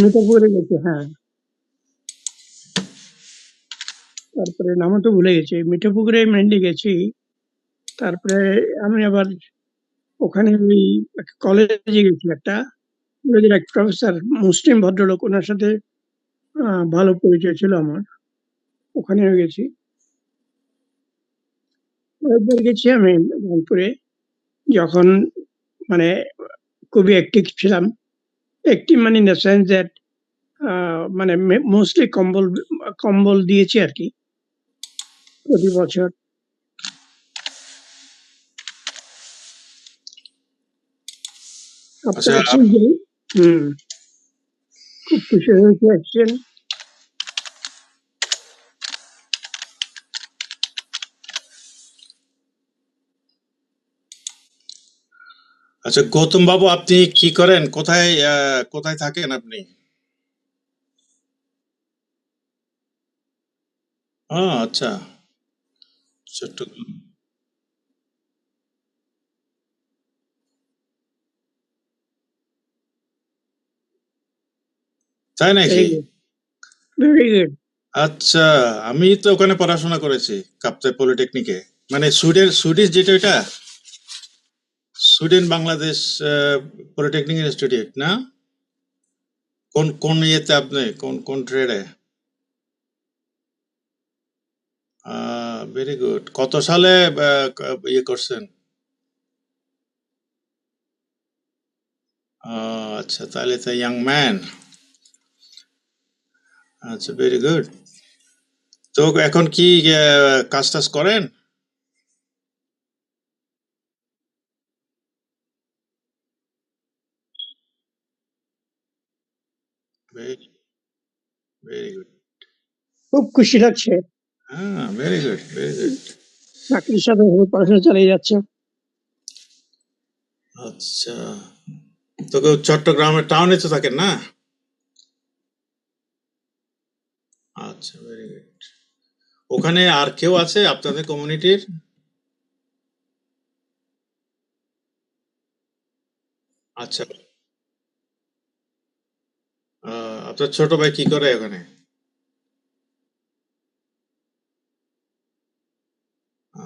মিঠাপুকুরে গেছি, হ্যাঁ। তারপরে নামও তো ভুলে গেছি। মিঠাপুকুরে মেইনলি গেছি। তারপরে আমি আবার ওখানে ওই কলেজে গেছি একটা। কলেজের এক প্রফেসর, মুসলিম ভদ্রলোক, ওনার সাথে ভালো পরিচয় ছিল আমার। ওখানেও গেছি। কয়েকবার গেছি আমি রংপুরে, যখন মানে খুবই অ্যাক্টিভ ছিলাম। অ্যাক্টিভ মানে ইন দ্য সেন্স দ্যাট মানে মোস্টলি কম্বল দিয়েছি আর কি প্রতি বছর। আচ্ছা, আপনার খুব খুশি হয়েছে আসছেন। আচ্ছা গৌতম বাবু, আপনি কি করেন? কোথায় কোথায় থাকেন আপনি? আচ্ছা, চট্টগ্রাম। তাই নাকি? Very good, very good. আচ্ছা, আমি তো ওখানে পড়াশোনা করেছি, কাপ্তাই পলিটেকনিকে। মানে সুইডিশ যেটা, এটা সুইডেন বাংলাদেশ পলিটেকনিক ইনস্টিটিউট না? কোন কোন ইয়েতে আপনি, কোন কোন ট্রেডে? Very good. কত সালে ইয়ে করছেন? আচ্ছা, তাহলে তো ইয়াং ম্যান। আচ্ছা, ভেরি গুড। তো এখন কি কাজ টাজ করেন? Very very good. খুব খুশি লাগছে, ভেরি গুড, ভেরি গুড। চাকরির সাথে পড়াশোনা চালিয়ে যাচ্ছে। আচ্ছা, তো চট্টগ্রামের টাউনে তো থাকেন না? আচ্ছা, ভেরি গুড। ওখানে আর কেউ আছে আপনাদের কমিউনিটির? আচ্ছা, আপনার ছোট ভাই কি করে ওখানে?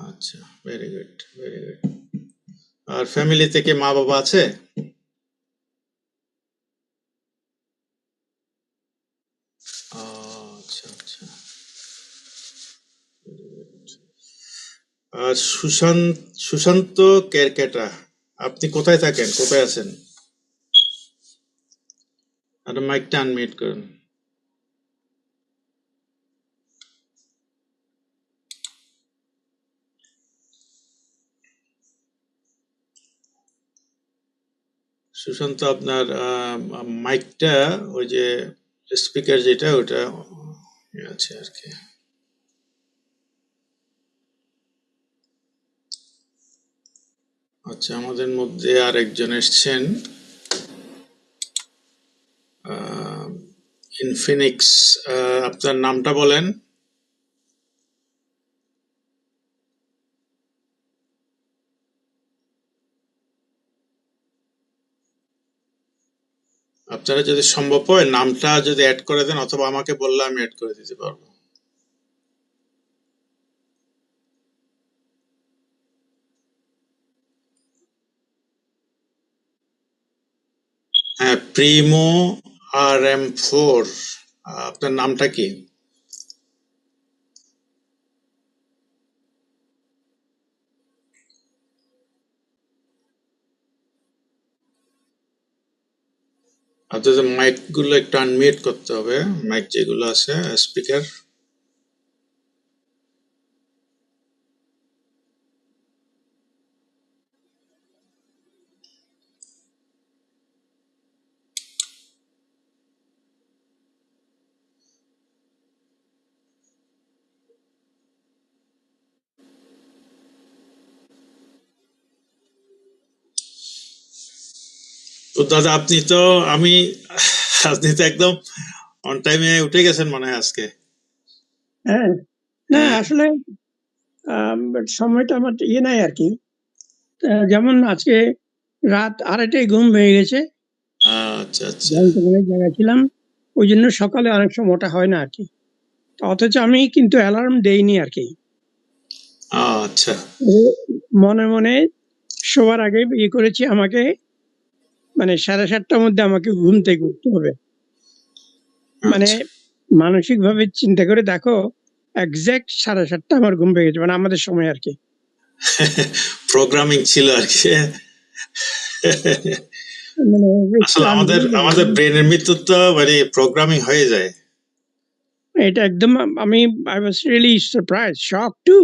আচ্ছা, ভেরি গুড, ভেরি গুড। আর ফ্যামিলি থেকে মা বাবা আছে? আচ্ছা, আচ্ছা। আর সুশান্ত কেরকেটা, আপনি কোথায় থাকেন, কোথায় আছেন? আর মাইকটা আনমিউট করুন। সুশান্ত, আপনার মাইকটা, ওই যে স্পিকার যেটা, ওটা আছে আর কি। আচ্ছা, আমাদের মধ্যে আর একজন এসছেন, ইনফিনিক্স। আপনার নামটা বলেন। আপনারা যদি সম্ভব হয় নামটা যদি অ্যাড করে দেন, অথবা আমাকে বললে আমি অ্যাড করে দিতে পারবো। হ্যাঁ, প্রিমো RM4। আপনার নামটা কি? আপনাদের মাইক গুলো একটু আনমিউট করতে হবে, মাইক যেগুলো আছে, স্পিকার। তো দাদা, আমি আপনি তো একদম অন টাইমে উঠে গেছেন মনে হয় আজকে। হ্যাঁ, না হ্যাঁ। আসলে সময়টা আমার ইয়ে নাই আর কি। যেমন আজকে রাত 2:30টায় ঘুম হয়ে গেছে, আচ্ছা, আচ্ছা। জায়গায় ছিলাম। ওই জন্য সকালে অনেক সময় ওটা হয় না আর কি। অথচ আমি কিন্তু অ্যালার্ম দেইনি আর কি। আচ্ছা মনে মনে শোয়ার আগে ইয়ে করেছি, আমাকে মানে 7:30টার মধ্যে আমাকে ঘুম থেকে উঠতে হবে। মানে আচ্ছা মানসিক ভাবে চিন্তা করে দেখো, এক্সাক্ট 7:30 আমার ঘুম পেয়ে গেছে, মানে আমাদের সময় আর কি। প্রোগ্রামিং ছিল আর কি। মানে আসলে আমাদের ব্রেনের মৃত্যু তো মানে প্রোগ্রামিং হয়ে যায়। এটা একদম আমি I was really surprise, shock too.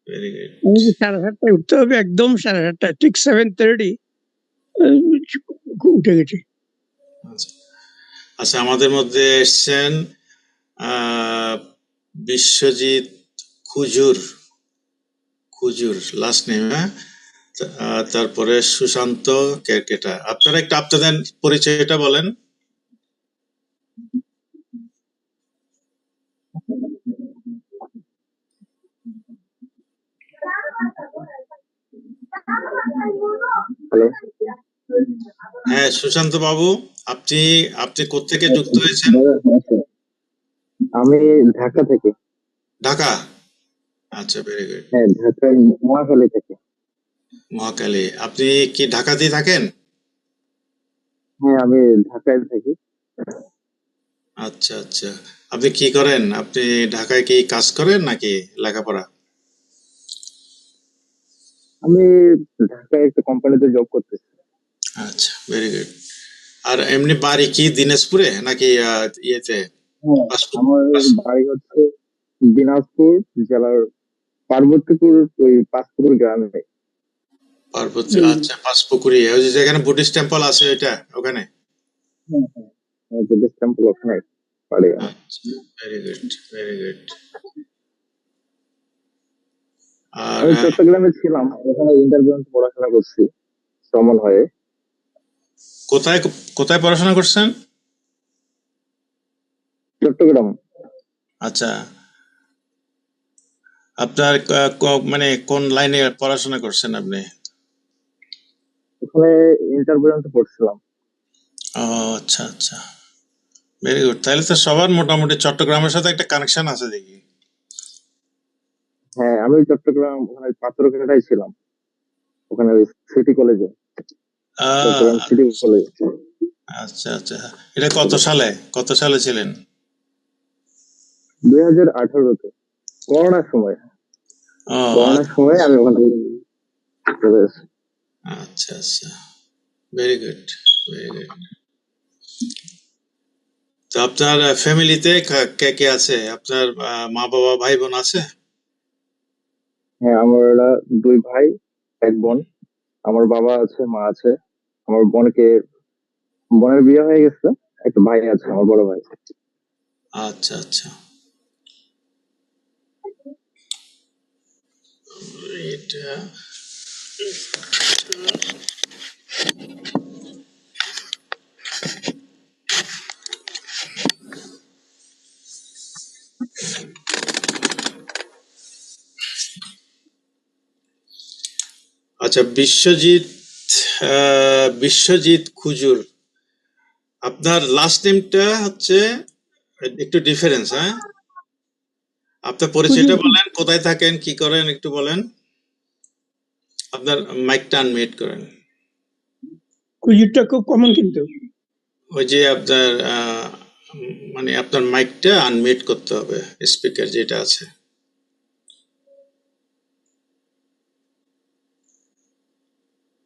Very good. আমি যে 7:30টায় উঠতে হবে, একদম 7:30টায়, ঠিক 7:30 উঠে গেছি। আচ্ছা, আমাদের মধ্যে এসছেন বিশ্বজিৎ খুজুর লাস্ট নেম, হ্যাঁ। তারপরে সুশান্ত কেরকেটা। আপনারা একটু আপনাদের পরিচয়টা বলেন। হ্যালো, হ্যাঁ, সুশান্ত বাবু, আপনি কোত্থেকে যুক্ত হয়েছেন? আমি ঢাকা থেকে। ঢাকা? আচ্ছা, ভেরি গুড। হ্যাঁ, ঢাকার মহাখালী থেকে। মহাখালী। আপনি কি ঢাকাতেই থাকেন? হ্যাঁ, আমি ঢাকায় থাকি। আচ্ছা আচ্ছা। আপনি কি করেন? আপনি ঢাকায় কি কাজ করেন নাকি লেখাপড়া? আমি ঢাকায় একটা কোম্পানিতে জব করতেছি। আচ্ছা, ভেরি গুড। আর এমনি বাড়ি কি দিনাজপুরে নাকি ইয়েতে? হ্যাঁ, পাসপোর্ট আমার বাড়ি হচ্ছে দিনাজপুর জেলার পার্বতীপুর, ওই পাঁচপুকুর গ্রামে। পার্বতী। আচ্ছা, পাঁচপুকুরি, ওই যে যেখানে বুদ্ধিস্ট টেম্পল আছে ওইটা, ওখানে? হ্যাঁ হ্যাঁ, বুদ্ধিস্ট টেম্পল ওখানে বাড়ি আমার। আচ্ছা, ভেরি গুড, ভেরি গুড। আর আমি চট্টগ্রামে ছিলাম, ওখানে ইন্টারভিউ পড়াশোনা করছি সমন হয়ে। কোথায় কোথায় পড়াশোনা করছেন? চট্টগ্রাম। আচ্ছা, আপনার মানে কোন লাইনে পড়াশোনা করছেন আপনি? ওখানে ইন্টারভিউ পড়ছিলাম। ও আচ্ছা আচ্ছা, ভেরি গুড। তাহলে তো সবার মোটামুটি চট্টগ্রামের সাথে একটা কানেকশন আছে দেখি। হ্যাঁ, আমি চট্টগ্রাম ওখানে পাথরঘাটায় ছিলাম, ওখানে সিটি কলেজে, চট্টগ্রাম সিটি কলেজ। আচ্ছা আচ্ছা, এটা কত সালে ছিলেন? 2018-তে, করোনার সময়। ও করোনার সময় আমি ওখানে চলে এসেছি। আচ্ছা আচ্ছা, ভেরি গুড, ভেরি গুড। তো আপনার ফ্যামিলিতে কে কে আছে? আপনার মা বাবা ভাই বোন আছে? হ্যাঁ, আমার দুই ভাই এক বোন। আমার বাবা আছে, মা আছে। আমার বোনের বিয়ে হয়ে গেছে, একটা ভাই আছে, আমার বড় ভাই। আচ্ছা আচ্ছা, এটা আচ্ছা, বিশ্বজিৎ খুজুর, আপনার লাস্ট নেমটা হচ্ছে একটু ডিফারেন্স, হ্যাঁ। আপনার পরিচয়টা বলেন, কোথায় থাকেন, কি করেন, একটু বলেন। আপনার মাইকটা আনমিউট করেন। কুজুরটা খুব কমন কিন্তু। ওই যে আপনার মানে আপনার মাইকটা আনমিউট করতে হবে, স্পিকার যেটা আছে।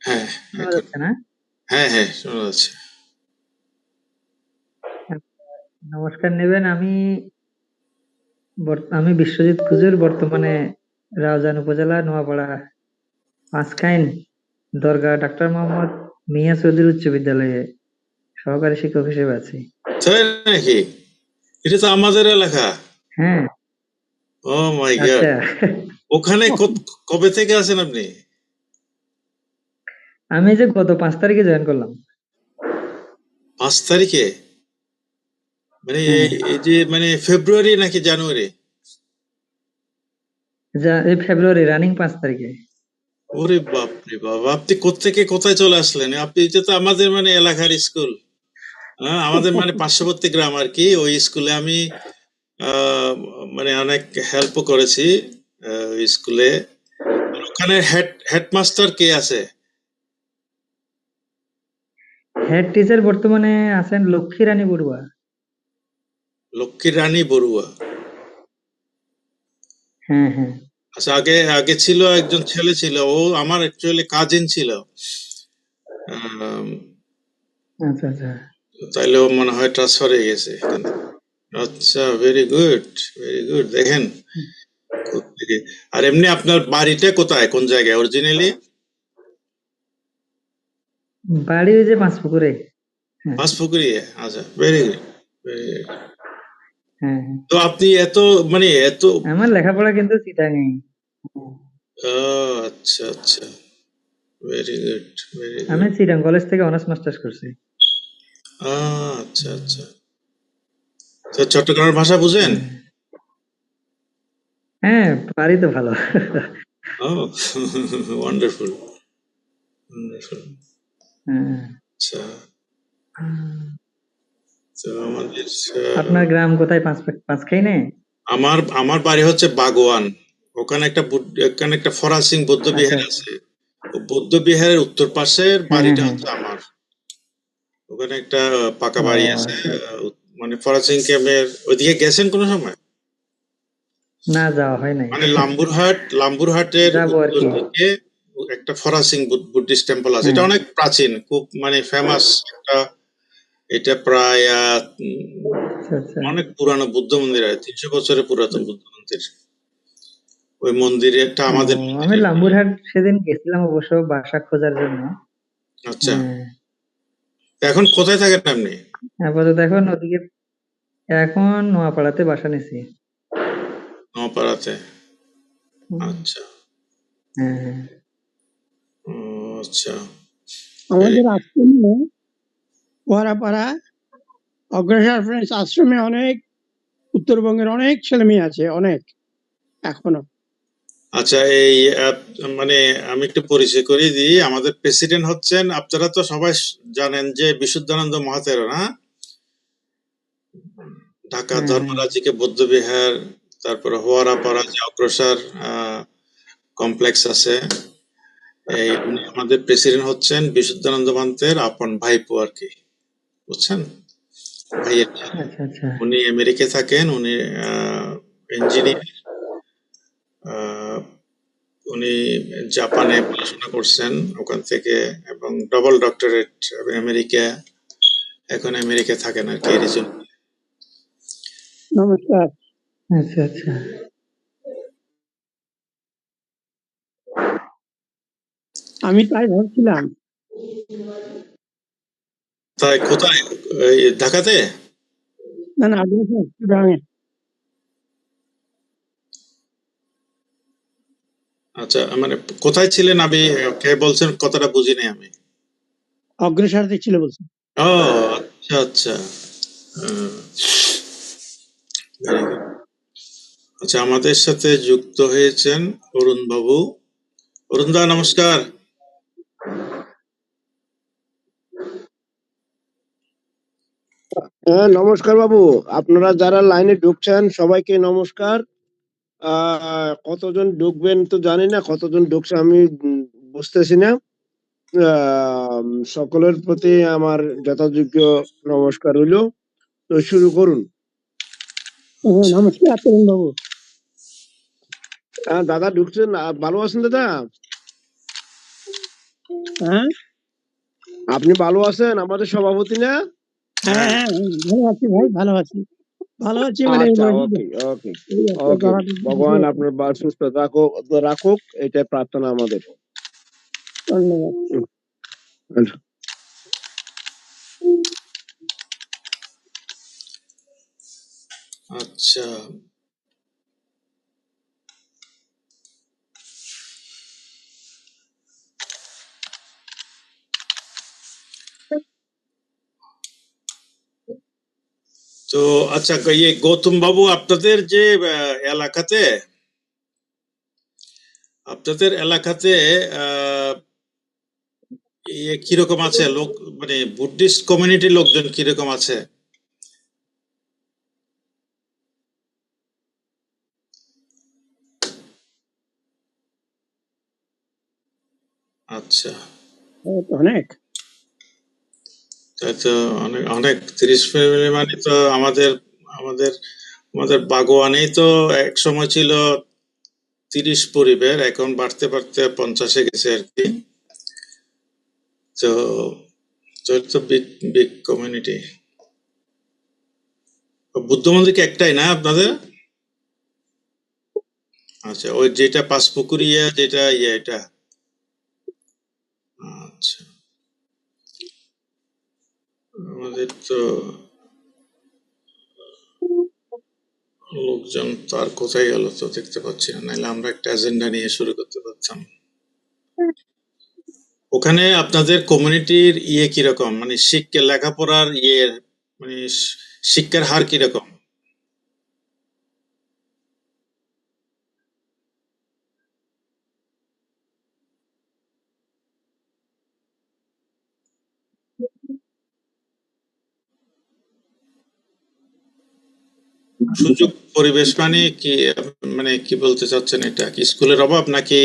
হ্যাঁ শোনা যাচ্ছে না? হ্যাঁ হ্যাঁ, শোনা যাচ্ছে। নমস্কার নেবেন। আমি বিশ্বজিৎ খুজুর, বর্তমানে রাউজান উপজেলা নোয়াপাড়া পাঁচখাইন দরগা ডাক্তার মোহাম্মদ মিয়া চৌধুরী উচ্চ বিদ্যালয়ে সহকারী শিক্ষক হিসেবে আছি। তাই নাকি? এটা তো আমাদের এলাকা। হ্যাঁ। ও মাই গড। আচ্ছা। ওখানে কবে থেকে আছেন আপনি? আমি যে গত 5 তারিখে জয়েন করলাম। 5 তারিখে? মানে এই যে মানে ফেব্রুয়ারি নাকি জানুয়ারি? এই ফেব্রুয়ারি রানিং 5 তারিখে। ওরে বাপ রে বাপ, আপনি কোত্থেকে কোথায় চলে আসলেন? আপনি এটা তো আমাদের মানে এলাকার স্কুল, আমাদের মানে পার্শ্ববর্তী গ্রাম আর কি। ওই স্কুলে আমি আহ, মানে অনেক হেল্পও করেছি ওই স্কুলে। ওখানে হেডমাস্টার কে আছে? হেড টিচার বর্তমানে আছেন লক্ষ্মী রানী বড়ুয়া। লক্ষ্মী রানী বড়ুয়া। হ্যাঁ হ্যাঁ। আচ্ছা, আগে আগে ছিল একজন ছেলে ছিল, ও আমার অ্যাকচুয়ালি কাজিন ছিল। আম, আচ্ছা আচ্ছা। তাইলে ও মনে হয় ট্রান্সফার হয়ে গেছে এখান থেকে। আচ্ছা, ভেরি গুড, ভেরি গুড। দেখেন কোত্থেকে। আর এমনি আপনার বাড়িটা কোথায়, কোন জায়গায় অরিজিনালি? বাড়ি ওই যে পাঁচপুকুরে। হ্যাঁ পাঁচপুকুরি। আচ্ছা, ভেরি গুড, ভেরি গুড। হ্যাঁ হ্যাঁ। তো আপনি এত মানে এত আমার লেখাপড়া কিন্তু চিটাগাং। আচ্ছা আচ্ছা, ভেরি গুড, ভেরি আমি গুড। চিটাং কলেজ থেকে অনার্স মাস্টার্স করছি। আচ্ছা আচ্ছা। তো চট্টগ্রামের ভাষা বুঝেন? হ্যাঁ হ্যাঁ, পারি তো ভালো। ও, ওয়ান্ডারফুল, ওয়ান্ডারফুল। হ্যাঁ। আচ্ছা, তো আমাদের আপনার গ্রাম কোথায়? পাঁচখাইনে? আমার আমার বাড়ি হচ্ছে বাগোয়ান। ওখানে একটা ফরাসিং বৌদ্ধ আচ্ছা বিহার আছে। ও বৌদ্ধ বিহারের উত্তর পাশের হ্যাঁ হ্যাঁ বাড়িটা হ্যাঁ। হচ্ছে আমার। ওখানে একটা পাকা ও বাড়ি আছে। আচ্ছা। মানে ফরাসিং ক্যাম্পের ওইদিকে গেছেন কোনো সময়? না, যাওয়া হয় নাই। মানে লাম্বুরহাটের যাবো আর উত্তর কি। দিকে একটা ফরাসিং বুদ্ধিস্ট টেম্পল আছে। হ্যাঁ এটা অনেক প্রাচীন, খুব মানে ফেমাস একটা। এটা প্রায় আচ্ছা আচ্ছা। অনেক পুরানো বুদ্ধ মন্দির, আছে 300 বছরের পুরাতন বুদ্ধ মন্দির। ওই মন্দিরটা ও, আমাদের আমি মন্দিরের। লাম্বুরহাট সেদিন গেছিলাম অবশ্য বাসা খোঁজার জন্য। আচ্ছা, হ্যাঁ। তো এখন কোথায় থাকেন আপনি? আপাতত এখন ওদিকে, এখন নোয়াপাড়াতে বাসা নিছি। নওপাড়াতে। হুম, আচ্ছা। হ্যাঁ হ্যাঁ। ও, আচ্ছা। আমাদের আশ্রমে ওয়ারাপাড়া অগ্রসর ফ্রেন্ডস আশ্রমে অনেক উত্তরবঙ্গের অনেক ছেলে মেয়ে আছে, অনেক এখনো। আচ্ছা, এই মানে আমি একটু পরিচয় করিয়ে দিই। আমাদের প্রেসিডেন্ট হচ্ছেন, আপনারা তো সবাই জানেন যে বিশুদ্ধানন্দ মহাতেরো না? ঢাকা হ্যাঁ হ্যাঁ। ধর্মরাজিকে বৌদ্ধবিহার, তারপরে হোয়ারাপাড়া যে অগ্রসর কমপ্লেক্স আছে, এই উনি আমাদের প্রেসিডেন্ট হচ্ছেন বিশুদ্ধানন্দ মহাতের আপন ভাইপো আর কি, বুঝছেন? ভাইয়ের ছেলে। আচ্ছা আচ্ছা। উনি আমেরিকায় থাকেন, উনি ইঞ্জিনিয়ার। উনি জাপানে পড়াশোনা করছেন ওখান থেকে, এবং ডবল ডক্টরেট আমেরিকা। এখন আমেরিকা থাকেন আর কি, এরিজোনা। নমস্কার। আচ্ছা আচ্ছা। আমি তাই ভাবছিলাম। তাই কোথায়? এই ঢাকাতে? না না, অগ্রসর চিটাগাঙে। আচ্ছা, মানে কোথায় ছিলেন? আমি কে বলছেন কথাটা বুঝিনি আমি। অগ্রসরতে ছিল বলছি। ও, আচ্ছা আচ্ছা। Very good. আচ্ছা, আমাদের সাথে যুক্ত হয়েছেন অরুণ বাবু। অরুণ দা, নমস্কার। হ্যাঁ, নমস্কার বাবু। আপনারা যারা লাইনে ঢুকছেন সবাইকে নমস্কার। কতজন ঢুকবেন তো জানি না, কতজন ঢুকছে আমি বুঝতেছি না। সকলের প্রতি আমার যথাযোগ্য নমস্কার রইল। তো শুরু করুন। হ্যাঁ, নমস্কার তরুণ বাবু। দাদা ঢুকছেন, ভালো আছেন দাদা? হ্যাঁ আপনি ভালো আছেন? আমাদের সভাপতি না? হ্যাঁ হ্যাঁ হ্যাঁ, ভালো আছি ভাই, ভালো আছি। ভালো আছি মানে আচ্ছা, ওকে ওকে এই একটা ওকে। গলাটা ভগবান ধরেছে। আপনার সুস্থ রাখুক, এটাই প্রার্থনা আমাদের। ধন্যবাদ। আচ্ছা, তো আচ্ছা, ইয়ে গৌতম বাবু, আপনাদের যে এলাকাতে, আপনাদের এলাকাতে কিরকম আছে লোক, মানে বুদ্ধিস্ট কমিউনিটির লোকজন কিরকম আছে? আচ্ছা, অনেক। তাই তো অনেক অনেক 30 ফ্যামিলি মানে তো আমাদের আমাদের আমাদের বাগোয়ানেই তো এক সময় ছিল 30 পরিবার, এখন বাড়তে বাড়তে 50-এ গেছে আর কি। তো তো তো বিগ বিগ কমিউনিটি। বুদ্ধ মন্দির কি একটাই না আপনাদের? আচ্ছা, ওই যেটা পাঁচপুকুরিয়া যেটা এটা। আচ্ছা, আমাদের তো লোকজন তো আর কোথায় গেল তো দেখতে পাচ্ছি না, নাহলে আমরা একটা এজেন্ডা নিয়ে শুরু করতে পারতাম। ওখানে আপনাদের কমিউনিটির কিরকম, মানে শিক্ষা লেখাপড়ার মানে শিক্ষার হার কিরকম? সুযোগ পরিবেশ মানে কি, মানে কি বলতে চাচ্ছেন, এটা কি স্কুলের অভাব নাকি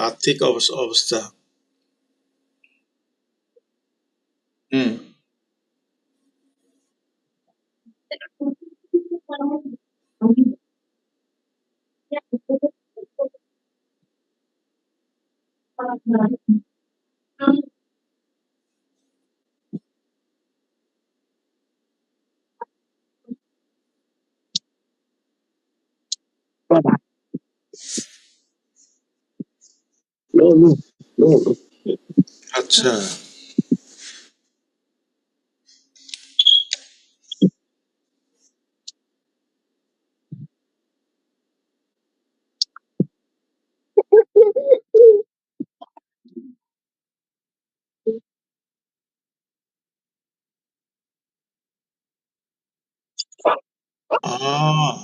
আর্থিক অবস্থা? হুম। আচ্ছা।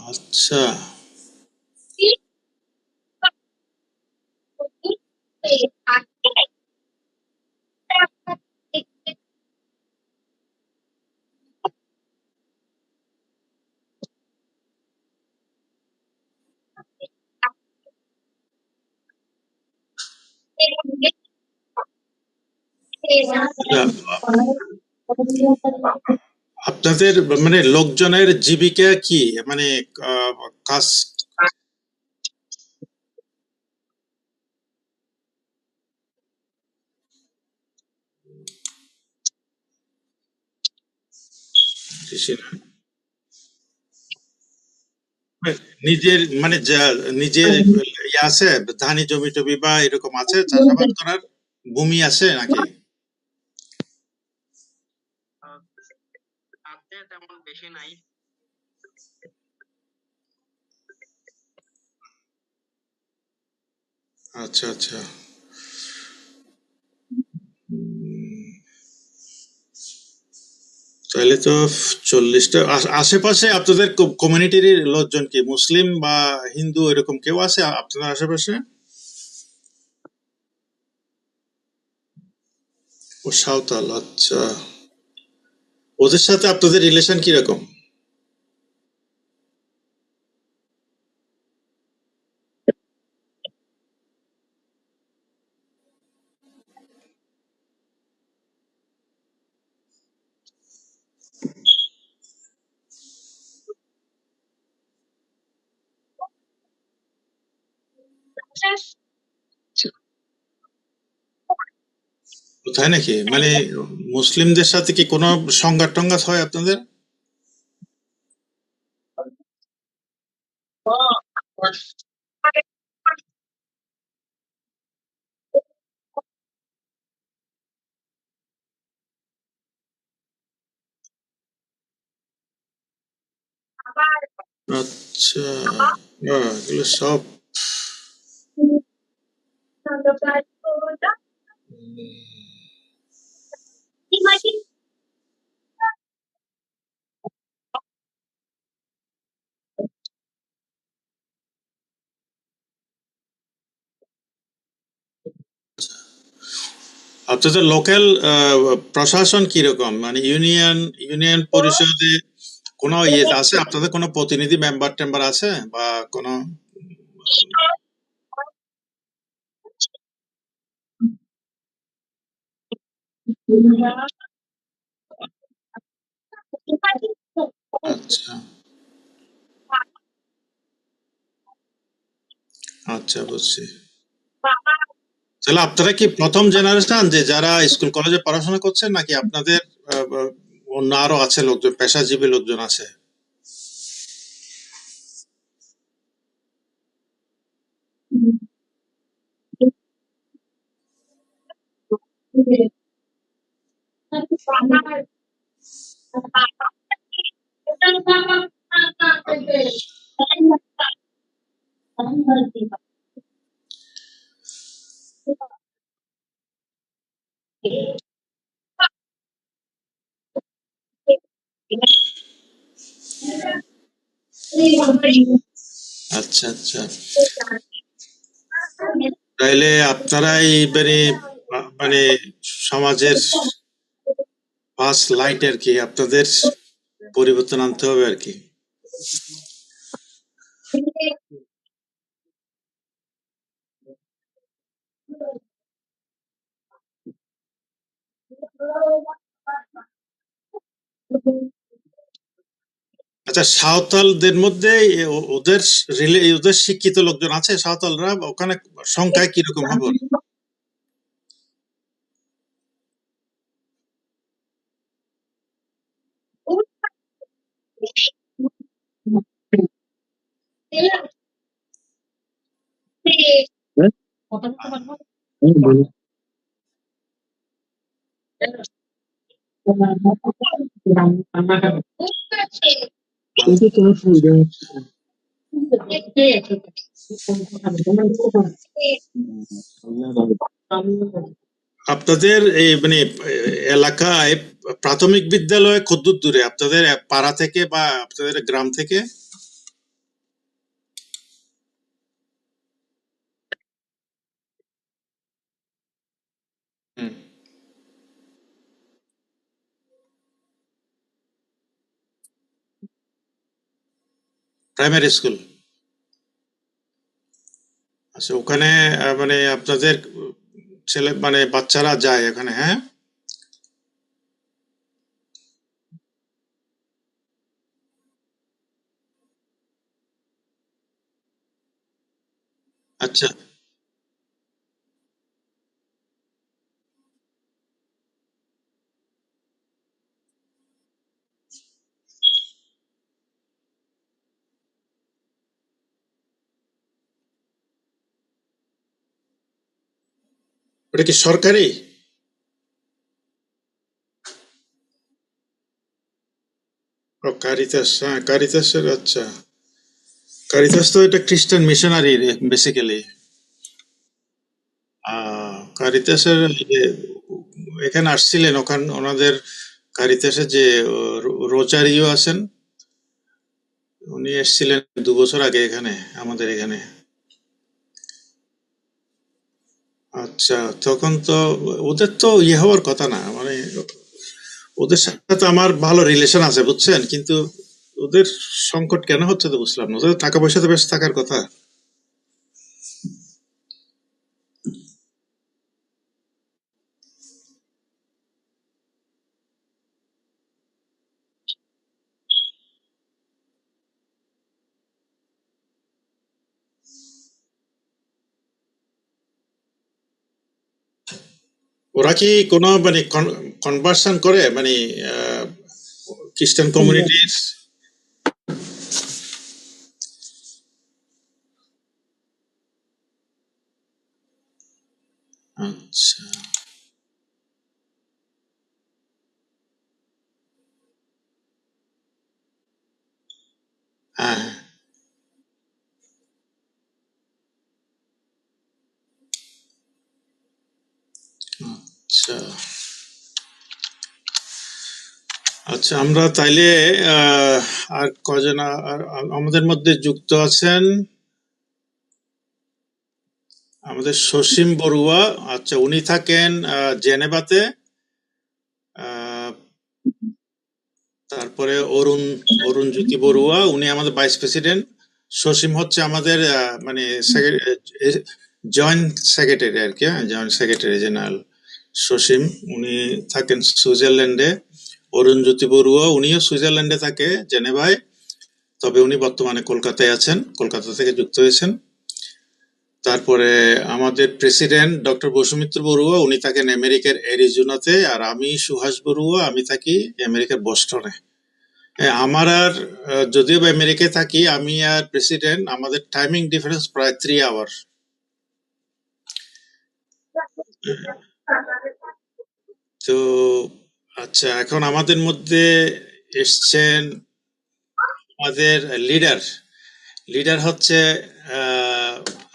আচ্ছা। আপনাদের মানে লোকজনের জীবিকা কি, মানে কাজ? কৃষি না? নিজের মানে নিজের আছে, ধানি জমি টমি বা এরকম আছে, চাষাবাদ করার ভূমি আছে নাকি? আচ্ছা আচ্ছা। তাহলে তো 40টা আশেপাশে আপনাদের কমিউনিটির লোকজন কি মুসলিম বা হিন্দু এরকম কেউ আছে আপনাদের আশেপাশে? ও সাঁওতাল, আচ্ছা। ওদের সাথে আপনাদের রিলেশন কিরকম? তাই নাকি? মানে মুসলিমদের সাথে কি কোনো সংঘাত টঙ্ঘাত হয় আপনাদের? আচ্ছা। এগুলো সব আপনাদের লোকাল প্রশাসন কিরকম, মানে ইউনিয়ন পরিষদে কোনো ইয়ে আছে, আপনাদের কোনো প্রতিনিধি মেম্বার টেম্বার আছে বা কোনো? আচ্ছা আচ্ছা, বুঝছি। তাহলে আপনারা কি প্রথম জেনারেশন যে যারা স্কুল কলেজে পড়াশোনা করছেন, নাকি আপনাদের অন্য আরো আছে লোকজন, পেশাজীবী লোকজন আছে? আচ্ছা আচ্ছা, তাইলে আপনারাই মানে মানে সমাজের ফার্স্ট লাইট আর কি, আপনাদের পরিবর্তন আনতে হবে আর কি। আচ্ছা, সাঁওতালদের মধ্যে ওদের শিক্ষিত লোকজন আছে সাঁওতালরা ওখানে, সংখ্যায় কিরকম হবে? আপনাদের এই মানে এলাকায় প্রাথমিক বিদ্যালয় কতদূর দূরে আপনাদের পাড়া থেকে বা আপনাদের গ্রাম থেকে? Primary school. আচ্ছা, ওখানে মানে আপনাদের ছেলে মানে বাচ্চারা যায় এখানে? হ্যাঁ, আচ্ছা। ওটা কি সরকারি? ও কারিতাস, হ্যাঁ কারিতাসের। আচ্ছা, কারিতাস তো এটা খ্রিস্টান মিশনারি বেসিক্যালি। কারিতাসের এখানে আসছিলেন, ওনাদের কারিতাসের যে রোজারিও আছেন, উনি এসেছিলেন 2 বছর আগে এখানে, আমাদের এখানে। আচ্ছা, তখন তো ওদের তো ইয়ে হওয়ার কথা না, মানে ওদের সাথে আমার ভালো রিলেশন আছে বুঝছেন, কিন্তু ওদের সংকট কেন হচ্ছে তো বুঝলাম না। ওদের টাকা পয়সা তো বেশ থাকার কথা। ওরা কি কোনো মানে কনভার্সন করে, মানে খ্রিস্টান কমিউনিটির? আচ্ছা, হ্যাঁ হ্যাঁ, আচ্ছা আচ্ছা। আমরা তাইলে আর কজন আমাদের মধ্যে যুক্ত আছেন? আমাদের সসীম বড়ুয়া, আচ্ছা উনি থাকেন জেনেভাতে। তারপরে অরুণ অরুণ জ্যোতি বড়ুয়া, উনি আমাদের ভাইস প্রেসিডেন্ট। সসীম হচ্ছে আমাদের মানে জয়েন্ট সেক্রেটারি আর কি, জয়েন্ট সেক্রেটারি জেনারেল সসীম, উনি থাকেন সুইজারল্যান্ডে। অরুণ জ্যোতি বড়ুয়া উনিও সুইজারল্যান্ডে থাকে, জেনেভায়, তবে উনি বর্তমানে কলকাতায় আছেন, কলকাতা থেকে যুক্ত হয়েছেন। তারপরে আমাদের প্রেসিডেন্ট ডক্টর বসুমিত্র বড়ুয়া, উনি থাকেন আমেরিকার অ্যারিজোনাতে। আর আমি সুহাস বড়ুয়া, আমি থাকি আমেরিকার বস্টনে। আমার আর যদিও বা আমেরিকায় থাকি, আমি আর প্রেসিডেন্ট, আমাদের টাইমিং ডিফারেন্স প্রায় 3 আওয়ার। তো আচ্ছা, এখন আমাদের মধ্যে এসছেন আমাদের লিডার। লিডার হচ্ছে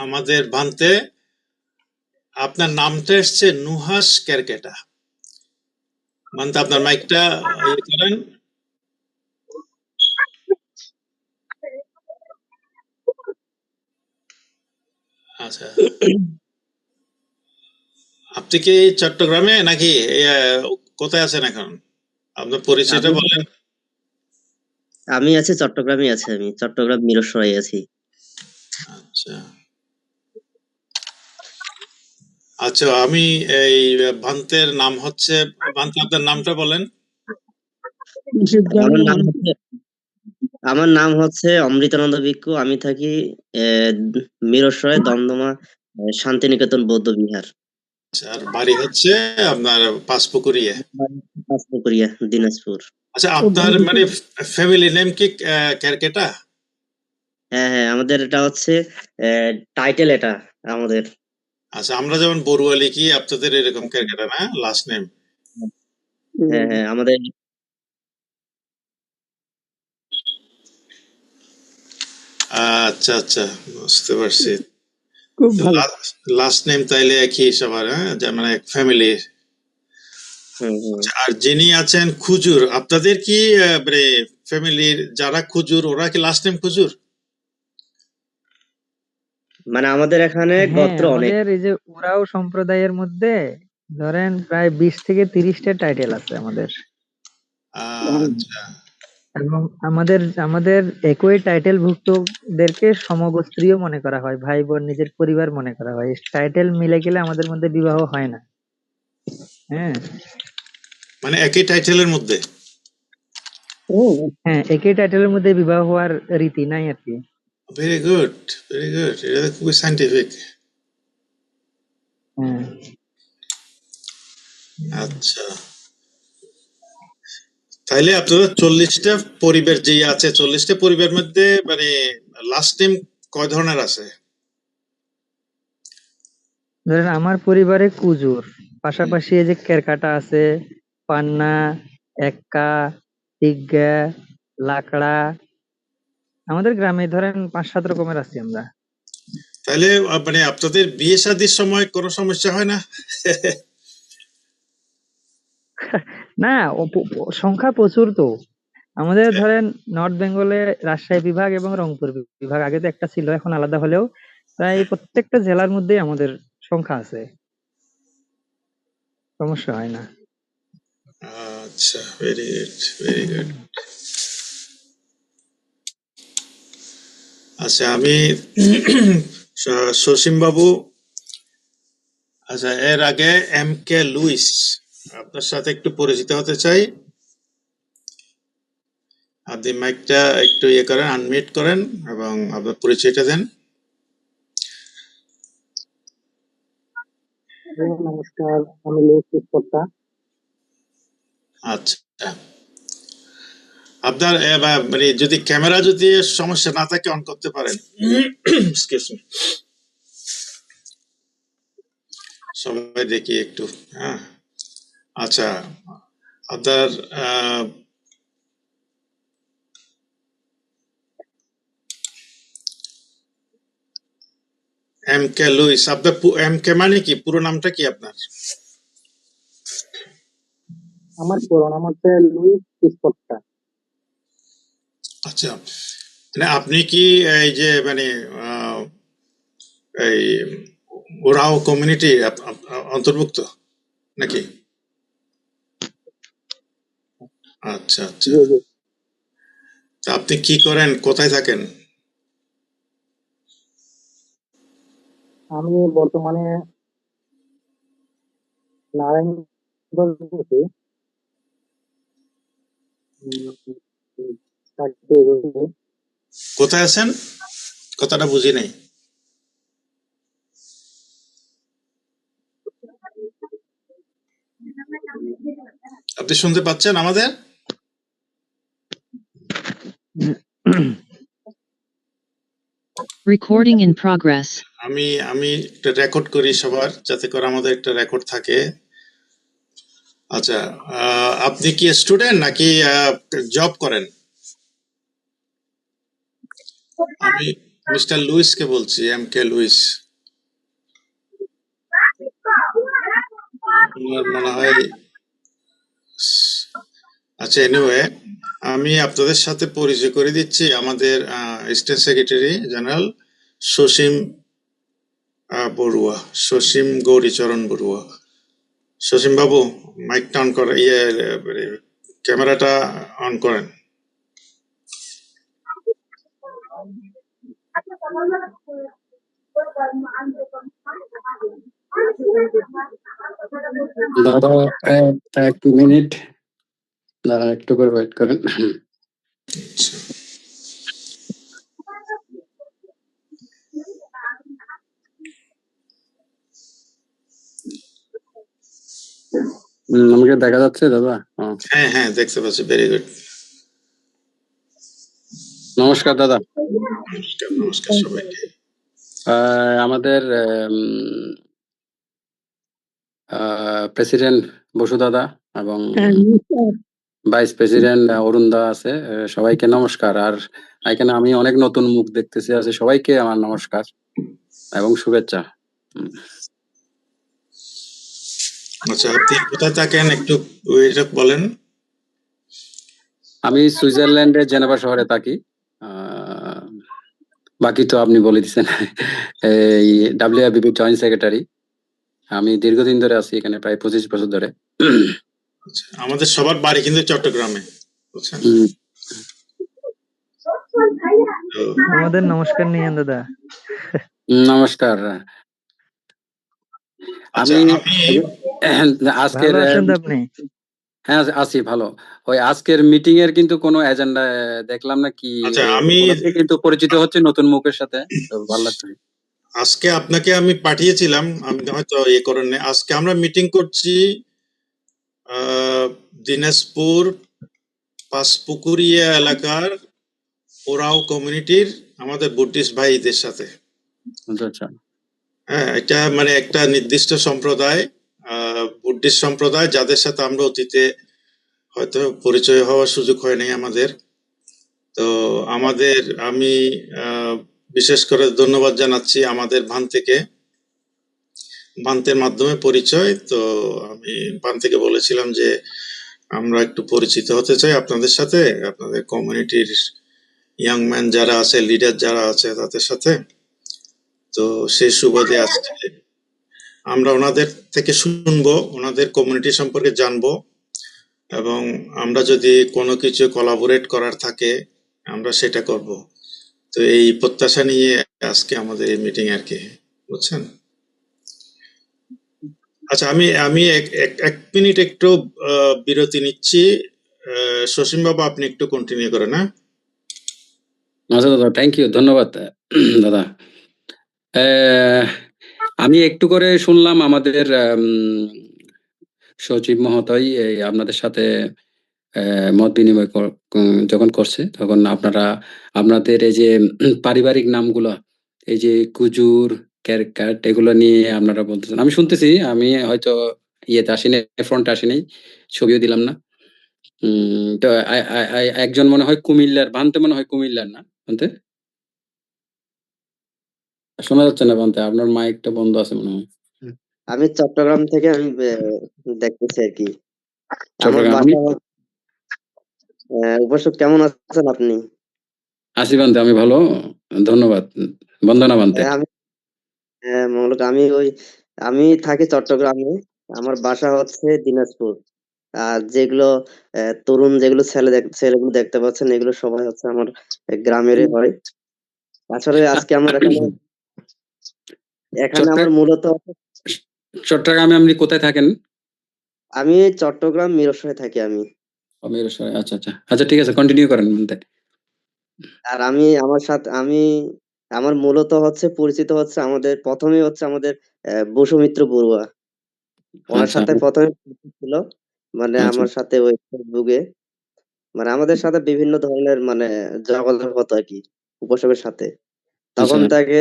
আমাদের ভান্তে। আপনার নামটা এসছে নুহাস কেরকেটা। ভান্তে, আপনার মাইকটা ইয়ে করেন। আচ্ছা, আপনি কি চট্টগ্রামে নাকি কোথায় আছেন এখন? আপনার পরিচয়টা আমি বলেন। আমি আছি চট্টগ্রামে আছি, আমি চট্টগ্রাম মিরসরাই আছি। আচ্ছা আচ্ছা, আমি এই ভান্তের নাম হচ্ছে, ভান্তে আপনার নামটা বলেন। আমার নাম হচ্ছে আমার নাম হচ্ছে অমৃতানন্দ ভিক্ষু। আমি থাকি মিরসরাই দমদমা শান্তিনিকেতন বৌদ্ধ বিহার, আচ্ছা, আর বাড়ি হচ্ছে আপনার পাঁচপুকুরিয়া। পাঁচপুকুরিয়া, দিনাজপুর। আচ্ছা, আপনার মানে ফ্যামিলি নেম কি কেরকেটা? হ্যাঁ হ্যাঁ, আমাদের এটা হচ্ছে টাইটেল, এটা আমাদের। আচ্ছা, আমরা যেমন বড়ুয়া লিখি, আপনাদের এরকম কেরকেটা না লাস্ট নেম? হ্যাঁ হ্যাঁ, আমাদের আচ্ছা আচ্ছা, বুঝতে পারছি। খুব ভালো। লাস্ট নেম তাইলে একই সবার, যেমন মানে এক ফ্যামিলির। হুম হুম। আর যিনি আছেন খুজুর, আপনাদের কি মানে ফ্যামিলির যারা খুজুর, ওরা কি লাস্ট নেম খুজুর? মানে আমাদের এখানে হ্যাঁ, গোত্র অনেক। আমাদের এই যে ওরাও সম্প্রদায়ের মধ্যে ধরেন প্রায় 20 থেকে 30টা টাইটেল আছে আমাদের। আচ্ছা এবং আমাদের আমাদের একই টাইটেল ভুক্তদেরকে সমগোত্রীয় মনে করা হয়, ভাই বোন, নিজের পরিবার মনে করা হয়। টাইটেল মিলে গেলে আমাদের মধ্যে বিবাহ হয় না। হ্যাঁ মানে একই টাইটেলের মধ্যে। হ্যাঁ, একই টাইটেলের মধ্যে বিবাহ হওয়ার রীতি নাই আর কি। ভেরি গুড, ভেরি গুড, এটা তো খুবই সাইন্টিফিক। হ্যাঁ আচ্ছা, তাইলে আপনাদের 40টা পরিবার যে আছে, 40টা পরিবার মধ্যে মানে লাস্ট নেম কয় ধরনের আছে? ধরেন আমার পরিবারে কুজুর, পাশাপাশি এই যে কেরকাটা আছে, পান্না, এক্কা, টিগ্গা, লাকড়া। আমাদের গ্রামে ধরেন 5-7 রকমের আছি আমরা। তাহলে মানে আপনাদের বিয়ে শাদীর সময় কোনো সমস্যা হয় না? না, সংখ্যা প্রচুর তো। আমাদের ধরেন নর্থ বেঙ্গলে রাজশাহী বিভাগ এবং রংপুর বিভাগ, আগে তো একটা ছিল, এখন আলাদা হলেও প্রায় প্রত্যেকটা জেলার মধ্যেই আমাদের সংখ্যা আছে, সমস্যা হয় না। আচ্ছা, ভেরি গুড, ভেরি গুড। আচ্ছা, আমি সসীম বাবু, আচ্ছা এর আগে এম কে লুইস, আপনার সাথে একটু পরিচিত হতে চাই। আপনি মাইকটা একটু ইয়ে করেন, আনমিউট করেন এবং আপনার পরিচয়টা দেন। নমস্কার, আমি লুইস কর্তা। আচ্ছা, আপনার মানে যদি ক্যামেরা যদি সমস্যা না থাকে অন করতে পারেন। এক্সকিউজ মি, সবাই দেখি একটু। হ্যাঁ, আচ্ছা, আপনার এম কে লুইস, আপনার এম কে মানে কি, পুরো নামটা কি আপনার? আমার পুরো নাম হচ্ছে লুইস কর্তা। আচ্ছা, মানে আপনি কি এই যে মানে এই ওরাও কমিউনিটি অন্তর্ভুক্ত নাকি? আচ্ছা আচ্ছা। জি, জি। তা আপনি কি করেন, কোথায় থাকেন? আমি বর্তমানে নারায়ণগঞ্জ থেকে চাকরি করি। কোথায় আছেন? কথাটা বুঝি নাই। আপনি শুনতে পাচ্ছেন আমাদের? Recording in progress. আমি আমি একটা রেকর্ড করি সবার, যাতে করে আমাদের একটা রেকর্ড থাকে। আচ্ছা, আপনি কি স্টুডেন্ট নাকি জব করেন? আমি মিস্টার লুইসকে বলছি, MK লুইস। আমার মনে হয়, আচ্ছা এনিওয়ে, আমি আপনাদের সাথে পরিচয় করে দিচ্ছি আমাদের স্টেট সেক্রেটারি জেনারেল সসীম বড়ুয়া, সসীম গৌরীচরণ বড়ুয়া। সসীম বাবু, মাইকটা অন করেন, ক্যামেরাটা অন করেন। দাদা এক মিনিট দাদা, একটু করে ওয়েট করেন। আচ্ছা, আমাকে দেখা যাচ্ছে দাদা? হ্যাঁ হ্যাঁ দেখতে পাচ্ছি, ভেরি গুড। নমস্কার দাদা। নমস্কার নমস্কার সবাইকে। আমাদের প্রেসিডেন্ট বসু দাদা এবং হ্যাঁ, নমস্কার। ভাইস প্রেসিডেন্ট অরুণ দা আছে, সবাইকে নমস্কার। আর এখানে আমি অনেক নতুন মুখ দেখতেছি, আছে সবাইকে আমার নমস্কার এবং শুভেচ্ছা। আচ্ছা, আপনি কোথায় থাকেন একটু এটা বলেন। আমি সুইজারল্যান্ডের জেনেভা শহরে থাকি। বাকি তো আপনি বলে দিচ্ছেন। এই WIBB জয়েন্ট সেক্রেটারি। আমি দীর্ঘদিন ধরে আছি এখানে, প্রায় 25 বছর ধরে। আচ্ছা, আমাদের সবার বাড়ি কিন্তু চট্টগ্রামে, বুঝছেন? তো আমাদের নমস্কার নিয়েন দাদা। নমস্কার। আচ্ছা, আমি আজকের ভালো আছেন তো আপনি? হ্যাঁ আছি ভালো। ওই আজকের মিটিং এর কিন্তু কোনো এজেন্ডা দেখলাম না কি। আচ্ছা, আমি কিন্তু পরিচিত হচ্ছে নতুন মুখের সাথে, তো ভালো লাগছে। আজকে আপনাকে আমি পাঠিয়েছিলাম, আমি হয়তো ইয়ে করেন নাই। আজকে আমরা মিটিং করছি দিনাজপুর পাঁচপুকুরিয়া এলাকার ওরাও কমিউনিটির আমাদের বুদ্ধিস্ট ভাইদের সাথে। আচ্ছা। হ্যাঁ, এটা মানে একটা নির্দিষ্ট সম্প্রদায়, বুদ্ধিস্ট সম্প্রদায়, যাদের সাথে আমরা অতীতে হয়তো পরিচয় হওয়ার সুযোগ হয় নাই আমাদের। তো আমি বিশেষ করে ধন্যবাদ জানাচ্ছি আমাদের ভান থেকে, ভান্তের মাধ্যমে পরিচয়। তো আমি ভান থেকে বলেছিলাম যে আমরা একটু পরিচিত হতে চাই আপনাদের সাথে, আপনাদের কমিউনিটির ইয়াং ম্যান যারা আছে, লিডার যারা আছে তাদের সাথে। তো সেই সুবাদে আজকে আমরা ওনাদের থেকে শুনবো, ওনাদের কমিউনিটি সম্পর্কে জানবো, এবং আমরা যদি কোনো কিছু কোলাবোরেট করার থাকে আমরা সেটা করব। তো এই প্রত্যাশা নিয়ে আজকে আমাদের এই মিটিং আর কি, বুঝছেন? আচ্ছা, আমি এক মিনিট একটু বিরতি নিচ্ছি। সসীম বাবু, আপনি একটু কন্টিনিউ করেন। হ্যাঁ, আচ্ছা দাদা, থ্যাংক ইউ, ধন্যবাদ দাদা। আমি একটু করে শুনলাম আমাদের সচিব মহোদয় আপনাদের সাথে মত বিনিময় যখন করছে, তখন আপনাদের এই যে পারিবারিক নামগুলো, এই যে কুজুর, ক্যারকাট, এগুলো নিয়ে আপনারা বলতেছেন। আমি শুনতেছি, আমি হয়তো ইয়েতে আসিনি, ফ্রন্টে আসিনি, ছবিও দিলাম না। তো একজন মনে হয় কুমিল্লার, ভান্তে মনে হয় কুমিল্লার, না ভান্তে? শোনা যাচ্ছে না ভান্তে, আপনার মাইকটা বন্ধ আছে মনে হয়। আমি চট্টগ্রাম থেকে আমি দেখতেছি আর কি। আমার চট্টগ্রাম। বাসা উপাসক, কেমন আছেন আপনি? আসি ভান্তে, আমি ভালো, ধন্যবাদ। বন্দনা ভান্তে। আমি হ্যাঁ, মূলত আমি থাকি চট্টগ্রামে। আমার বাসা হচ্ছে দিনাজপুর। আর যেগুলো তরুণ যেগুলো ছেলেগুলো দেখতে পাচ্ছেন, এগুলো সবাই হচ্ছে আমার গ্রামেরই হয়। আসলে আজকে আমার এখানে আমার চট্টগ্রাম মূলত চট্টগ্রামে আপনি কোথায় থাকেন? আমি চট্টগ্রাম মিরসরাই থাকি আমি। মিরসরাই, আচ্ছা আচ্ছা আচ্ছা, ঠিক আছে, কন্টিনিউ করেন বলতে। আর আমার মূলত হচ্ছে পরিচিত হচ্ছে আমাদের প্রথমে হচ্ছে আমাদের বসুমিত্র বড়ুয়া। ওনার আচ্ছা সাথে প্রথমে পরিচিত ছিল, মানে আচ্ছা আমার সাথে ওই ফেসবুকে, মানে আমাদের সাথে বিভিন্ন ধরনের মানে যোগাযোগ হতো আর কি উপাসকের সাথে। আচ্ছা তখন তাকে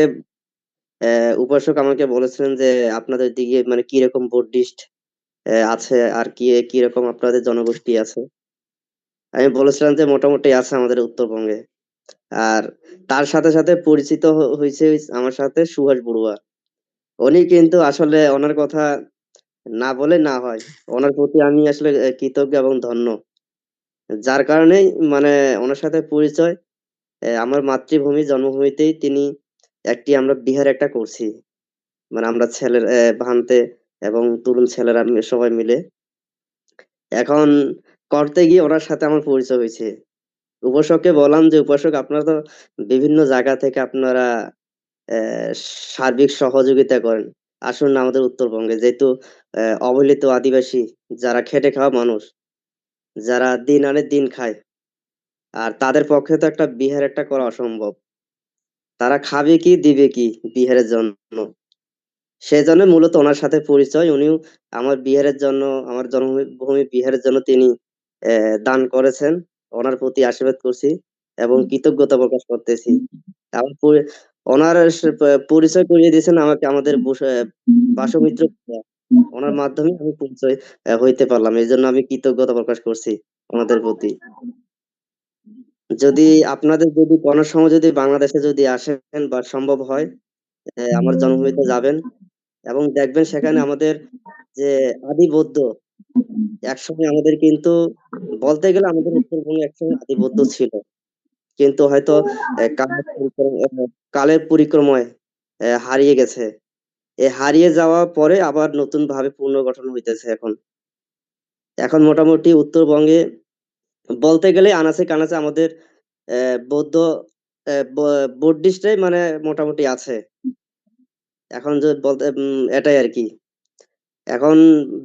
উপাসক আমাকে বলেছিলেন যে আপনাদের দিকে মানে কিরকম বুদ্ধিস্ট আছে, আর কিরকম আপনাদের জনগোষ্ঠী আছে। আমি বলেছিলাম যে মোটামুটি আছে আমাদের উত্তরবঙ্গে। আর তার সাথে সাথে পরিচিত হয়েছে আমার সাথে সুভাষ বড়ুয়া। উনি কিন্তু আসলে ওনার কথা না বলে না হয়। ওনার প্রতি আমি আসলে কৃতজ্ঞ এবং ধন্য। যার কারণেই মানে ওনার সাথে পরিচয়। আমার মাতৃভূমি জন্মভূমিতেই তিনি আমরা বিহার একটা করছি, মানে আমরা ছেলের ভান্তে এবং তরুণ ছেলেরা সবাই মিলে এখন করতে গিয়ে ওনার সাথে আমার পরিচয় হয়েছে। উপাসককে বললাম যে উপাসক, আপনারা তো বিভিন্ন জায়গা থেকে আপনারা আহ, সার্বিক সহযোগিতা করেন, আসুন না আমাদের উত্তরবঙ্গে, যেহেতু অবহেলিত আদিবাসী, যারা খেটে খাওয়া মানুষ, যারা দিন আনে দিন খায়, আর তাদের পক্ষে তো বিহার একটা করা অসম্ভব। তারা খাবে কি দিবে কি বিহারের জন্য? সেই জন্য মূলত ওনার সাথে পরিচয়। উনিও আমার বিহারের জন্য, আমার জন্মভূমি বিহারের জন্য তিনি দান করেছেন। ওনার প্রতি আশীর্বাদ করছি এবং কৃতজ্ঞতা প্রকাশ করতেছি। আমার ওনার পরিচয় করিয়ে দিয়েছেন আমাকে আমাদের বাসমিত্র। ওনার মাধ্যমে আমি পরিচয় হইতে পারলাম, এই জন্য আমি কৃতজ্ঞতা প্রকাশ করছি ওনাদের প্রতি। যদি আপনাদের যদি কোনো সময় যদি বাংলাদেশে যদি আসেন বা সম্ভব হয়, আমার জন্মভূমিতে যাবেন এবং দেখবেন সেখানে আমাদের যে আদি বৌদ্ধ, একসময় আমাদের কিন্তু বলতে গেলে আমাদের উত্তরবঙ্গে একসময় আদি বৌদ্ধ ছিল, কিন্তু হয়তো কালের পরিক্রমায় হারিয়ে গেছে। এই হারিয়ে যাওয়া পরে আবার নতুন ভাবে পুনর্গঠন হইতেছে এখন। এখন মোটামুটি উত্তরবঙ্গে বলতে গেলে আনাচে কানাচে আমাদের বৌদ্ধ বুদ্ধিস্টরাই মানে মোটামুটি আছে এখন, যে বলতে এটাই আর কি। এখন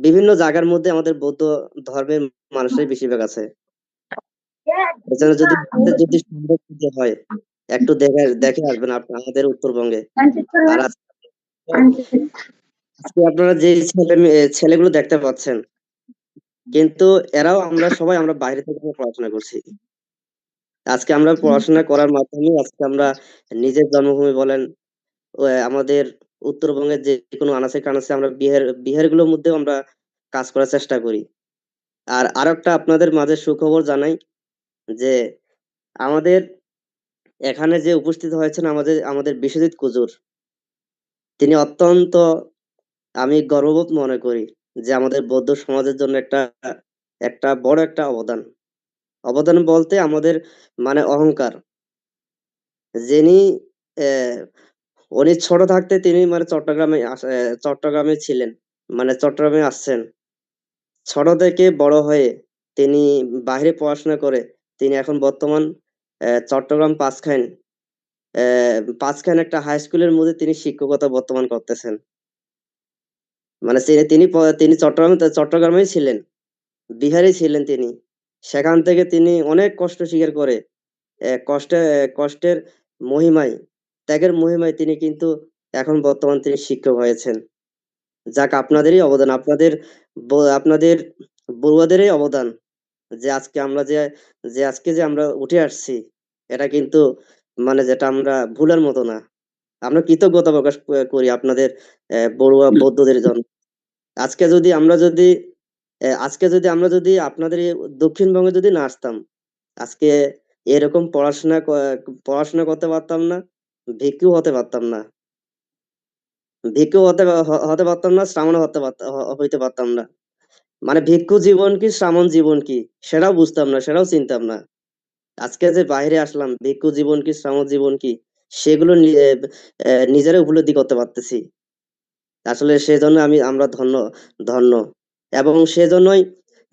বিভিন্ন জায়গার মধ্যে আমাদের বৌদ্ধ ধর্মের মানুষরাই বেশিরভাগ আছে। এছাড়া যদি যদি সম্ভব যদি হয়, একটু দেখে দেখে আসবেন আমাদের উত্তরবঙ্গে। আর আজকে আপনারা যে ছেলেগুলো দেখতে পাচ্ছেন, কিন্তু এরাও আমরা বাইরে থেকে পড়াশোনা করছি। আজকে আমরা পড়াশোনা করার মাধ্যমে আজকে আমরা নিজের জন্মভূমি বলেন, আমাদের উত্তরবঙ্গের যে কোনো আনাচে কানাচে আমরা বিহার গুলোর মধ্যেও আমরা কাজ করার চেষ্টা করি। আর আরেকটা আপনাদের মাঝে সুখবর জানাই যে আমাদের এখানে যে উপস্থিত হয়েছেন আমাদের আমাদের বিশ্বজিৎ কুজুর, তিনি অত্যন্ত, আমি গর্ববোধ মনে করি যে আমাদের বৌদ্ধ সমাজের জন্য একটা একটা বড় একটা অবদান। অবদান বলতে আমাদের মানে অহংকার। যিনি আহ, উনি ছোট থাকতে তিনি মানে চট্টগ্রামে ছিলেন, মানে চট্টগ্রামে আসছেন। ছোট থেকে বড় হয়ে তিনি বাইরে পড়াশোনা করে তিনি এখন বর্তমান চট্টগ্রাম পাঁচখান একটা হাই স্কুলের মধ্যে তিনি শিক্ষকতা বর্তমান করতেছেন। মানে তিনি চট্টগ্রামেই ছিলেন, বিহারে ছিলেন তিনি। সেখান থেকে তিনি অনেক কষ্ট স্বীকার করে কষ্টের মহিমায়, ত্যাগের মহিমায় তিনি কিন্তু এখন বর্তমান তিনি শিক্ষক হয়েছেন। যাক, আপনাদেরই অবদান, আপনাদের বড়ুয়াদেরই অবদান, যে আজকে আমরা যে আমরা উঠে আসছি, এটা কিন্তু মানে যেটা আমরা ভুলার মতো না। আমরা কৃতজ্ঞতা প্রকাশ করি আপনাদের বড়ুয়া বৌদ্ধদের জন্য। আজকে যদি আমরা যদি আমরা যদি আপনাদের এই দক্ষিণবঙ্গে যদি না আসতাম, আজকে এরকম পড়াশোনা করতে পারতাম না, ভিক্ষু হতে পারতাম না, হতে পারতাম না, শ্রামণ হইতে পারতাম না। মানে ভিক্ষু জীবন কি শ্রামণ জীবন কি সেটাও বুঝতাম না, সেটাও চিনতাম না। আজকে যে বাইরে আসলাম, ভিক্ষু জীবন কি শ্রামণ জীবন কি সেগুলো নিজেরা উপলব্ধি করতে পারতেছি। আসলে সেজন্য আমরা ধন্য ধন্য এবং সেজন্যই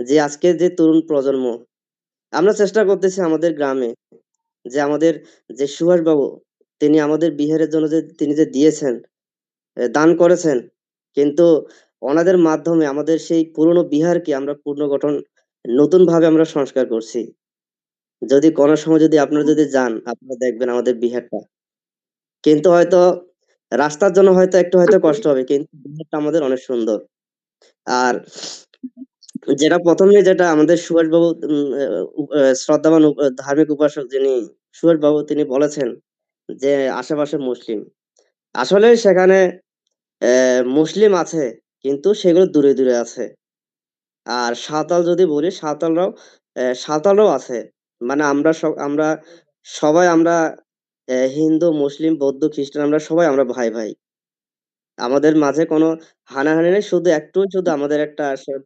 যে আজকে যে তরুণ প্রজন্ম আমরা চেষ্টা করতেছি আমাদের গ্রামে যে আমাদের যে সুভাষ বাবু তিনি আমাদের বিহারের জন্য যে তিনি যে দিয়েছেন দান করেছেন, কিন্তু ওনাদের মাধ্যমে আমাদের সেই পুরনো বিহারকে আমরা পুনর্গঠন নতুন ভাবে আমরা সংস্কার করছি। যদি কোনো সময় যদি আপনারা যদি যান আপনারা দেখবেন আমাদের বিহারটা, কিন্তু হয়তো রাস্তার জন্য হয়তো একটু হয়তো কষ্ট হবে, কিন্তু বিহারটা আমাদের অনেক সুন্দর। আর যেটা প্রথমে যেটা আমাদের সুভাষবাবু শ্রদ্ধাবান ধার্মিক উপাসক যিনি সুভাষবাবু তিনি বলেছেন যে আশেপাশে মুসলিম, আসলে সেখানে মুসলিম আছে কিন্তু সেগুলো দূরে দূরে আছে। আর সাঁওতাল যদি বলি সাঁওতালরাও আছে। মানে আমরা সবাই আমরা হিন্দু মুসলিম বৌদ্ধ খ্রিস্টান আমরা সবাই আমরা ভাই ভাই। আমাদের মাঝে কোনো হানাহানি নেই, শুধু একটু শুধু আমাদের একটা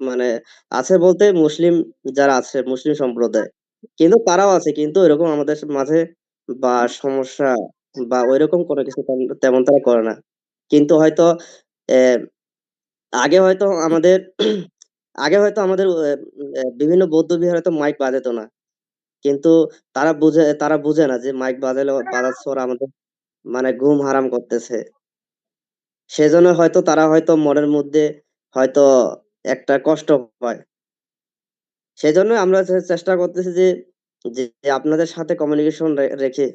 মানে আছে বলতে মুসলিম যারা আছে মুসলিম সম্প্রদায়, কিন্তু তারাও আছে, কিন্তু ওইরকম আমাদের মাঝে বা সমস্যা বা ওইরকম কোনো কিছু তেমন তারা করে না। কিন্তু হয়তো আহ, আগে হয়তো আমাদের বিভিন্ন বৌদ্ধ বিহারে তো মাইক বাজাতো না, কিন্তু তারা বুঝে না যে মাইক বাজাচ্ছে ওরা আমাদের মানে ঘুম হারাম করতেছে। সেজন্য হয়তো তারা হয়তো মনের মধ্যে হয়তো একটা কষ্ট পায়। সেজন্য আমরা চেষ্টা করতেছি যে যে আপনাদের সাথে কমিউনিকেশন রেখে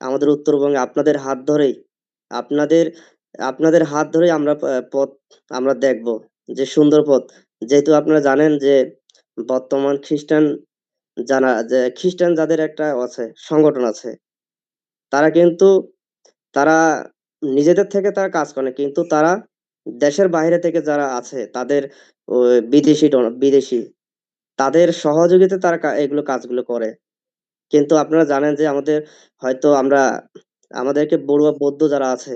আমাদের উত্তরবঙ্গে আপনাদের আপনাদের হাত ধরেই আমরা পথ আমরা দেখব, যে সুন্দর পথ। যেহেতু আপনারা জানেন যে বর্তমান খ্রিস্টান যাদের একটা আছে সংগঠন আছে, তারা কিন্তু তারা নিজেদের থেকে তারা কাজ করে না, কিন্তু তারা দেশের বাইরে থেকে যারা আছে তাদের বিদেশি তাদের সহযোগিতা তারা এগুলো কাজগুলো করে। কিন্তু আপনারা জানেন যে হয়তো আমাদেরকে বড়ুয়া বৌদ্ধ যারা আছে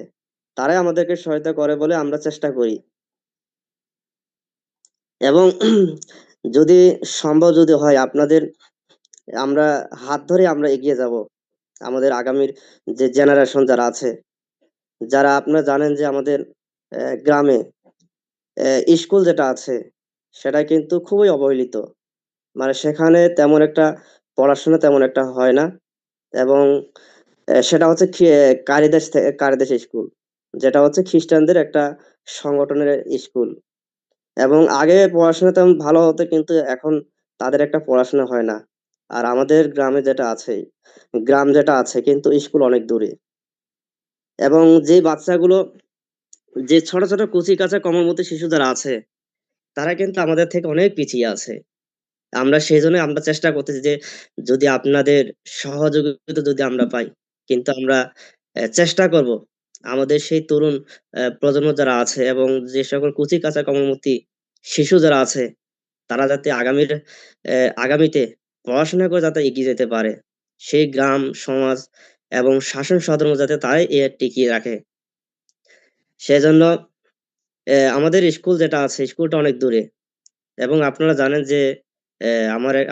তারাই আমাদেরকে সহায়তা করে বলে আমরা চেষ্টা করি। এবং যদি সম্ভব যদি হয় আমরা হাত ধরে আমরা এগিয়ে যাব আমাদের আগামীর যে জেনারেশন যারা আছে, যারা আপনারা জানেন যে আমাদের গ্রামে স্কুল যেটা আছে সেটা কিন্তু খুবই অবহেলিত। মানে সেখানে পড়াশোনা তেমন একটা হয় না। এবং সেটা হচ্ছে কারিদেশ স্কুল, যেটা হচ্ছে খ্রিস্টানদের একটা সংগঠনের স্কুল। এবং আগে পড়াশোনা তেমন ভালো হতো, কিন্তু এখন তাদের একটা পড়াশোনা হয় না। আর আমাদের গ্রাম যেটা আছে কিন্তু স্কুল অনেক দূরে। এবং যে বাচ্চাগুলো যে ছোট ছোট কচি কাঁচা কোমলমতি শিশু যারা আছে তারা কিন্তু আমাদের থেকে অনেক পিছিয়ে আছে। সেই জন্য আমরা চেষ্টা করতেছি যে যদি আপনাদের সহযোগিতা যদি আমরা পাই, কিন্তু আমরা চেষ্টা করব আমাদের সেই তরুণ প্রজন্ম যারা আছে এবং যে সকল কুচি কাঁচা কর্মমুখী শিশু যারা আছে তারা যাতে আগামীতে পড়াশোনা করে যাতে এগিয়ে যেতে পারে, সেই গ্রাম সমাজ এবং শাসন সধর্ম যাতে তারাই টিকিয়ে রাখে। সেজন্য আমাদের স্কুল যেটা আছে স্কুলটা অনেক দূরে। এবং আপনারা জানেন যে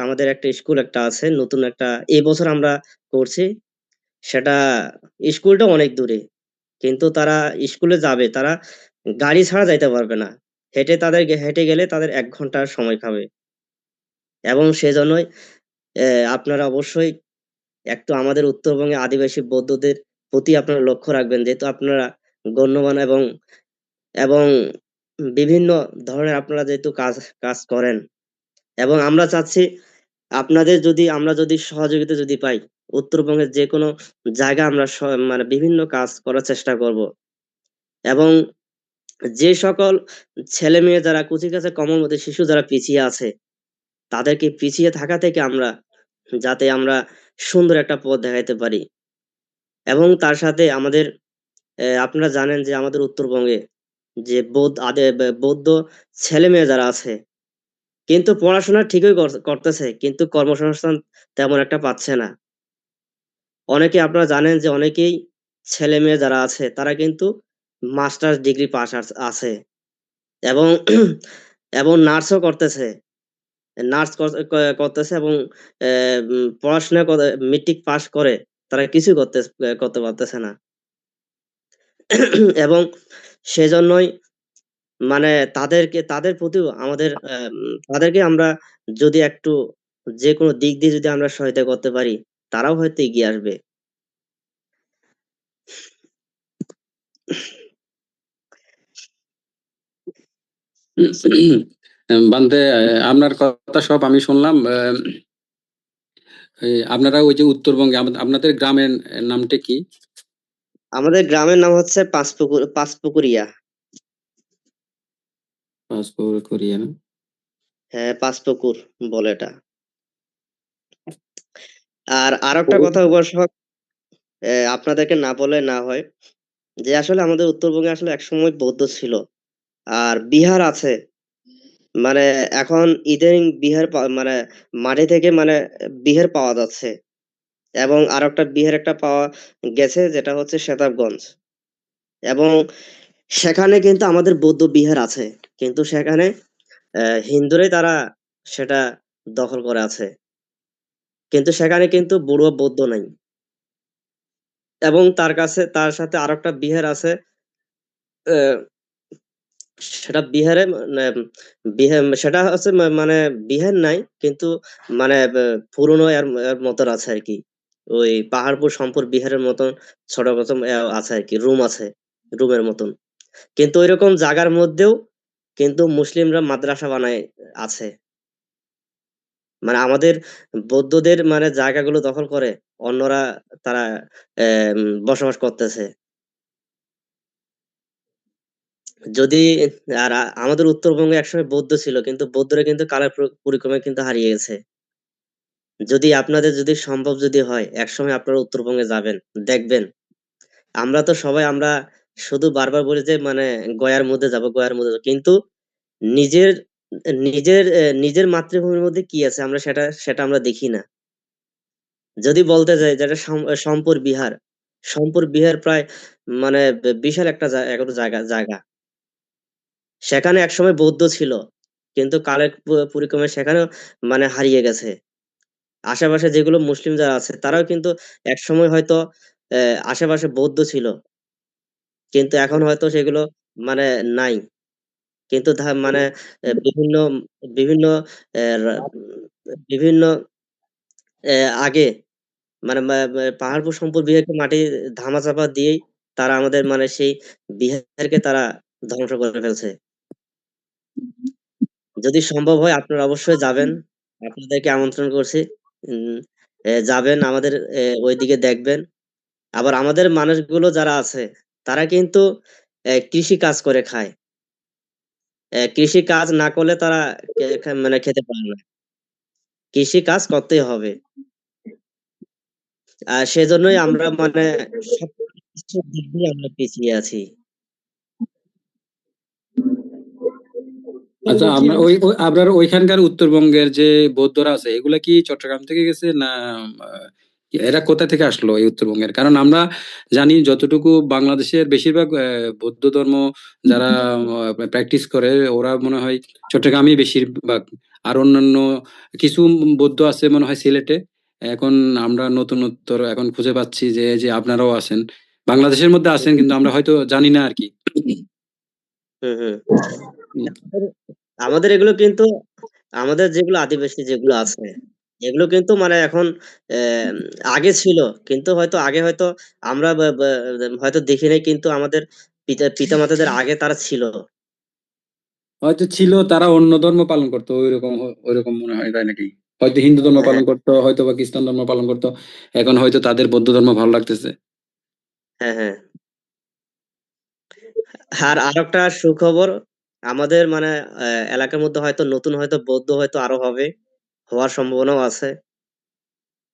আমাদের একটা স্কুল একটা আছে নতুন একটা এই বছর আমরা করছি, সেটা স্কুলটা অনেক দূরে। কিন্তু তারা স্কুলে যাবে, তারা গাড়ি ছাড়া যাইতে পারবে না, হেঁটে গেলে তাদের 1 ঘন্টা সময় খাবে। এবং সেজন্যই আপনারা অবশ্যই একটু আমাদের উত্তরবঙ্গে আদিবাসী বৌদ্ধদের প্রতি আপনারা লক্ষ্য রাখবেন, যেহেতু আপনারা গণ্যমান্য এবং বিভিন্ন ধরনের আপনারা যেহেতু কাজ কাজ করেন। এবং আমরা চাচ্ছি আমরা যদি সহযোগিতা যদি পাই, উত্তরবঙ্গের যে কোনো জায়গা আমরা মানে বিভিন্ন কাজ করার চেষ্টা করব। এবং যে সকল ছেলে মেয়ে যারা কুচিকাঁচা কমলমতি শিশু যারা পিছিয়ে আছে তাদেরকে পিছিয়ে থাকা থেকে যাতে আমরা সুন্দর একটা পথ দেখাইতে পারি। এবং তার সাথে আপনারা জানেন যে আমাদের উত্তরবঙ্গে যে বৌদ্ধ ছেলে মেয়ে যারা আছে কিন্তু পড়াশোনা ঠিকই করতেছে, কিন্তু কর্মসংস্থান তেমন একটা পাচ্ছে না। আপনারা জানেন যে অনেকেই ছেলে মেয়ে যারা আছে তারা কিন্তু মাস্টার্স ডিগ্রি পাস আছে এবং এবং নার্সও করতেছে, করতেছে এবং পড়াশোনা মেট্রিক পাস করে তারা কিছু করতে করতে পারতেছে না। এবং সেজন্যই মানে তাদের প্রতিও আমাদের তাদেরকে আমরা যদি একটু যে কোনো দিক দিয়ে যদি আমরা সহায়তা করতে পারি, তারাও হয়তো এগিয়ে আসবে। বান্দে, আপনার কথা সব আমি শুনলাম। আপনারা ওই যে উত্তরবঙ্গে আপনাদের গ্রামের নামটা কি? আমাদের গ্রামের নাম হচ্ছে পাঁচপুকুরিয়া। কোরিয়া না? হ্যাঁ, পাঁচপুকুর বলে এটা। আর আরেকটা কথা উপাসক, আপনাদেরকে না বলে না হয় যে আসলে আমাদের উত্তরবঙ্গে আসলে একসময় বৌদ্ধ ছিল, আর বিহার আছে। মানে এখন ইদানিং মানে মাটি থেকে মানে বিহার পাওয়া যাচ্ছে, এবং আরেকটা বিহার একটা পাওয়া গেছে যেটা হচ্ছে সেতাবগঞ্জ। এবং সেখানে কিন্তু আমাদের বৌদ্ধ বিহার আছে, কিন্তু সেখানে হিন্দুরাই তারা সেটা দখল করে আছে, কিন্তু সেখানে কিন্তু বুড়ো বৌদ্ধ নাই। এবং তার সাথে আরেকটা বিহার আছে, আহ, সেটা বিহারে মানে বিহার সেটা হচ্ছে মানে বিহার নাই, কিন্তু মানে পুরনো এর মতন আছে আর কি। ওই পাহাড়পুর সম্পুর বিহারের মতন ছোট মতন আছে আর কি, রুম আছে, রুমের মতন। কিন্তু ওইরকম জায়গার মধ্যেও কিন্তু মুসলিমরা মাদ্রাসা বানায় আছে। মানে আমাদের বৌদ্ধদের মানে জায়গাগুলো দখল করে অন্যরা তারা বসবাস করতেছে। যদি আমাদের উত্তরবঙ্গে একসময় বৌদ্ধ ছিল, কিন্তু বৌদ্ধরা কিন্তু কালের পরিক্রমায় কিন্তু হারিয়ে গেছে। যদি আপনাদের যদি সম্ভব যদি হয় একসময় আপনারা উত্তরবঙ্গে যাবেন, দেখবেন। আমরা তো সবাই আমরা শুধু বারবার বলি যে মানে গয়ার মধ্যে যাব, গয়ার মধ্যে যাব, কিন্তু নিজের নিজের মাতৃভূমির মধ্যে কি আছে আমরা সেটা সেটা আমরা দেখি না। যদি বলতে যাই যেটা সম্পুর বিহার, সম্পুর বিহার প্রায় মানে বিশাল একটা একটা জায়গা। সেখানে একসময় বৌদ্ধ ছিল, কিন্তু কালের পরিক্রমায় সেখানেও মানে হারিয়ে গেছে। আশেপাশে যেগুলো মুসলিম যারা আছে তারাও কিন্তু একসময় হয়তো আশেপাশে বৌদ্ধ ছিল, কিন্তু এখন হয়তো সেগুলো মানে নাই। কিন্তু মানে বিভিন্ন বিভিন্ন বিভিন্ন আগে মানে পাহাড়পুর সম্পূর্ণ বিহারকে মাটি ধামাচাপা দিয়েই তারা আমাদের মানে সেই বিহারকে তারা ধ্বংস করে ফেলছে। যদি সম্ভব হয় আপনারা অবশ্যই যাবেন, আপনাদেরকে আমন্ত্রণ করছি। উম, যাবেন আমাদের ওইদিকে দেখবেন। আবার আমাদের মানুষগুলো যারা আছে তারা কিন্তু কৃষি কাজ করে খায়। কৃষি কাজ না করলে তারা মানে খেতে পারে না, কৃষি কাজ করতেই হবে। আর সেজন্যই আমরা মানে সব কিছুর দিক দিয়ে আমরা পিছিয়ে আছি। আচ্ছা, আপনার ওইখানকার উত্তরবঙ্গের যে বৌদ্ধরা আছে এগুলা কি চট্টগ্রাম থেকে গেছে না? এরা কোথা থেকে আসলো এই উত্তরবঙ্গের? কারণ আমরা জানি যতটুকু বাংলাদেশের বেশিরভাগ বৌদ্ধ ধর্ম যারা প্র্যাকটিস করে ওরা মনে হয় চট্টগ্রামই বেশিরভাগ। আর অন্যান্য কিছু বৌদ্ধ আছে মনে হয় সিলেটে। এখন আমরা নতুনত্ব এখন খুঁজে পাচ্ছি যে যে আপনারাও আছেন, বাংলাদেশের মধ্যে আছেন, কিন্তু আমরা হয়তো জানি না আর কি। হম হম আমাদের এগুলো কিন্তু আমাদের যেগুলো আদিবাসী যেগুলো আছে এগুলো কিন্তু মানে এখন আহ, আগে ছিল, কিন্তু হয়তো আগে হয়তো আমরা হয়তো দেখি নাই, কিন্তু আমাদের পিতা মাতাদের আগে তারা ছিল। হয়তো ছিল, তারা অন্য ধর্ম পালন করতো, ওইরকম ওইরকম মনে হয়, তাই নাকি? হয়তো হিন্দু ধর্ম হ্যাঁ পালন করতো, হয়তো বা খ্রিস্টান ধর্ম পালন করতো, এখন হয়তো তাদের বৌদ্ধ ধর্ম ভালো লাগতেছে। হ্যাঁ হ্যাঁ আর আরেকটা সুখবর, আমাদের মানে এলাকার মধ্যে হয়তো নতুন হয়তো বৌদ্ধ হয়তো আরো হবে, হওয়ার সম্ভাবনাও আছে,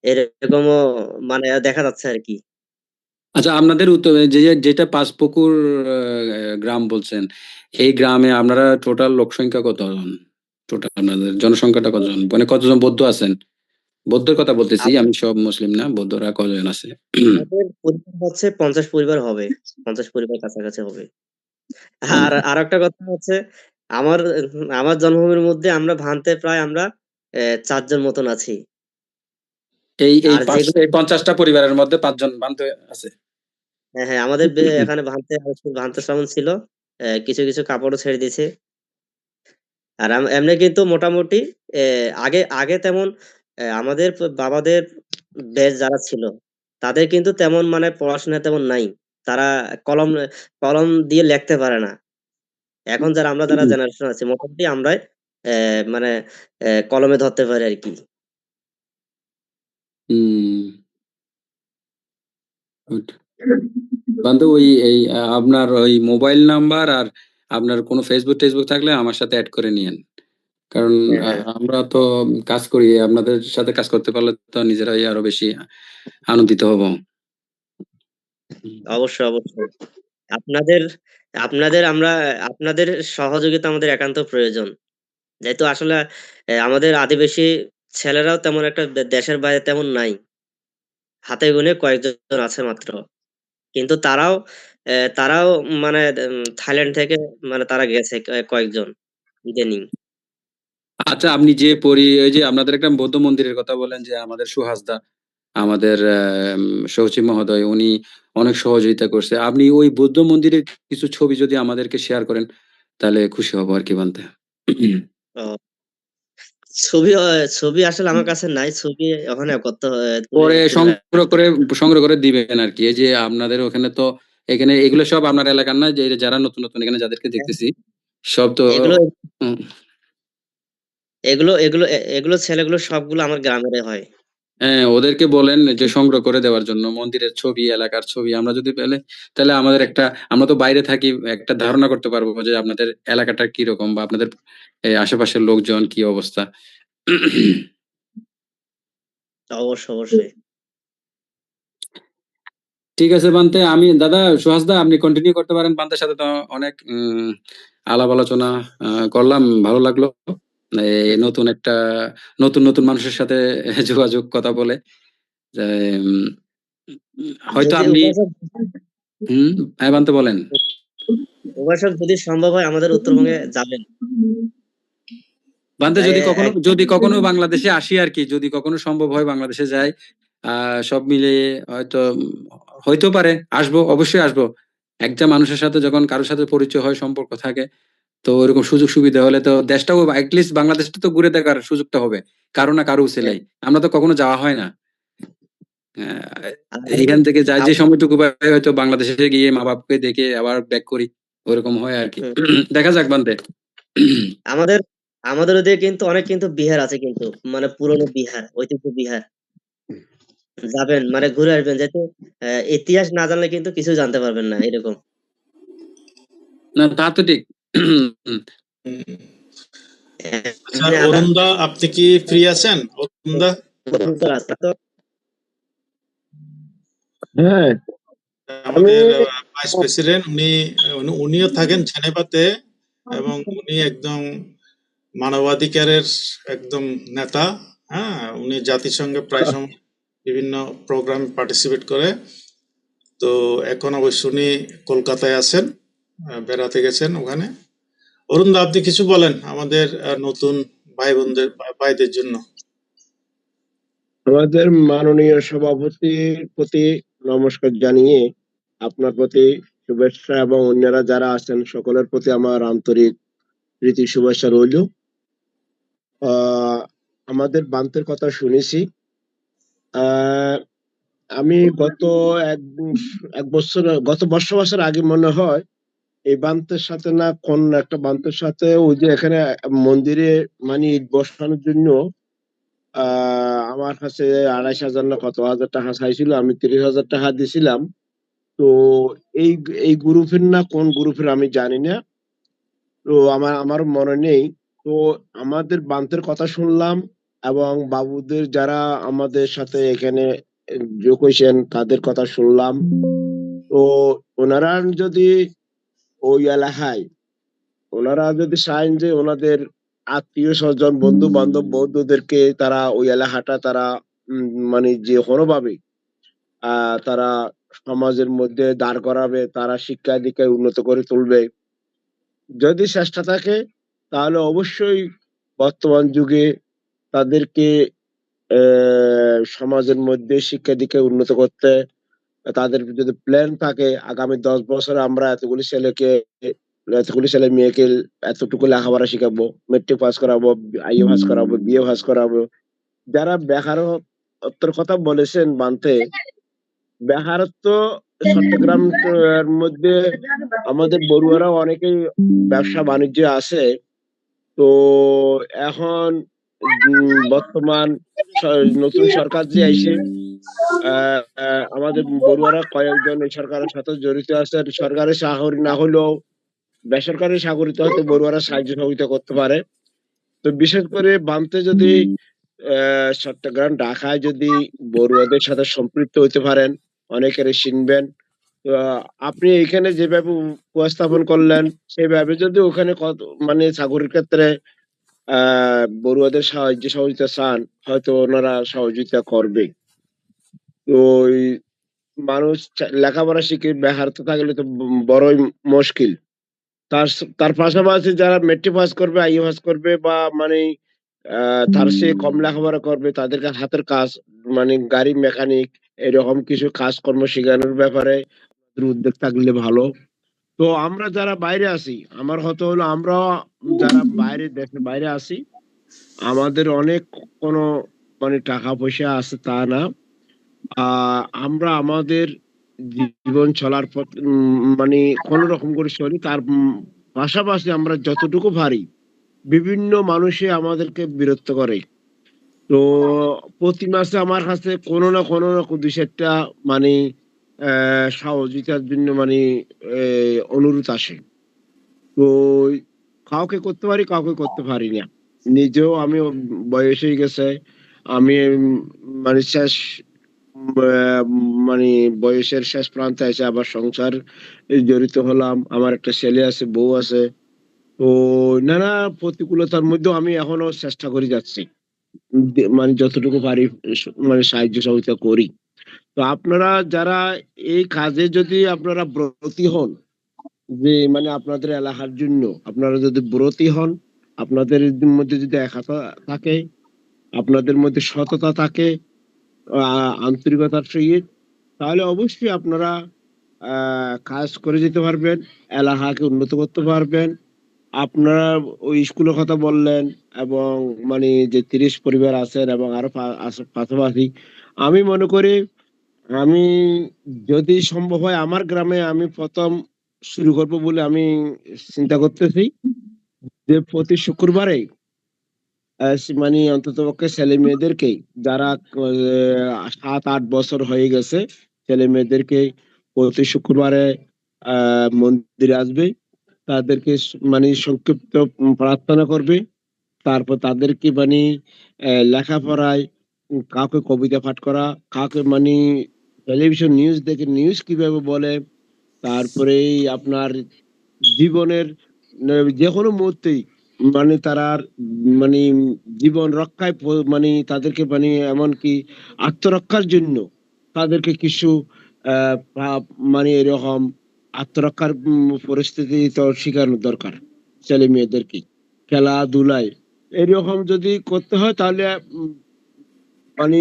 এরকমও মানে দেখা যাচ্ছে আর কি। আচ্ছা, আপনাদের উত্তর যেটা পাঁচপুকুর গ্রাম বলছেন, এই গ্রামে আপনারা টোটাল লোক সংখ্যা কতজন? টোটাল আপনাদের জনসংখ্যাটা কতজন, মানে কতজন বৌদ্ধ আছেন? বৌদ্ধের কথা বলতেছি আমি, সব মুসলিম না, বৌদ্ধরা কজন আছে? আমাদের পরিবার হচ্ছে 50 পরিবার হবে, 50 পরিবার কাছাকাছি হবে। আর আরেকটা কথা হচ্ছে আমার আমার জন্মভূমির মধ্যে আমরা ভান্তে প্রায় আমরা 4 জন মতন আছি। এই এই আর পাঁচ যেগুলো এই 50টা পরিবারের মধ্যে 5 জন বান্ধব আছে। হ্যাঁ হ্যাঁ, আমাদের এখানে ভান্তে শ্রাবণ ছিল, কিছু কিছু কাপড়ও ছেড়ে দিয়েছে। আর এমনি কিন্তু মোটামুটি আগে আগে তেমন আমাদের বাবাদের ব্যাচ যারা ছিল তাদের কিন্তু তেমন মানে পড়াশোনা তেমন নাই। তারা কলম কলম দিয়ে লিখতে পারে না। এখন আমরা যারা জেনারেশন আছে মোটামুটি আমরাই মানে কলমে ধরতে পারি আর কি। হুম, good. বান্ধব, ওই এই আপনার ওই মোবাইল নাম্বার আর আপনার কোনো ফেসবুক টেসবুক থাকলে আমার সাথে অ্যাড করে নিয়েন, কারণ হ্যাঁ, আমরা তো কাজ করি, আপনাদের সাথে কাজ করতে পারলে তো নিজেরাই আরো বেশি আনন্দিত হব। অবশ্যই অবশ্যই। আপনাদের আপনাদের আমরা আপনাদের সহযোগিতা আমাদের একান্ত প্রয়োজন। যেহেতু আসলে আমাদের আদিবাসী ছেলেরাও তেমন একটা দেশের বাইরে তেমন নাই, হাতে গুনে কয়েকজন আছে মাত্র। কিন্তু তারাও মানে থাইল্যান্ড থেকে মানে তারা গেছে কয়েকজন ইদানিং। আচ্ছা, আপনি যে ওই যে আপনাদের একটা বৌদ্ধ মন্দিরের কথা বলেন, যে আমাদের সুহাসদা, আমাদের সচিব মহোদয়, উনি অনেক সহযোগিতা করছে। আপনি ওই বৌদ্ধ মন্দিরের কিছু ছবি যদি আমাদেরকে শেয়ার করেন তাহলে খুশি হব আর কি বানতে। ও, ছবি ছবি আসলে আমার কাছে নাই, ছবি ওখানে করতে তুলে পরে তুলে রাখতে হবে। সংগ্রহ করে দিবেন আর কি। এই যে আপনাদের ওখানে তো, এখানে এগুলো সব আপনার এলাকার না, যে যারা নতুন নতুন এখানে যাদেরকে দেখতেছি সব তো এগুলো উম, এগুলো এগুলো এগুলো ছেলেগুলো সবগুলো আমার গ্রামের হয়। হ্যাঁ, ওদেরকে বলেন যে সংগ্রহ করে দেওয়ার জন্য মন্দিরের ছবি, এলাকার ছবি। আমরা যদি পেলে তাহলে আমাদের একটা, আমরা তো বাইরে থাকি, একটা ধারণা করতে পারবো যে আপনাদের এলাকাটা কিরকম বা আপনাদের আশেপাশের লোকজন কি অবস্থা। অবশ্যই অবশ্যই। ঠিক আছে বান্তে, আমি দাদা সুহাসদা, আপনি কন্টিনিউ করতে পারেন। বান্তের সাথে তো অনেক আলাপ আলোচনা করলাম, ভালো লাগলো। নতুন একটা নতুন নতুন মানুষের সাথে যোগাযোগ, কথা বলে যে, উম, হয়তো যদি আপনি উপাসক হ্যাঁ বান্তে বলেন। উপাসক যদি সম্ভব হয় আমাদের উত্তরবঙ্গে যাবেন। বান্তে, যাই যদি কখনো বাংলাদেশে আসি আর কি, যদি কখনো সম্ভব হয় বাংলাদেশে যাই, সব মিলে হয়তো হয়তো পারে আসবো, অবশ্যই আসবো। একটা মানুষের সাথে যখন কারোর সাথে পরিচয় হয়, সম্পর্ক থাকে, তো ওইরকম সুযোগ সুবিধা হলে তো দেশটাও, অ্যাটলিস্ট বাংলাদেশটা তো ঘুরে দেখার সুযোগটা হবে কারো না কারো ছেলেই। আমরা তো কখনো যাওয়া হয় না। আহ, এইখান থেকে যাই, যে সময়টুকু পাই হয়তো বাংলাদেশে গিয়ে মা বাপকে দেখে আবার ব্যাক করি, ওরকম হয় আর কি। দেখা যাক বান্তে। আমাদের আমাদের ওদিকে কিন্তু অনেক কিন্তু বিহার আছে কিন্তু, মানে পুরনো বিহার, ঐতিহ্য বিহার। যাবেন মানে ঘুরে আসবেন, যেহেতু ইতিহাস না জানলে কিন্তু কিছু জানতে পারবেন না এরকম। না, তা তো ঠিক। আচ্ছা, এমনি অরুণদা, আপনি কি ফ্রি আছেন? অরুণদা, রাস্তা তো হ্যাঁ, আমি আমাদের ভাইস প্রেসিডেন্ট, উনিও থাকেন জেনেভাতে, এবং উনি একদম মানবাধিকারের একদম নেতা। হ্যাঁ, উনি জাতিসংঘে প্রায় সময় বিভিন্ন প্রোগ্রামে পার্টিসিপেট করে। তো এখন অবশ্য উনি কলকাতায় আছেন, বেড়াতে গেছেন ওখানে। অরুণদা, আপনি কিছু বলেন আমাদের নতুন ভাইদের জন্য। আমাদের মাননীয় সভাপতির প্রতি নমস্কার জানিয়ে আপনার প্রতি শুভেচ্ছা এবং অন্যরা যারা আছেন সকলের প্রতি আমার আন্তরিক প্রীতি শুভেচ্ছা রইল। আমাদের বান্তের কথা শুনেছি। আহ আমি গত বছর আগে মনে হয় এই বান্তের সাথে না কোন একটা বান্তের সাথে ওই যে এখানে মন্দিরে মানে ইট বসানোর জন্য আমার কাছে ২৫০০০ না কত হাজার টাকা চাইছিল, আমি ৩০০০০ টাকা দিছিলাম। তো এই এই গ্রুপের না কোন গ্রুপের আমি জানি না, তো আমার মনে নেই। তো আমাদের বান্তের কথা শুনলাম এবং বাবুদের যারা আমাদের সাথে এখানে যোগ হয়েছেন তাদের কথা শুনলাম। তো ওনারা যদি ওই এলাকায় ওনারা যদি চান যে ওনাদের আত্মীয় স্বজন বন্ধু বান্ধব বৌদ্ধদেরকে তারা ওই এলাকাটা তারা মানে যে কোনো ভাবে তারা সমাজের মধ্যে দাঁড় করাবে, তারা শিক্ষা দীক্ষায় উন্নত করে তুলবে, যদি চেষ্টা থাকে তাহলে অবশ্যই বর্তমান যুগে তাদেরকে সমাজের মধ্যে শিক্ষা দীক্ষায় উন্নত করতে তাদের যদি প্ল্যান থাকে আগামী 10 বছরে আমরা এতগুলি ছেলে মেয়েকে এতটুকু লেখাপড়া শিখাবো, মেট্রিক পাস করাবো, আইএ পাস করাবো, বিএ পাস করাবো। যারা বেকারত্বের কথা বলেছেন বানতে, বেকারত্ব চট্টগ্রাম এর মধ্যে আমাদের বড়ুয়ারা অনেকেই ব্যবসা বাণিজ্য আছে। তো এখন বর্তমান নতুন সরকার যে আইছে, আমাদের বড়ুয়ারা কয়েকজন এই সরকারের সাথে জড়িত আছে। সরকারি চাকরি না হলেও বেসরকারি চাকরিতে হয়তো বড়ুয়ারা সাহায্য সহযোগিতা করতে পারে। তো বিশেষ করে বানতে যদি চট্টগ্রাম ঢাকায় যদি বড়ুয়াদের সাথে সম্পৃক্ত হইতে পারেন, অনেকেরই চিনবেন। তো আপনি এখানে যেভাবে উপস্থাপন করলেন সেভাবে যদি ওখানে মানে চাকরির ক্ষেত্রে বড়ুয়াদের সাহায্য সহযোগিতা চান, হয়তো ওনারা সহযোগিতা করবে। তো ওই মানুষ লেখাপড়া শিখে বেকারত্ব থাকলে তো বড়ই মুশকিল। তার পাশাপাশি যারা মেট্রিক পাস করবে, আইএ পাস করবে বা মানে তার চেয়ে কম লেখাপড়া করবে, তাদেরকে হাতের কাজ মানে গাড়ি মেকানিক এরকম কিছু কাজকর্ম শেখানোর ব্যাপারে উদ্যোগ থাকলে ভালো। তো আমরা যারা বাইরে আছি, আমার হতো হলো আমরা যারা দেশের বাইরে আছি, আমাদের অনেক কোনো মানে টাকা পয়সা আছে তা না। আমরা আমাদের জীবন চলার পথ মানে কোনো রকম করে চলি। তার পাশাপাশি আমরা যতটুকু পারি বিভিন্ন মানুষে আমাদেরকে বিরক্ত করে। তো প্রতি মাসে আমার কাছে কোনো না কোনো দুই চারটা মানে সহযোগিতার জন্য মানে অনুরোধ আসে। তো কাউকে করতে পারি, কাউকে করতে পারি না। নিজেও আমি বয়স হয়ে গেছে, আমি মানে শেষ মানে বয়সের শেষ প্রান্তে এসে আবার সংসার জড়িত হলাম। আমার একটা ছেলে আছে, বউ আছে। তো নানা প্রতিকূলতার মধ্যেও আমি এখনো চেষ্টা করে যাচ্ছি, মানে যতটুকু পারি মানে সাহায্য সহযোগিতা করি। তো আপনারা যারা এই কাজে যদি আপনারা ব্রতী হন, যে মানে আপনাদের এলাকার জন্য আপনারা যদি ব্রতী হন, আপনাদের মধ্যে যদি একতা থাকে, আপনাদের মধ্যে সততা থাকে, আন্তরিকতার সহিত, তাহলে অবশ্যই আপনারা কাজ করে যেতে পারবেন, এলাকাকে উন্নত করতে পারবেন। আপনারা ওই স্কুলের কথা বললেন এবং মানে যে 30 পরিবার আছেন এবং আরো পাশাপাশি আমি মনে করি, আমি যদি সম্ভব হয় আমার গ্রামে আমি প্রথম শুরু করব বলে আমি চিন্তা করতেছি, যে প্রতি শুক্রবারে মানে অন্ততপক্ষে ছেলে মেয়েদেরকে যারা 7-8 বছর হয়ে গেছে, ছেলে মেয়েদেরকে প্রতি শুক্রবারে মন্দিরে আসবে, তাদেরকে মানে সংক্ষিপ্ত প্রার্থনা করবে। তারপর তাদেরকে মানে লেখাপড়ায়, কাউকে কবিতা পাঠ করা, কাউকে মানে টেলিভিশন নিউজ দেখে নিউজ কিভাবে বলে, তারপরে আপনার জীবনের যে কোনো মুহূর্তেই মানে তারা মানে জীবন রক্ষায় মানে তাদেরকে মানে এমনকি আত্মরক্ষার জন্য তাদেরকে কিছু মানে এরকম আত্মরক্ষার পরিস্থিতি তো শেখানো দরকার ছেলে মেয়েদেরকে। খেলাধুলায় এরকম যদি করতে হয় তাহলে মানে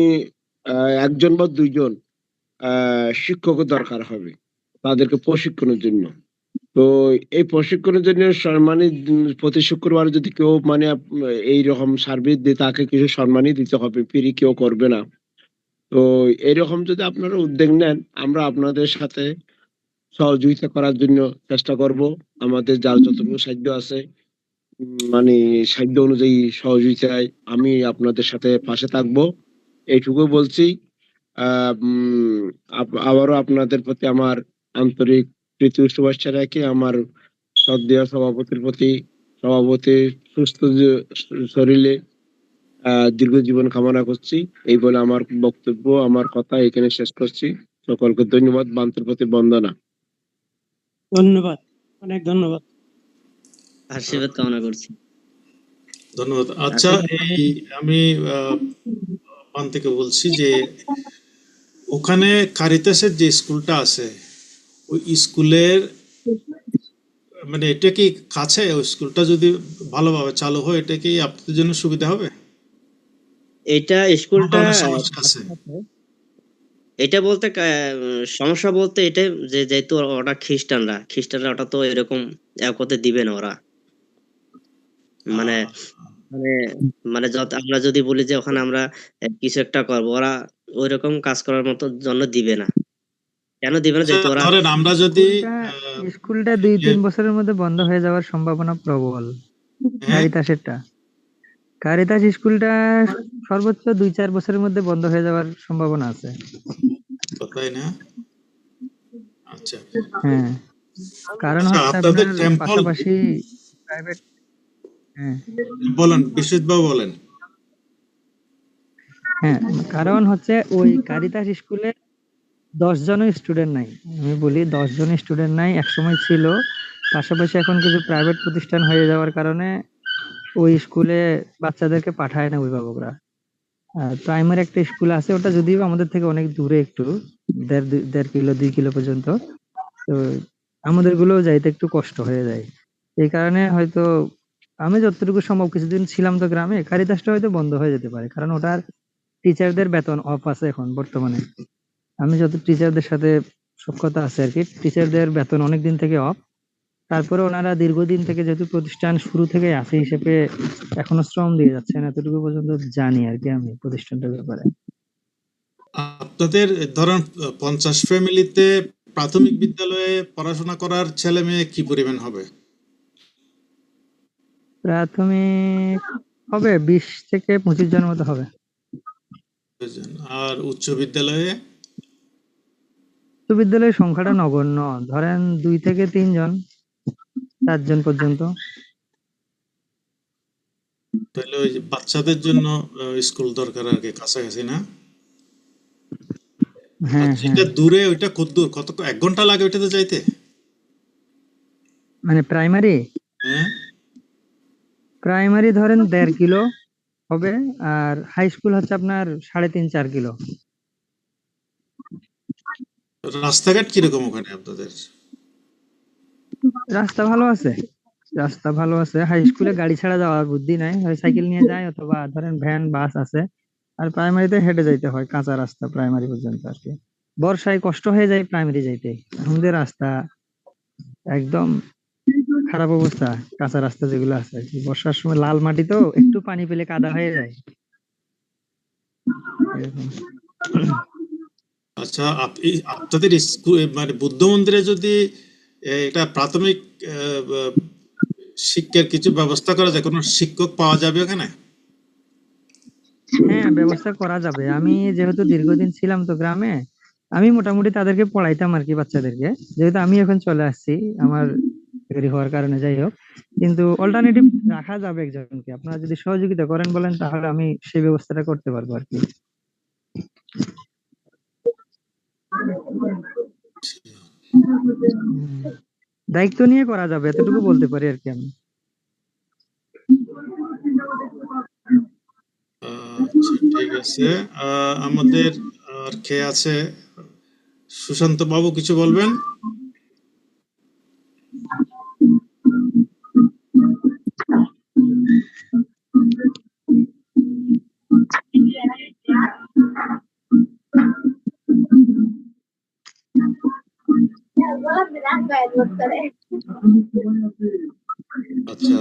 একজন বা দুইজন শিক্ষকের দরকার হবে তাদেরকে প্রশিক্ষণের জন্য। তো এই প্রশিক্ষণের জন্য মানে প্রতি শুক্রবার যদি কেউ মানে এইরকম সার্ভিস দিয়ে তাকে কিছু সম্মানই দিতে হবে, ফ্রি কেউ করবে না। তো এরকম যদি আপনারা উদ্যোগ নেন, আমরা আপনাদের সাথে সহযোগিতা করার জন্য চেষ্টা করব। আমাদের যার যতটুকু সাহায্য আছে মানে সাধ্য অনুযায়ী সহযোগিতায় আমি আপনাদের সাথে পাশে থাকবো, এইটুকু বলছি। আবারও আপনাদের প্রতি আমার আন্তরিক প্রীতি শুভেচ্ছা রেখে আমার শ্রদ্ধেয় সভাপতি সুস্থ শরীরে দীর্ঘ জীবন কামনা করছি। এই বলে আমার বক্তব্য, আমার কথা এখানে শেষ করছি। সকলকে ধন্যবাদ, বান্তের প্রতি বন্দনা। ধন্যবাদ, অনেক ধন্যবাদ। আশীর্বাদ কামনা করছি। ধন্যবাদ। আচ্ছা, এই আমি পান থেকে বলছি যে ওখানে কারিতাসের যে স্কুলটা আছে, ওই স্কুলের মানে এটা কি কাছে? ওই স্কুলটা যদি ভালোভাবে চালু হয়, এটা কি আপনাদের জন্য সুবিধা হবে? এটা স্কুলটা কোনো ধরনের সমস্যা আছে? এটা বলতে সমস্যা বলতে এটাই যে যেহেতু ওরা খ্রিস্টানরা ওটা তো এরকম এক হতে দিবে না ওরা, মানে আহ, মানে মানে আমরা যদি বলি যে ওখানে আমরা কিছু একটা করবো, ওরা ওই রকম কাজ করার মতো জন্য দিবে না। কেন দিবে না? আচ্ছা যেহেতু ওরা ধরেন আমরা যদি স্কুলটা আহ, স্কুলটা ইয়ে, 2-3 বছরের মধ্যে বন্ধ হয়ে যাওয়ার সম্ভাবনা প্রবল। হ্যাঁ কারিতাস স্কুলটা সর্বোচ্চ 2-4 বছরের মধ্যে বন্ধ হয়ে যাওয়ার সম্ভাবনা আছে। তাই না? আচ্ছা হ্যাঁ, কারণ আচ্ছা হচ্ছে আপনাদের আপনার টেম্পল পাশাপাশি প্রাইভেট। হ্যাঁ বলেন, বিশ্বজিৎ বাবু বলেন। হ্যাঁ, কারণ হচ্ছে ওই কারিতাস স্কুলে 10 জনও স্টুডেন্ট নাই। আমি বলি 10 জন স্টুডেন্ট নাই, একসময় ছিল। পাশাপাশি এখন কিছু প্রাইভেট প্রতিষ্ঠান হয়ে যাওয়ার কারণে ওই স্কুলে বাচ্চাদেরকে পাঠায় না অভিভাবকরা। আর প্রাইমারি একটা স্কুল আছে, ওটা যদিও আমাদের থেকে অনেক দূরে, একটু 1.5 কিলো 2 কিলো পর্যন্ত। তো আমাদের গুলোও যাইতে একটু কষ্ট হয়ে যায়। এই কারণে হয়তো আমি যতটুকু সম্ভব, কিছুদিন ছিলাম তো গ্রামে, কারিতাসটা হয়তো বন্ধ হয়ে যেতে পারে, কারণ ওটার টিচারদের বেতন অফ আছে এখন বর্তমানে। আমি যত টিচারদের সাথে সখ্যতা আছে আর কি, টিচারদের বেতন অনেক দিন থেকে অফ। তারপরে ওনারা দীর্ঘদিন থেকে, যেহেতু প্রতিষ্ঠান শুরু থেকে আছে হিসেবে, এখনো শ্রম দিয়ে যাচ্ছেন, এতটুকু পর্যন্ত জানি আর কি আমি প্রতিষ্ঠানটার ব্যাপারে। আপনাদের ধরেন 50 ফ্যামিলিতে প্রাথমিক বিদ্যালয়ে পড়াশোনা করার ছেলে মেয়ে কি পরিমাণ হবে? প্রাথমিক হবে 20 থেকে 25 জনের মতো হবে। আর উচ্চ বিদ্যালয়ে? উচ্চ বিদ্যালয়ের সংখ্যাটা নগণ্য, ধরেন 2 থেকে 3 জন, 4 জন পর্যন্ত। তাহলে ওই যে বাচ্চাদের জন্য স্কুল দরকার আর কি, কাছাকাছি না? আর হ্যাঁ হ্যাঁ, যেটা দূরে ওইটা কত দূর, কত 1 ঘন্টা লাগে ওইটাতে যাইতে? মানে প্রাইমারি হ্যাঁ প্রাইমারি ধরেন 1.5 কিলো হবে, আর হাই স্কুল হচ্ছে আপনার 3.5-4 কিলো। রাস্তাঘাট কিরকম ওখানে আপনাদের? রাস্তা ভালো আছে, হাই স্কুলে গাড়ি ছাড়া যাওয়ার বুদ্ধি নাই, হয় সাইকেল নিয়ে যায় অথবা ধরেন ভ্যান বাস আছে। আর প্রাইমারিতে হেঁটে যাইতে হয়, কাঁচা রাস্তা প্রাইমারি পর্যন্ত আর কি। বর্ষায় কষ্ট হয়ে যায় প্রাইমারি যাইতে, আমাদের রাস্তা একদম খারাপ অবস্থা। কাঁচা রাস্তা যেগুলো আছে আর কি, বর্ষার সময় লাল মাটি তো, একটু পানি পেলে কাদা হয়ে যায় এরকম। আচ্ছা আপনাদের স্কুল মানে বুদ্ধ মন্দিরে যদি এটা প্রাথমিক শিক্ষার কিছু ব্যবস্থা করা যায়, কোনো শিক্ষক পাওয়া যাবে ওখানে? হ্যাঁ, ব্যবস্থা করা যাবে। আমি যেহেতু দীর্ঘদিন ছিলাম তো গ্রামে, আমি মোটামুটি তাদেরকে পড়াইতাম আর কি, বাচ্চাদেরকে। যেহেতু আমি এখন চলে আসছি আমার চাকরি হওয়ার কারণে, যাই হোক, কিন্তু অল্টারনেটিভ রাখা যাবে একজনকে। আপনারা যদি সহযোগিতা করেন বলেন, তাহলে আমি সেই ব্যবস্থাটা করতে পারবো আর কি। দায়িত্ব নিয়ে করা যাবে, এতটুকু বলতে পারি আর কি আমি। আচ্ছা ঠিক আছে। আমাদের আর কে আছে? সুশান্ত বাবু কিছু বলবেন? আচ্ছা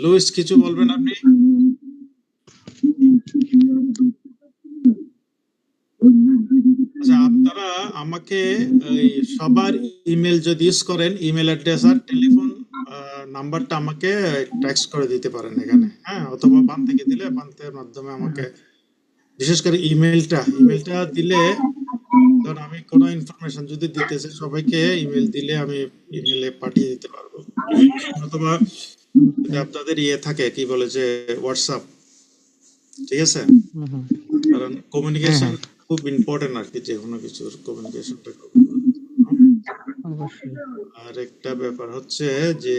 লুইস, কিছু বলবেন আপনি? আচ্ছা আপনারা আমাকে এই সবার ইমেল যদি ইউজ করেন, ইমেল অ্যাড্রেস আর টেলিফোন নাম্বারটা আমাকে টেক্সট করে দিতে পারেন এখানে, হ্যাঁ, অথবা বান থেকে দিলে বান্তের মাধ্যমে আমাকে, বিশেষ করে ইমেলটা দিলে, ধর আমি কোনো ইনফরমেশন যদি দিতে চাই সবাইকে ইমেল দিলে আমি ইমেলে পাঠিয়ে দিতে পারবো, অথবা যদি আপনাদের ইয়ে থাকে কি বলে যে হোয়াটসঅ্যাপ, ঠিক আছে? কারণ হ্যাঁ কমিউনিকেশন হ্যাঁ, খুব ইম্পর্টেন্ট আর কি, যে কোনো কিছুর কমিউনিকেশনটা খুব। অবশ্যই। আর একটা ব্যাপার হচ্ছে যে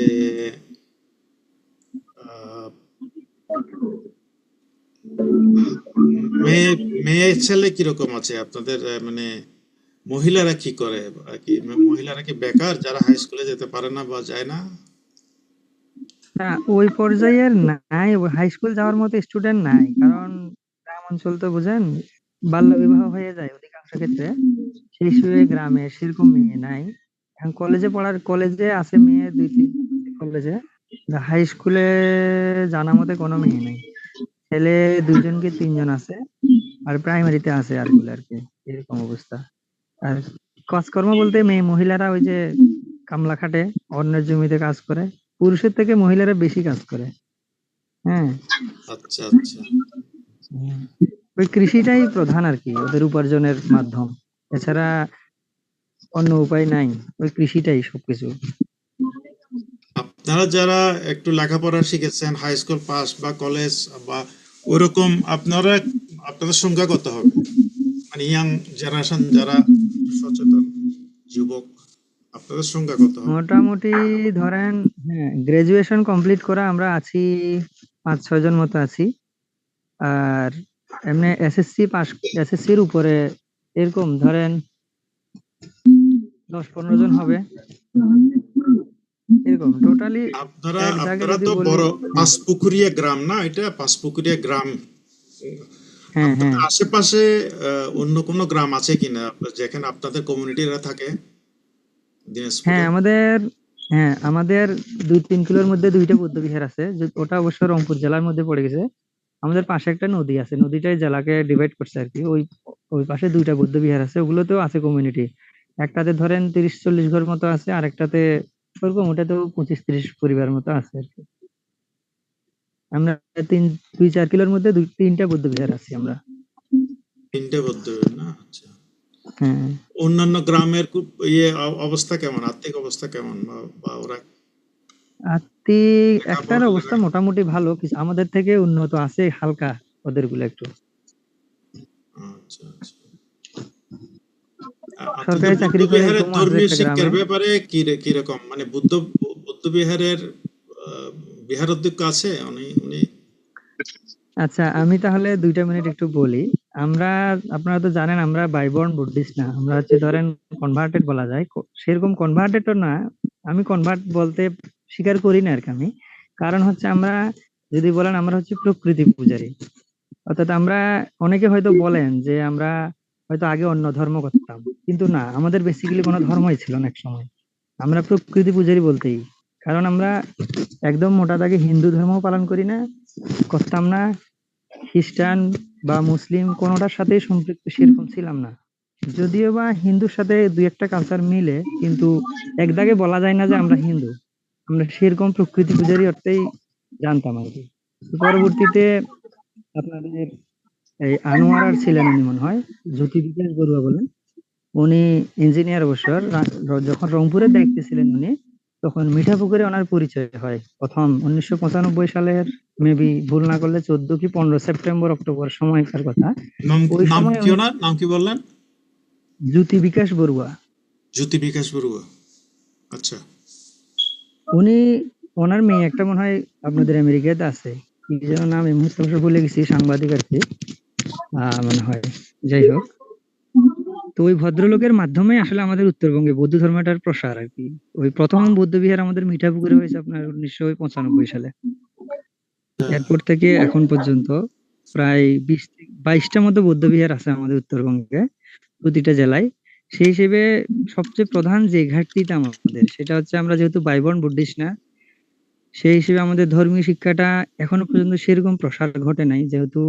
আহ, মেয়ে মেয়ে ছেলে কিরকম আছে আপনাদের? মানে মহিলারা কি করে আর কি? মহিলারা কি বেকার, যারা হাই স্কুলে যেতে পারে না বা যায় না? না, ওই পর্যায়ের নাই, হাই স্কুল যাওয়ার মতো স্টুডেন্ট নাই, কারণ অঞ্চল তো বুঝেন, বাল্য বিবাহ হয়ে যায় অধিকাংশ ক্ষেত্রে। সেই হিসেবে গ্রামে সেরকম মেয়ে নাই। এখন কলেজে আছে মেয়ে 2-3 কলেজে, হাই স্কুলে জানা মতে কোনো মেয়ে নাই। ছেলে 2 জন কি 3 জন আছে, আর প্রাইমারিতে আছে আর গুলো আর কি, এরকম অবস্থা। আর কাজকর্ম বলতে মহিলারা ওই যে কামলা খাটে, অন্যের জমিতে কাজ করে। পুরুষের থেকে মহিলারা বেশি কাজ করে। হ্যাঁ, আচ্ছা আচ্ছা হুম। ওই কৃষিটাই প্রধান আর কি ওদের উপার্জনের মাধ্যম। এছাড়া অন্য উপায় নাই, ওই কৃষিটাই সবকিছু। আপনারা যারা একটু লেখাপড়া শিখেছেন, হাই স্কুল পাস বা কলেজ বা ওরকম, আপনাদের সংখ্যা কত হবে? মানে ইয়াং জেনারেশন যারা সচেতন যুবক, আপনাদের সংখ্যা কত হবে? মোটামুটি ধরেন, হ্যাঁ, গ্রাজুয়েশন কমপ্লিট করা আমরা আছি 5-6 জন মতো আছি। আর এমনি এসএসসির উপরে এরকম ধরেন 10-15 জন হবে, এরকম টোটালি আপনারা এক জায়গায় আপনারা যদি তো বলি। বড় হ্যাঁ, পাঁচপুকুরিয়া গ্রাম না, এটা পাঁচপুকুরিয়া গ্রাম। হ্যাঁ, হ্যাঁ, আপনাদের আশেপাশে অন্য কোনো গ্রাম আছে কিনা যেখানে আপনাদের কমিউনিটিরা থাকে দিনাজপুরে? আমাদের 2-3 কিলোর মধ্যে 2টা বৌদ্ধ বিহার আছে, ওটা অবশ্য রংপুর জেলার মধ্যে পড়ে গেছে। আমাদের পাশে একটা নদী আছে, নদীটাই জেলাকে ডিভাইড করছে আর কি। ওই ওই পাশে 2টা বৌদ্ধ বিহার আছে, ওগুলোতেও আছে কমিউনিটি। একটাতে ধরেন 30-40 ঘর মতো আছে, আর একটাতে ওরকম, ওটাতেও 25-30 পরিবার মতো আছে আর কি। আমরা 2-4 কিলোর মধ্যে 3টা বৌদ্ধ বিহার আছি আমরা। 3টে বলতে না? আচ্ছা। হ্যাঁ, অন্যান্য গ্রামের অবস্থা কেমন, আর্থিক অবস্থা কেমন, বা ওরা একটার অবস্থা মোটামুটি ভালো, কিছু আমাদের থেকে উন্নত আছে হালকা, ওদের গুলো একটু। আচ্ছা আচ্ছা। আপনাদের সরকারি বৌদ্ধ চাকরি করে বিহারের এরকম আছে ধর্মীয় একটা শিক্ষার গ্রামে। ব্যাপারে কিরকম, মানে বৌদ্ধ বিহারের বিহার অধ্যক্ষ আছে উনি? আচ্ছা, আমি তাহলে 2টা মিনিট একটু বলি। আপনারা তো জানেন আমরা বাইবর্ন বুদ্ধিস্ট না, আমরা হচ্ছে ধরেন কনভার্টেড বলা যায়। সেরকম কনভার্টেড না, আমি কনভার্ট বলতে স্বীকার করি না আর কি আমি। কারণ হচ্ছে আমরা, যদি বলেন আমরা হচ্ছে প্রকৃতি পূজারী। অর্থাৎ আমরা, অনেকে হয়তো বলেন যে আমরা হয়তো আগে অন্য ধর্ম করতাম, কিন্তু না, আমাদের বেসিক্যালি কোনো ধর্মই ছিল না এক সময়। আমরা প্রকৃতি পূজারী বলতেই, কারণ আমরা একদম মোটা দাগে হিন্দু ধর্ম পালন করি না, করতাম না। খ্রিস্টান বা মুসলিম কোনোটার সাথেই সম্পৃক্ত সেরকম ছিলাম না। যদিও বা হিন্দুর সাথে 2-একটা কালচার মিলে, কিন্তু এক দাগে বলা যায় না যে আমরা হিন্দু। আমরা সেরকম প্রকৃতি পূজারী অর্থেই জানতাম আর কি। তো পরবর্তীতে আপনাদের এই আনোয়ার ছিলেন উনি মনে হয়, জ্যোতি বিকাশ বড়ুয়া বলেন, উনি ইঞ্জিনিয়ার অবশ্য। যখন রংপুরের দায়িত্বে ছিলেন উনি, তখন মিঠাপুকুরে ওনার পরিচয় হয় প্রথম 1995 সালের, মেবি ভুল না করলে 14 কি 15 সেপ্টেম্বর অক্টোবর সময়কার কথা। ওই নাম সময় কি ওনার নাম কি বললেন? জ্যোতি বিকাশ বড়ুয়া। জ্যোতি বিকাশ বড়ুয়া। আচ্ছা। উনি, ওনার মেয়ে একটা মনে হয় আপনাদের আমেরিকাতে আছে, কি যেন নাম, এই মুহূর্তে অবশ্য ভুলে গেছি, সাংবাদিক আর কি মনে হয়। যাই হোক, তো ওই ভদ্রলোকের মাধ্যমে আসলে আমাদের উত্তরবঙ্গে বৌদ্ধ ধর্মটার প্রসার আর কি। ওই প্রথম বৌদ্ধ বিহার আমাদের মিঠাপুকুরে হয়েছে আপনার 1995 সালে। এরপর থেকে এখন পর্যন্ত প্রায় 20-22টা মতো বৌদ্ধ বিহার আছে আমাদের উত্তরবঙ্গে, প্রতিটা জেলায়। সেই হিসেবে সবচেয়ে প্রধান যে ঘাটতিটা আমাদের, সেটা হচ্ছে আমরা যেহেতু বাইবর্ন বুদ্ধিস্ট না, সেই হিসেবে আমাদের ধর্মীয় শিক্ষাটা এখনো পর্যন্ত সেরকম প্রসার ঘটে নাই। যেহেতু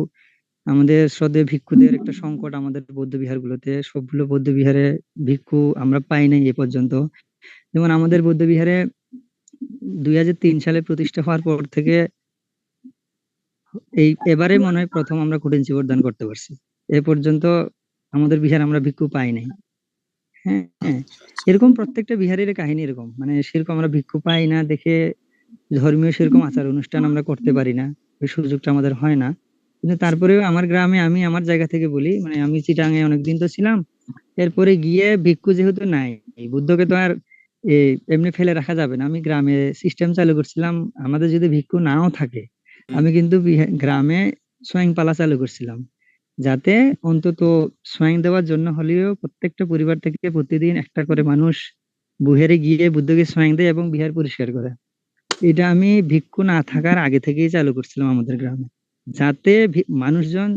আমাদের শ্রদ্ধেয় ভিক্ষুদের একটা সংকট আমাদের বৌদ্ধ বিহারগুলোতে, সবগুলো বৌদ্ধ বিহারে ভিক্ষু আমরা পাই নাই এ পর্যন্ত। যেমন আমাদের বৌদ্ধ বিহারে 2003 সালে প্রতিষ্ঠা হওয়ার পর থেকে এবারে মনে হয় প্রথম আমরা কুটিন চিবরদান করতে পারছি। এ পর্যন্ত আমাদের বিহার আমরা ভিক্ষু পাই নাই। হ্যাঁ, হ্যাঁ, এরকম প্রত্যেকটা বিহারের কাহিনী এরকম, মানে সেরকম আমরা ভিক্ষু পাই না দেখে ধর্মীয় সেরকম আচার অনুষ্ঠান আমরা করতে পারি না, ওই সুযোগটা আমাদের হয় না। কিন্তু তারপরেও আমার গ্রামে, আমি আমার জায়গা থেকে বলি, মানে আমি চিটাঙে অনেকদিন তো ছিলাম, এরপরে গিয়ে ভিক্ষু যেহেতু নাই, এই বুদ্ধকে তো আর এমনি ফেলে রাখা যাবে না। আমি গ্রামে সিস্টেম চালু করছিলাম, আমাদের যদি ভিক্ষু নাও থাকে, আমি কিন্তু গ্রামে সোয়াইং পালা চালু করছিলাম, যাতে অন্তত সোয়াইং দেওয়ার জন্য হলেও প্রত্যেকটা পরিবার থেকে প্রতিদিন একটা করে মানুষ বুহেরে গিয়ে বুদ্ধকে সোয়াইং দেয় এবং বিহার পরিষ্কার করে। এটা আমি ভিক্ষু না থাকার আগে থেকেই চালু করছিলাম আমাদের গ্রামে, যাতে মানুষজন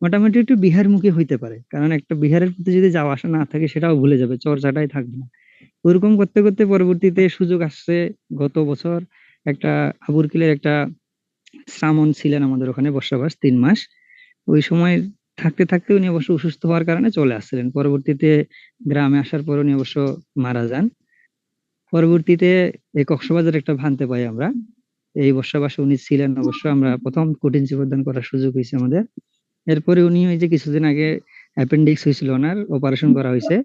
মোটামুটি একটু বিহারমুখী হইতে পারে, কারণ একটা বিহারের প্রতি যদি যাওয়া আসা না থাকে সেটাও ভুলে যাবে, চর্চাটাই থাকবে না। ওরকম করতে করতে পরবর্তীতে সুযোগ আসছে গত বছর। একটা আবুরকিলের একটা শ্রামণ ছিলেন আমাদের ওখানে বসবাস 3 মাস। ওই সময় থাকতে থাকতে উনি অবশ্য অসুস্থ হওয়ার কারণে চলে আসছিলেন। পরবর্তীতে গ্রামে আসার পর উনি অবশ্য মারা যান। পরবর্তীতে এই কক্সবাজার একটা ভানতে পাই আমরা। এই বসবাসে উনি ছিলেন অবশ্য, আমরা প্রথম কঠিন জীবনদান করার সুযোগ হয়েছে আমাদের। এরপরে উনি ওই যে কিছুদিন আগে অ্যাপেন্ডিক্স হয়েছিল, ওনার অপারেশন করা হয়েছে।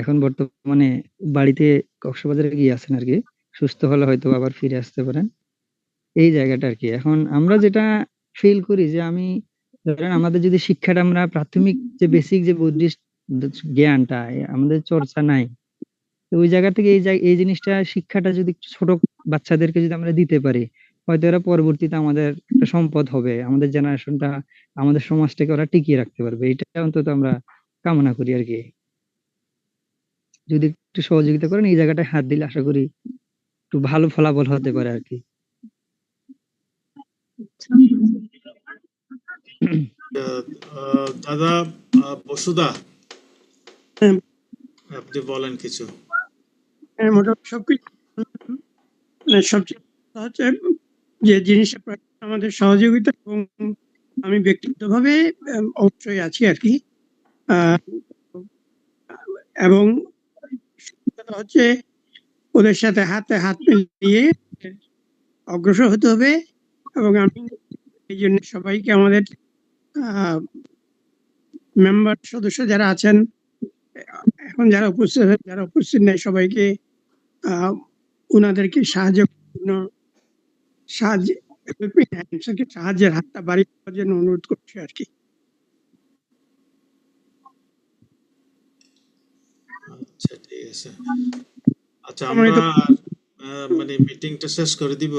এখন বর্তমানে বাড়িতে কক্সবাজারে গিয়ে আছেন আর কি। সুস্থ হলে হয়তো আবার ফিরে আসতে পারেন। এই জায়গাটা আর কি। এখন আমরা যেটা ফিল করি যে আমি, ধরেন আমাদের যদি শিক্ষাটা আমরা প্রাথমিক যে বেসিক যে বুদ্ধিস্ট জ্ঞানটা আমাদের চর্চা নাই, তো ওই জায়গা থেকে এই জিনিসটা শিক্ষাটা যদি একটু ছোট বাচ্চাদেরকে যদি আমরা দিতে পারি, হয়তো এরা পরবর্তীতে আমাদের একটা সম্পদ হবে, আমাদের জেনারেশনটা, আমাদের সমাজটাকে ওরা টিকিয়ে রাখতে পারবে। এটা অন্তত আমরা কামনা করি আর কি। যদি একটু সহযোগিতা করেন এই জায়গাটায় হাত দিলে আশা করি একটু ভালো ফলাফল হতে পারে আর কি। দাদা বসুদা, হ্যাঁ, আপনি বলেন কিছু। হ্যাঁ, মোটামুটি সবকিছু মানে সবচেয়ে কথা হচ্ছে যে জিনিসটা আমাদের সহযোগিতা, এবং আমি ব্যক্তিগতভাবে অবশ্যই আছি আর কি। আহ, এবং কথা হচ্ছে ওদের সাথে হাতে হাত মিলিয়ে অগ্রসর হতে হবে। এবং আমি এই জন্য সবাইকে, আমাদের মেম্বার সদস্য যারা আছেন, এখন যারা উপস্থিত নেই, সবাইকে উনাদেরকে সাহায্যের হাতটা বাড়ি দেওয়ার জন্য অনুরোধ করছি আর কি। আচ্ছা, ঠিক আছে। আচ্ছা, আমরা আমরা তো মানে মিটিংটা শেষ করে দিব।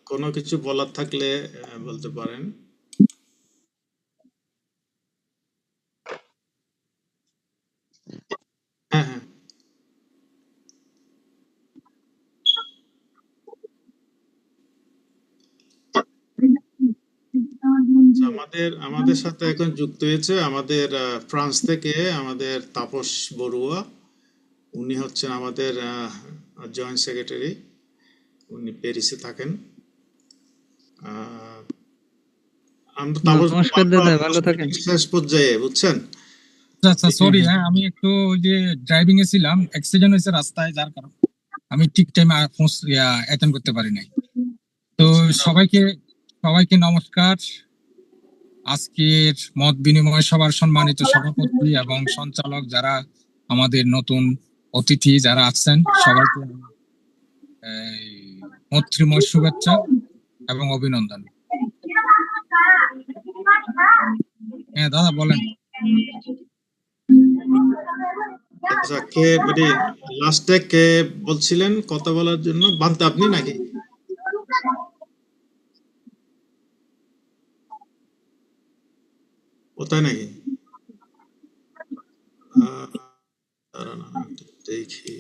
কোনো কিছু বলার থাকলে বলতে পারেন। হ্যাঁ, হ্যাঁ। আচ্ছা, আমাদের সাথে এখন যুক্ত হয়েছে আমাদের ফ্রান্স থেকে আমাদের তাপস বড়ুয়া। উনি হচ্ছেন আমাদের জয়েন্ট সেক্রেটারি। উনি প্যারিসে থাকেন। আহ, আমরা তাপস বাবু, নমস্কার আমরা দাদা, ভালো অলমোস্ট থাকেন। মিটিং শেষ পর্যায়ে, বুঝছেন? আচ্ছা সরি, হ্যাঁ আমি একটু ওই যে ড্রাইভিং এ ছিলাম, অ্যাক্সিডেন্ট হয়েছে রাস্তায়, যার কারণে আমি ঠিক টাইমে অ্যাটেন্ড করতে পারি নাই। তো সবাইকে নমস্কার। আজকের মত বিনিময় সভার সম্মানিত সভাপতি এবং সঞ্চালক যারা, আমাদের নতুন অতিথি যারা আছেন, সবাইকে মৈত্রীময় শুভেচ্ছা এবং অভিনন্দন। হ্যাঁ দাদা বলেন। আচ্ছা, কে মানে লাস্টে কে বলছিলেন কথা বলার জন্য? বান্তা, আপনি নাকি? কোথায় নাকি? দাঁড়ান, আমি একটু দেখি।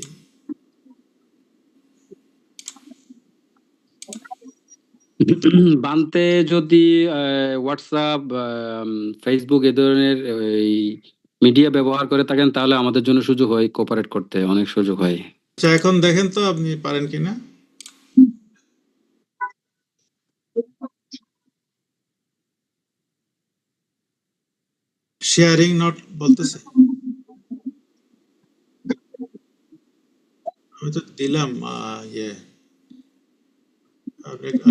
বানতে যদি হোয়াটসঅ্যাপ, ফেসবুক এ ধরনের এই মিডিয়া ব্যবহার করে থাকেন তাহলে আমাদের জন্য সুযোগ হয়, কোঅপারেট করতে অনেক সুযোগ হয়। আচ্ছা, এখন দেখেন তো আপনি পারেন কিনা। শেয়ারিং নট বলতেছে। আমি তো দিলাম ইয়ে, আপনি একটু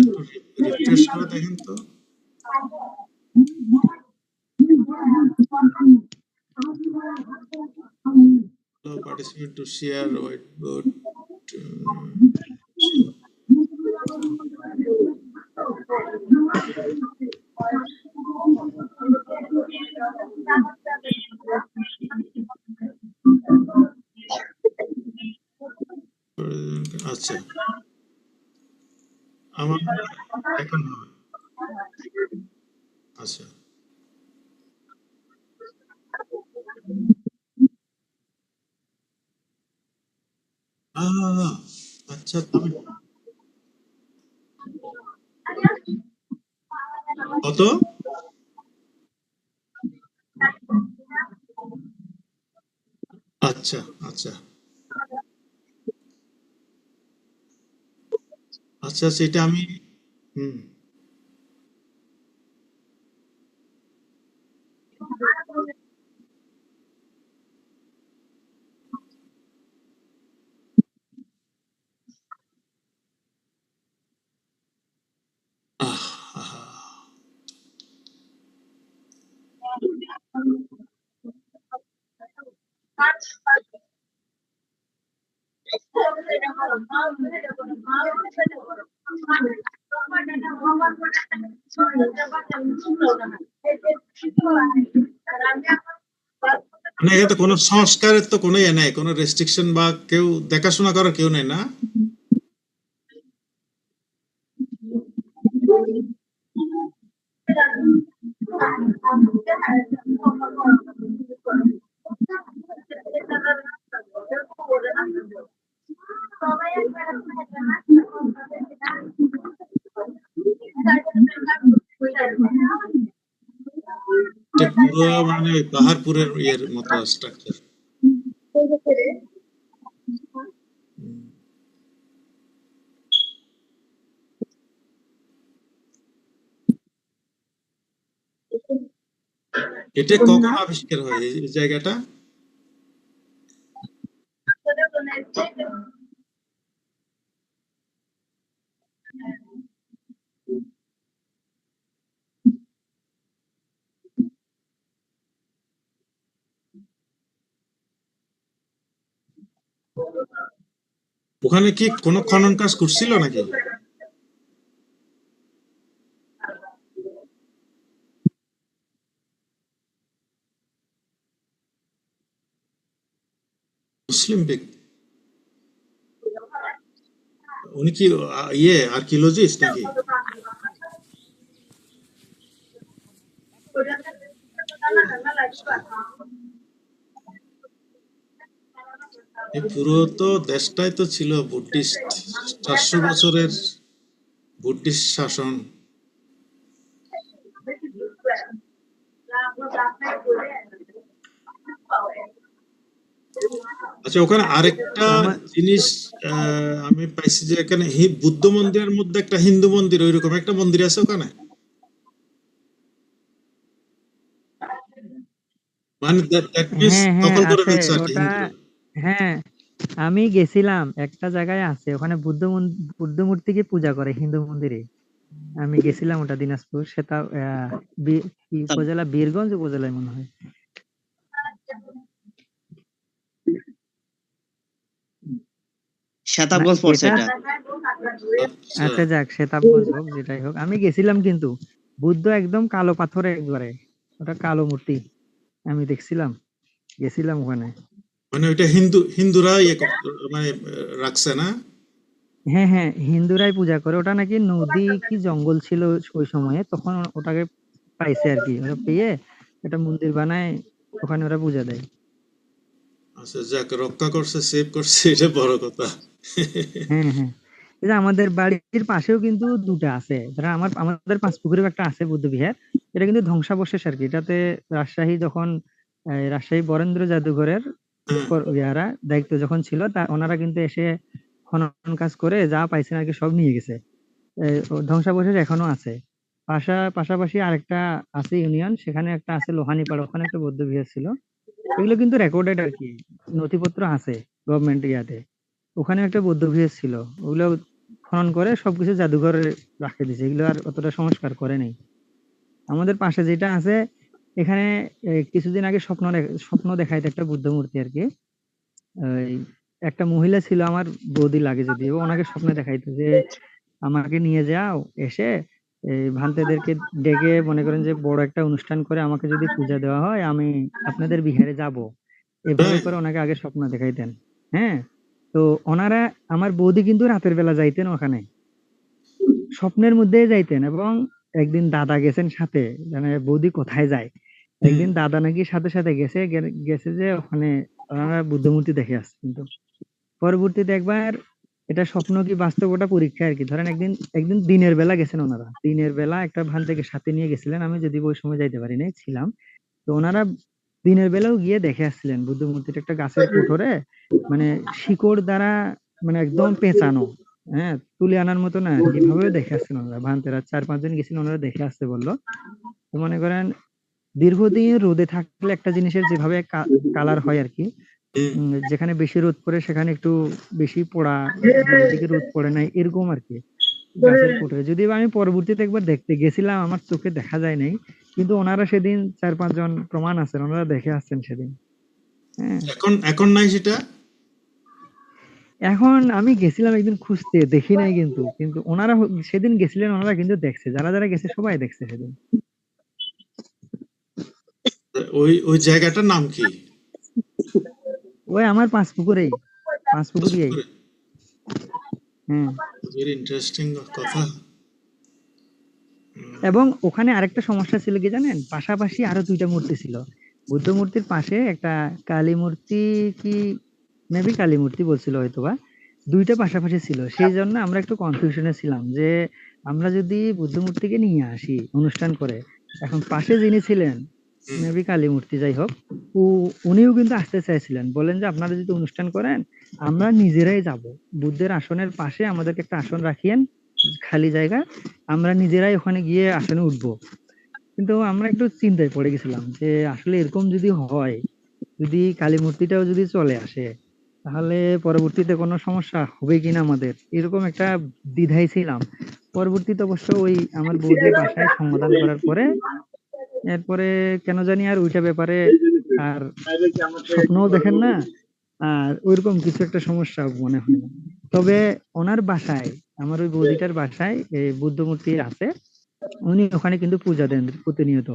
রিফ্রেশ করে দেখেন তো। Allow participant to share whiteboard. আচ্ছা, আমার এখন হবে। আচ্ছা, আচ্ছা, কত? আচ্ছা আচ্ছা আচ্ছা সেটা আমি হুম আহ, আহা। মানে এতে কোনো সংস্কারের তো কোনো ইয়ে নেই, কোনো রেস্ট্রিকশন বা কেউ দেখাশোনা করার কেউ নেই না? এটা পুরো মানে ওই পাহাড়পুরের ইয়ের মতো স্ট্রাকচার। এটা কখন আবিষ্কার হয় এই জায়গাটা? ওখানে কি কোনো খনন কাজ করছিল নাকি? মুসলিম ব্যক্তি? উনি কি ইয়ে আর্কিওলজিস্ট নাকি? এই পুরো তো দেশটাই তো ছিল বুদ্ধিস্ট, 400 বছরের বুদ্ধিস্ট শাসন। আচ্ছা ওখানে আরেকটা আমার জিনিস আমি পাইছি যে এখানে বুদ্ধ মন্দিরের মধ্যে একটা হিন্দু মন্দির, ওইরকম একটা মন্দির আছে ওখানে, মানে দ্যাট মিন্স হ্যাঁ হ্যাঁ দখল করে আছে ফেলছে আর কি ওটা। হিন্দুরা। হ্যাঁ, আমি গেছিলাম একটা জায়গায় আছে, ওখানে বুদ্ধ মূর্তিকে পূজা করে হিন্দু মন্দিরে। আমি গেছিলাম ওটা দিনাজপুর, সেটা কি উপজেলা, বীরগঞ্জ উপজেলায় মনে হয়। না শ্বেতাবগঞ্জ পড়ছে এটা, এটা। আচ্ছা আচ্ছা যাক শ্বেতাবগঞ্জ হোক যেটাই হোক, আমি গেছিলাম কিন্তু বুদ্ধ একদম কালো পাথরে একবারে, ওটা কালো মূর্তি আমি দেখছিলাম, গেছিলাম ওখানে। মানে ওইটা হিন্দুরা ইয়ে মানে রাখছে না? হ্যাঁ হ্যাঁ, হিন্দুরাই পূজা করে ওটা, নাকি নদী কি জঙ্গল ছিল ওই সময়ে, তখন ওটাকে পাইছে আর কি, ওরা পেয়ে একটা মন্দির বানায়, ওখানে ওরা পূজা দেয়। আচ্ছা যাক, রক্ষা করছে, সেভ করছে, এটা বড় কথা। হ্যাঁ হ্যাঁ, এই যে আমাদের বাড়ির পাশেও কিন্তু দুটো আছে, ধরো আমাদের পাঁচপুকুরেও একটা আছে বুদ্ধ বিহার, এটা কিন্তু ধ্বংসাবশেষ আর কি। এটাতে রাজশাহী যখন রাজশাহী বরেন্দ্র জাদুঘরের হ্যাঁ ইয়ারা দায়িত্ব যখন ছিল, তা ওনারা কিন্তু এসে খনন কাজ করে যা পাইছেন আর কি সব নিয়ে গেছে। ধ্বংসাবশেষ এখনো আছে। পাশাপাশি আরেকটা আছে ইউনিয়ন, সেখানে একটা আছে লোহানীপাড়া, ওখানে একটা বৌদ্ধ বিহার ছিল। এগুলো কিন্তু রেকর্ডেড আর কি, নথিপত্র আছে গভর্নমেন্ট ইয়াতে। ওখানে একটা বৌদ্ধ বিহার ছিল, ওগুলো খনন করে সবকিছু জাদুঘরে রাখে দিয়েছে, এগুলো আর অতটা সংস্কার করে নাই। আমাদের পাশে যেটা আছে, এখানে কিছুদিন আগে স্বপ্ন দেখাইতে একটা বুদ্ধ মূর্তি আর কি। ওই একটা মহিলা ছিল, আমার বৌদি লাগে যদিও, ওনাকে স্বপ্নে দেখাইতো যে আমাকে নিয়ে যাও, এসে এই ভান্তেদেরকে ডেকে মনে করেন যে বড় একটা অনুষ্ঠান করে আমাকে যদি পূজা দেওয়া হয়, আমি আপনাদের বিহারে যাব, এভাবে হ্যাঁ করে ওনাকে আগে স্বপ্ন দেখাইতেন। হ্যাঁ, তো ওনারা, আমার বৌদি কিন্তু রাতের বেলা যাইতেন ওখানে, স্বপ্নের মধ্যেই যাইতেন। এবং একদিন দাদা গেছেন সাথে, মানে বৌদি কোথায় যায়, হুম। একদিন দাদা নাকি সাথে সাথে গেছে যে ওখানে ওনারা বুদ্ধ মূর্তি দেখে আসছে। কিন্তু পরবর্তীতে একবার, এটা স্বপ্ন কি বাস্তব ওটা পরীক্ষা আর কি, ধরেন একদিন একদিন দিনের বেলা গেছেন ওনারা, দিনের বেলা একটা ভান থেকে সাথে নিয়ে গেছিলেন, আমি যদি ওই সময় যাইতে পারি নাই, ছিলাম। তো ওনারা দিনের বেলাও গিয়ে দেখে আসছিলেন বুদ্ধ মূর্তিটা একটা গাছের কোটরে, মানে শিকড় দ্বারা মানে একদম পেঁচানো, হ্যাঁ, তুলে আনার মতো না আর কি, এভাবেও দেখে আসছেন ওনারা। ভান্তেরা 4-5 জন গেছিল, ওনারা দেখে আসতে বললো। তো মনে করেন দীর্ঘদিন রোদে থাকলে একটা জিনিসের যেভাবে কালার হয় আর কি, যেখানে বেশি রোদ পড়ে সেখানে একটু বেশি পোড়া, যেদিকে রোদ পড়ে নাই এরকম আর কি গাছের কোটরে। যদিও আমি পরবর্তীতে একবার দেখতে গেছিলাম, আমার চোখে দেখা যায় নাই, কিন্তু ওনারা সেদিন 4-5 জন প্রমাণ আছেন, ওনারা দেখে আসছেন সেদিন। হ্যাঁ, এখন নাই সেটা। এখন আমি গেছিলাম একদিন খুঁজতে, দেখি নাই, কিন্তু কিন্তু ওনারা সেদিন গেছিলেন, ওনারা কিন্তু দেখছে, যারা যারা গেছে সবাই দেখছে সেদিন। ওই জায়গাটার নাম কি? ওই আমার পাঁচপুকুরেই। হ্যাঁ, ভেরি ইন্টারেস্টিং কথা। এবং ওখানে আরেকটা সমস্যা ছিল কি জানেন, পাশাপাশি আরো 2টা মূর্তি ছিল। বুদ্ধ মূর্তির পাশে একটা কালী মূর্তি, কি মেবি কালী মূর্তি বলছিল হয়তোবা, 2টা পাশাপাশি ছিল। সেই জন্য আমরা একটু কনফিউশনে ছিলাম যে আমরা যদি বুদ্ধ মূর্তিকে নিয়ে আসি অনুষ্ঠান করে, এখন পাশে যিনি ছিলেন মেবি কালী মূর্তি, যাই হোক, উনিও কিন্তু আসতে চাইছিলেন, বলেন যে আপনারা যদি অনুষ্ঠান করেন আমরা নিজেরাই যাব, বুদ্ধের আসনের পাশে আমাদেরকে একটা আসন রাখিয়েন, খালি জায়গা, আমরা নিজেরাই ওখানে গিয়ে আসনে উঠবো। কিন্তু আমরা একটু চিন্তায় পড়ে গেছিলাম যে আসলে এরকম যদি হয়, যদি কালী মূর্তিটাও যদি চলে আসে, তাহলে পরবর্তীতে কোনো সমস্যা হবে কিনা আমাদের, এরকম একটা দ্বিধায় ছিলাম। পরবর্তীতে অবশ্য ওই আমার বৌদির বাসায় সমাধান করার পরে, এরপরে কেন জানি আর ওইটা ব্যাপারে আর স্বপ্নও দেখেন না, আর ওইরকম কিছু একটা সমস্যা মনে হয় না। তবে ওনার বাসায়, আমার ওই বৌদিটার বাসায় এই বুদ্ধ মূর্তি আছে, উনি ওখানে কিন্তু পূজা দেন প্রতিনিয়ত।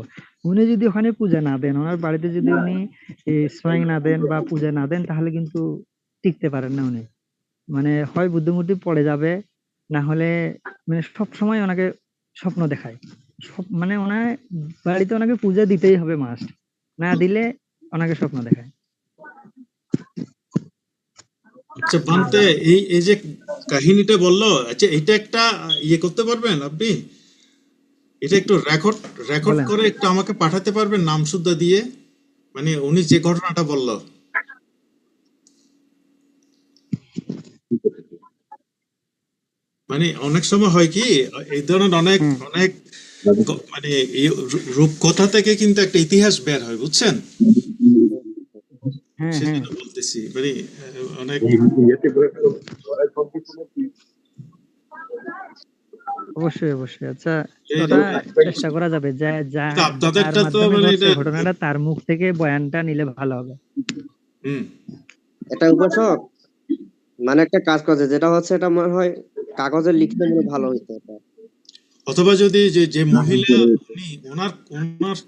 উনি যদি ওখানে পূজা না দেন, ওনার বাড়িতে যদি উনি সোয়াং না দেন বা পূজা না দেন, তাহলে কিন্তু টিকতে পারেন না উনি। মানে হয় বুদ্ধ মূর্তি পড়ে যাবে, না হলে মানে সব সময় ওনাকে স্বপ্ন দেখায়। মানে ওনার বাড়িতে ওনাকে পূজা দিতেই হবে মাস্ট, না দিলে ওনাকে স্বপ্ন দেখায়। আচ্ছা বান্তে, এই যে কাহিনীটা বললো, আচ্ছা এটা একটা ইয়ে করতে পারবেন আপনি? এটা একটু রেকর্ড বলেন। করে একটু আমাকে পাঠাতে পারবেন, নাম শুদ্ধ দিয়ে, মানে উনি যে ঘটনাটা বললো। মানে অনেক সময় হয় কি, এই ধরনের অনেক অনেক মানে এই রূপকথা থেকে কিন্তু একটা ইতিহাস বের হয়, বুঝছেন? সেজন্য বলতেছি, মানে অনেক অবশ্যই অবশ্যই। আচ্ছা, এই ওটা চেষ্টা করা যাবে, যা যা কিন্তু যার আপনাদেরটা তো মাধ্যমে মানে ঘটছে এটা ঘটনাটা, তার মুখ থেকে বয়ানটা নিলে ভালো হবে। এটা উপাসক মানে একটা কাজ করছে, যেটা হচ্ছে এটা মনে হয় কাগজে লিখলে মনে ভালো হইতো এটা। অথবা যদি যে মহিলা উনি ওনার ওনার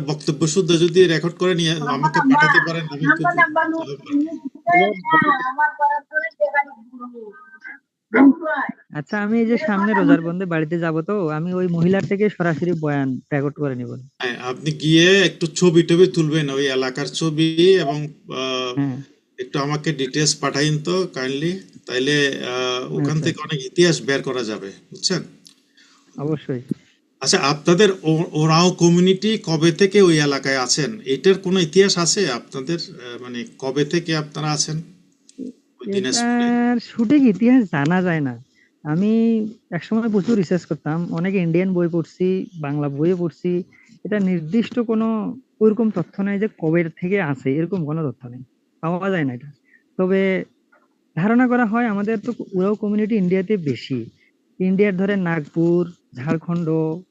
বক্তব্য শুদ্ধ যদি রেকর্ড করে নিয়ে আমাকে পাঠাতে পারেন, আমি খুব আচ্ছা, আমি এই যে সামনে রোজার বন্ধে বাড়িতে যাব, তো আমি ওই মহিলার থেকে সরাসরি বয়ান রেকর্ড করে নিব। হ্যাঁ, আপনি গিয়ে একটু ছবি টবি তুলবেন, ওই এলাকার ছবি, এবং একটু আমাকে ডিটেলস পাঠাইন তো কাইন্ডলি, তাইলে ওখান থেকে অনেক ইতিহাস বের করা যাবে, বুঝছেন? অবশ্যই। আচ্ছা, আপনাদের ওরাও কমিউনিটি কবে থেকে ওই এলাকায় আছেন, এটার কোনো ইতিহাস আছে আপনাদের? মানে কবে থেকে আপনারা আছেন ওই দিনাজপুরে? এটার সঠিক ইতিহাস জানা যায় না। আমি একসময় প্রচুর রিসার্চ করতাম, অনেক ইন্ডিয়ান বই পড়ছি, বাংলা বইও পড়ছি, এটা নির্দিষ্ট কোনো ওইরকম তথ্য নাই যে কবে থেকে আছে, এরকম কোনো তথ্য নেই, পাওয়া যায় না এটা। তবে ধারণা করা হয় আমাদের তো উরাও কমিউনিটি ইন্ডিয়াতে বেশি। ইন্ডিয়ার ধরেন নাগপুর, ঝাড়খণ্ড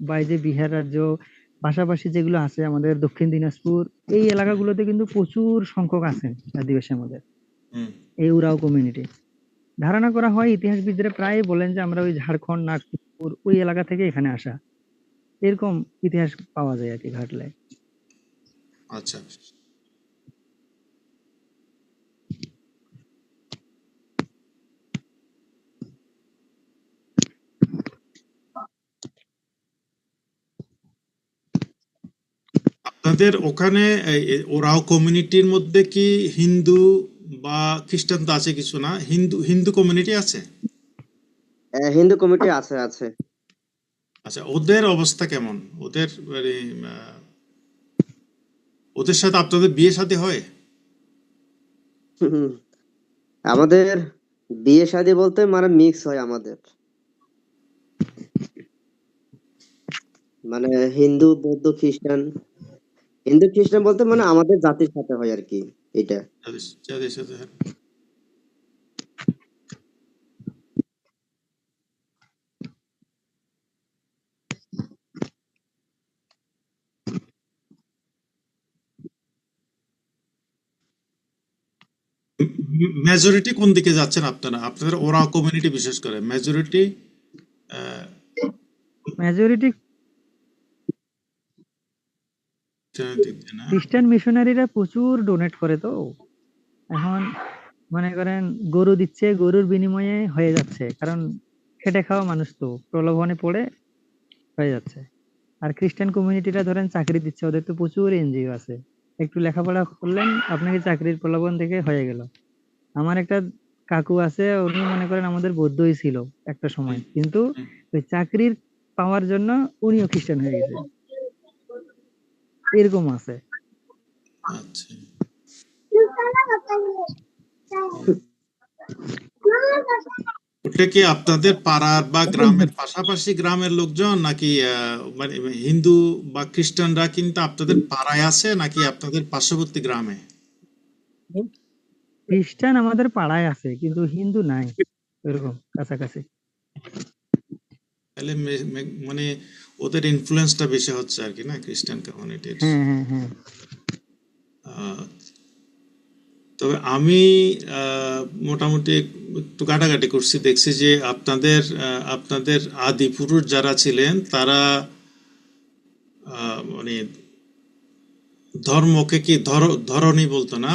বা এই যে বিহার রাজ্য, পাশাপাশি যেগুলো আছে আমাদের দক্ষিণ দিনাজপুর, এই এলাকাগুলোতে কিন্তু প্রচুর সংখ্যক আছেন আদিবাসী আমাদের, এই উরাও কমিউনিটি। ধারণা করা হয়, ইতিহাসবিদরা প্রায় বলেন যে আমরা ওই ঝাড়খণ্ড, নাগপুর ওই এলাকা থেকে এখানে আসা, এরকম ইতিহাস পাওয়া যায় আর কি ঘাটলে। আচ্ছা, আপনাদের ওখানে ওরাও কমিউনিটির মধ্যে কি হিন্দু বা খ্রিস্টান তো আছে কিছু, না হিন্দু কমিউনিটি আছে? হিন্দু কমিটি আছে আছে। আচ্ছা, ওদের অবস্থা কেমন? ওদের মানে ওদের সাথে আপনাদের বিয়ে শাদী হয়? হুম, আমাদের বিয়ে শাদী বলতে মানে মিক্স হয় আমাদের, মানে হিন্দু বৌদ্ধ খ্রিস্টান। হিন্দু খ্রিস্টান বলতে মানে আমাদের জাতির সাথে হয় আর কি, এটা। যাদের সাথে মেজরিটি কোন দিকে যাচ্ছেন আপনারা? আপনাদের ওরাও কমিউনিটি বিশেষ করে মেজরিটি মেজরিটি না? খ্রিস্টান মিশনারিরা প্রচুর ডোনেট করে, তো এখন মনে করেন গরু দিচ্ছে, গরুর বিনিময়ে হয়ে যাচ্ছে, কারণ খেটে খাওয়া মানুষ তো প্রলোভনে পড়ে হয়ে যাচ্ছে। আর খ্রিস্টান কমিউনিটিরা ধরেন চাকরি দিচ্ছে, ওদের তো প্রচুর এনজিও আছে, একটু লেখাপড়া করলেন আপনাকে চাকরির প্রলোভন থেকে হয়ে গেল। আমার একটা কাকু আছে, উনি মনে করেন আমাদের বৌদ্ধই ছিল একটা সময়, কিন্তু ওই চাকরির পাওয়ার জন্য উনিও খ্রিস্টান হয়ে গেছে, এরকম আছে। আচ্ছা, ওটা কি আপনাদের পাড়ার বা গ্রামের পাশাপাশি গ্রামের লোকজন, নাকি মানে হিন্দু বা খ্রিস্টানরা কিন্তু আপনাদের পাড়ায় আছে, নাকি আপনাদের পার্শ্ববর্তী গ্রামে? খ্রিস্টান আমাদের পাড়ায় আছে, কিন্তু হিন্দু নাই এরকম কাছাকাছি। তাহলে মানে ওদের ইনফ্লুয়েন্সটা বেশি হচ্ছে আর কি, না, খ্রিস্টান কমিউনিটির। হ্যাঁ হ্যাঁ হ্যাঁ। তবে আমি মোটামুটি একটু ঘাটাঘাটি করছি, দেখছি যে আপনাদের আদি পুরুষ যারা ছিলেন তারা মানে ধর্মকে কি ধরনী বলতো না,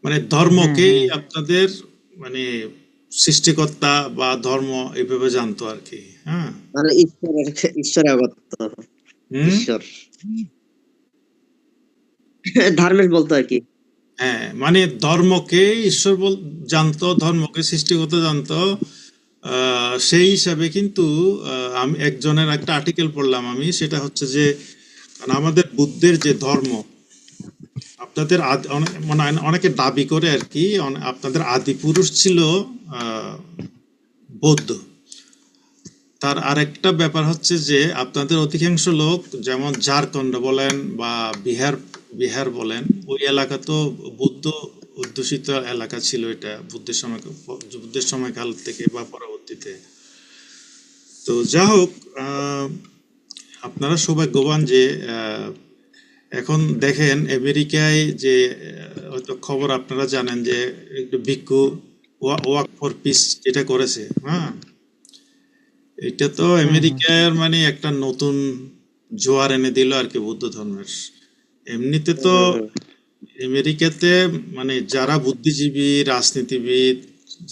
মানে ধর্মকেই আপনাদের মানে সৃষ্টিকর্তা বা ধর্ম এইভাবে জানতো আর কি। হ্যাঁ, মানে ঈশ্বরের অগত্য, ঈশ্বর ধর্মের বলতো আর কি। হ্যাঁ, মানে ধর্মকে ঈশ্বর জানতো, ধর্মকে সৃষ্টিকর্তা জানতো। সেই হিসাবে কিন্তু আমি একজনের একটা আর্টিকেল পড়লাম আমি, সেটা হচ্ছে যে মানে আমাদের বুদ্ধের যে ধর্ম, আপনাদের মানে অনেকে দাবি করে আর কি, আপনাদের আদি পুরুষ ছিল বৌদ্ধ। তার আরেকটা ব্যাপার হচ্ছে যে আপনাদের অধিকাংশ লোক, যেমন ঝাড়খণ্ড বলেন বা বিহার বলেন, ওই এলাকা তো বৌদ্ধ অধ্যুষিত এলাকা ছিল, এটা বুদ্ধের সময়কাল থেকে বা পরবর্তীতে। তো যা হোক, আপনারা সৌভাগ্যবান যে এখন দেখেন আমেরিকায় যে হয়তো খবর আপনারা জানেন যে একটু ভিক্ষু ওয়াক ফর পিস যেটা করেছে। হ্যাঁ, এটা তো আমেরিকার মানে একটা নতুন জোয়ার এনে দিল আর কি বৌদ্ধ ধর্মের। এমনিতে তো আমেরিকাতে মানে যারা বুদ্ধিজীবী, রাজনীতিবিদ,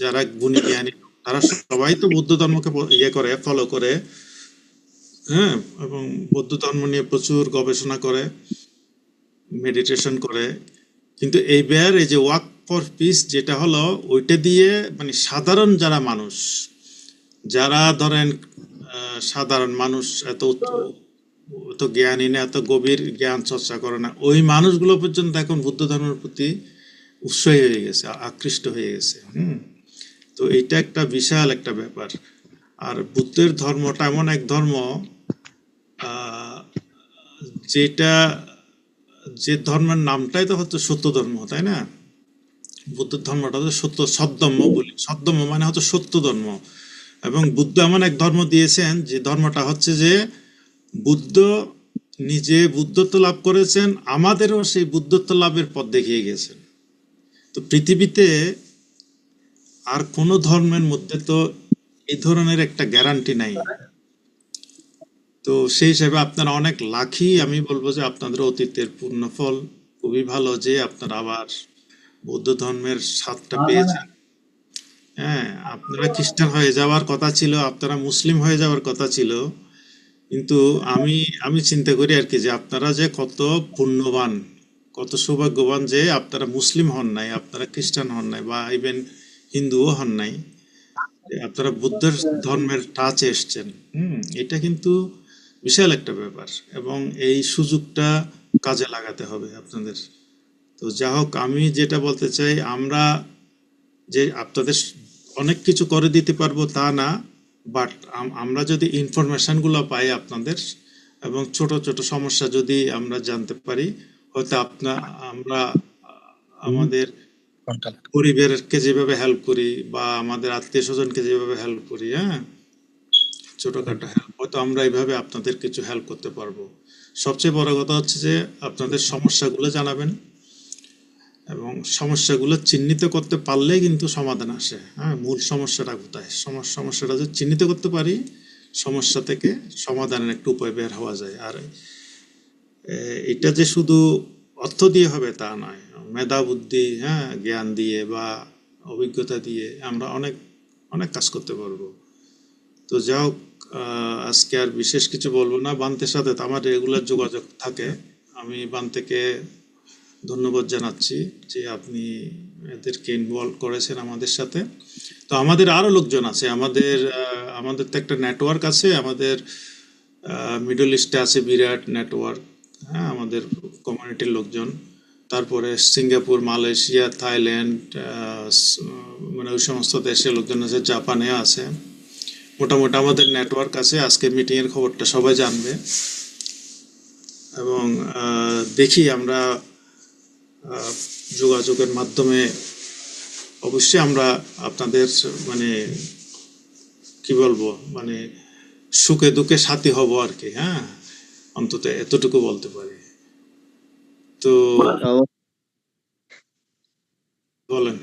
যারা গুণী জ্ঞানী, তারা সবাই তো বৌদ্ধ ধর্মকে ফলো করে। হ্যাঁ, এবং বৌদ্ধ ধর্ম নিয়ে প্রচুর গবেষণা করে, মেডিটেশন করে। কিন্তু এইবার এই যে ওয়াক ফর পিস যেটা হলো, ওইটা দিয়ে মানে সাধারণ যারা মানুষ, যারা ধরেন সাধারণ মানুষ, এত জ্ঞানী না, এত গভীর জ্ঞান চর্চা করে না, ওই মানুষগুলো পর্যন্ত এখন বুদ্ধ ধর্মের প্রতি উৎসাহী হয়ে গেছে, আকৃষ্ট হয়ে গেছে। তো এটা একটা বিশাল একটা ব্যাপার। আর বুদ্ধের ধর্মটা এমন এক ধর্ম যে ধর্মের নামটাই তো হচ্ছে সত্য ধর্ম, তাই না? বুদ্ধ ধর্মটা তো সৎধর্ম বলি, সৎধর্ম মানে হচ্ছে সত্য ধর্ম। এবং বুদ্ধ এমন এক ধর্ম দিয়েছেন যে ধর্মটা হচ্ছে যে বুদ্ধ নিজে বুদ্ধত্ব লাভ করেছেন, আমাদেরও সেই বুদ্ধত্ব লাভের পথ দেখিয়ে গেছেন। তো পৃথিবীতে আর কোন ধর্মের মধ্যে তো এই ধরনের একটা গ্যারান্টি নাই। তো সেই হিসেবে আপনারা অনেক লাকি, আমি বলবো যে আপনাদের অতীতের পুণ্যফল খুবই ভালো যে আপনারা আবার বৌদ্ধ ধর্মের স্বাদটা পেয়েছেন। হ্যাঁ, আপনারা খ্রিস্টান হয়ে যাওয়ার কথা ছিল, আপনারা মুসলিম হয়ে যাওয়ার কথা ছিল, কিন্তু আমি চিন্তা করি আর কি যে আপনারা যে কত পুণ্যবান, কত সৌভাগ্যবান যে আপনারা মুসলিম হন নাই, আপনারা খ্রিস্টান হন নাই, বা ইভেন হিন্দুও হন নাই, আপনারা বুদ্ধের ধর্মের টাচে এসছেন। এটা কিন্তু বিশাল একটা ব্যাপার, এবং এই সুযোগটা কাজে লাগাতে হবে আপনাদের। তো যা হোক, আমি যেটা বলতে চাই, আমরা যে আপনাদের অনেক কিছু করে দিতে পারবো তা না, বাট আমরা যদি ইনফরমেশনগুলো পাই আপনাদের, এবং ছোট ছোট সমস্যা যদি আমরা জানতে পারি, হয়তো আমরা আমাদের পরিবারকে যেভাবে হেল্প করি বা আমাদের আত্মীয় স্বজনকে যেভাবে হেল্প করি, হ্যাঁ, ছোটখাটো হেল্প, হয়তো আমরা এইভাবে আপনাদের কিছু হেল্প করতে পারবো। সবচেয়ে বড় কথা হচ্ছে যে আপনাদের সমস্যাগুলো জানাবেন, এবং সমস্যাগুলো চিহ্নিত করতে পারলেই কিন্তু সমাধান আসে। হ্যাঁ, মূল সমস্যাটা কোথায়, সমস্যাটা যদি চিহ্নিত করতে পারি, সমস্যা থেকে সমাধানের একটা উপায় বের হওয়া যায়। আর এটা যে শুধু অর্থ দিয়ে হবে তা নয়, মেধা বুদ্ধি, হ্যাঁ, জ্ঞান দিয়ে বা অভিজ্ঞতা দিয়ে আমরা অনেক অনেক কাজ করতে পারবো। তো যা হোক, আজকে আর বিশেষ কিছু বলবো না। বান্তের সাথে তো আমার রেগুলার যোগাযোগ থাকে। আমি বান্তেকে ধন্যবাদ জানাচ্ছি যে আপনি এদেরকে ইনভলভ করেছেন আমাদের সাথে। তো আমাদের আরো লোকজন আছে, আমাদের তো একটা নেটওয়ার্ক আছে, আমাদের মিডল ইস্টে আছে বিরাট নেটওয়ার্ক, হ্যাঁ, আমাদের কমিউনিটির লোকজন। তারপরে সিঙ্গাপুর, মালয়েশিয়া, থাইল্যান্ড, মানে ওই সমস্ত দেশের লোকজন আছে, জাপানে আছে। মোটামুটি আমাদের নেটওয়ার্ক আছে। আজকে মিটিং এর খবরটা সবাই জানবে, এবং দেখি আমরা যোগাযোগের মাধ্যমে অবশ্যই আমরা আপনাদের মানে কি বলবো, মানে সুখে দুঃখে সাথী হব আর কি। হ্যাঁ, অন্তত এতটুকু বলতে পারি। তো বলেন।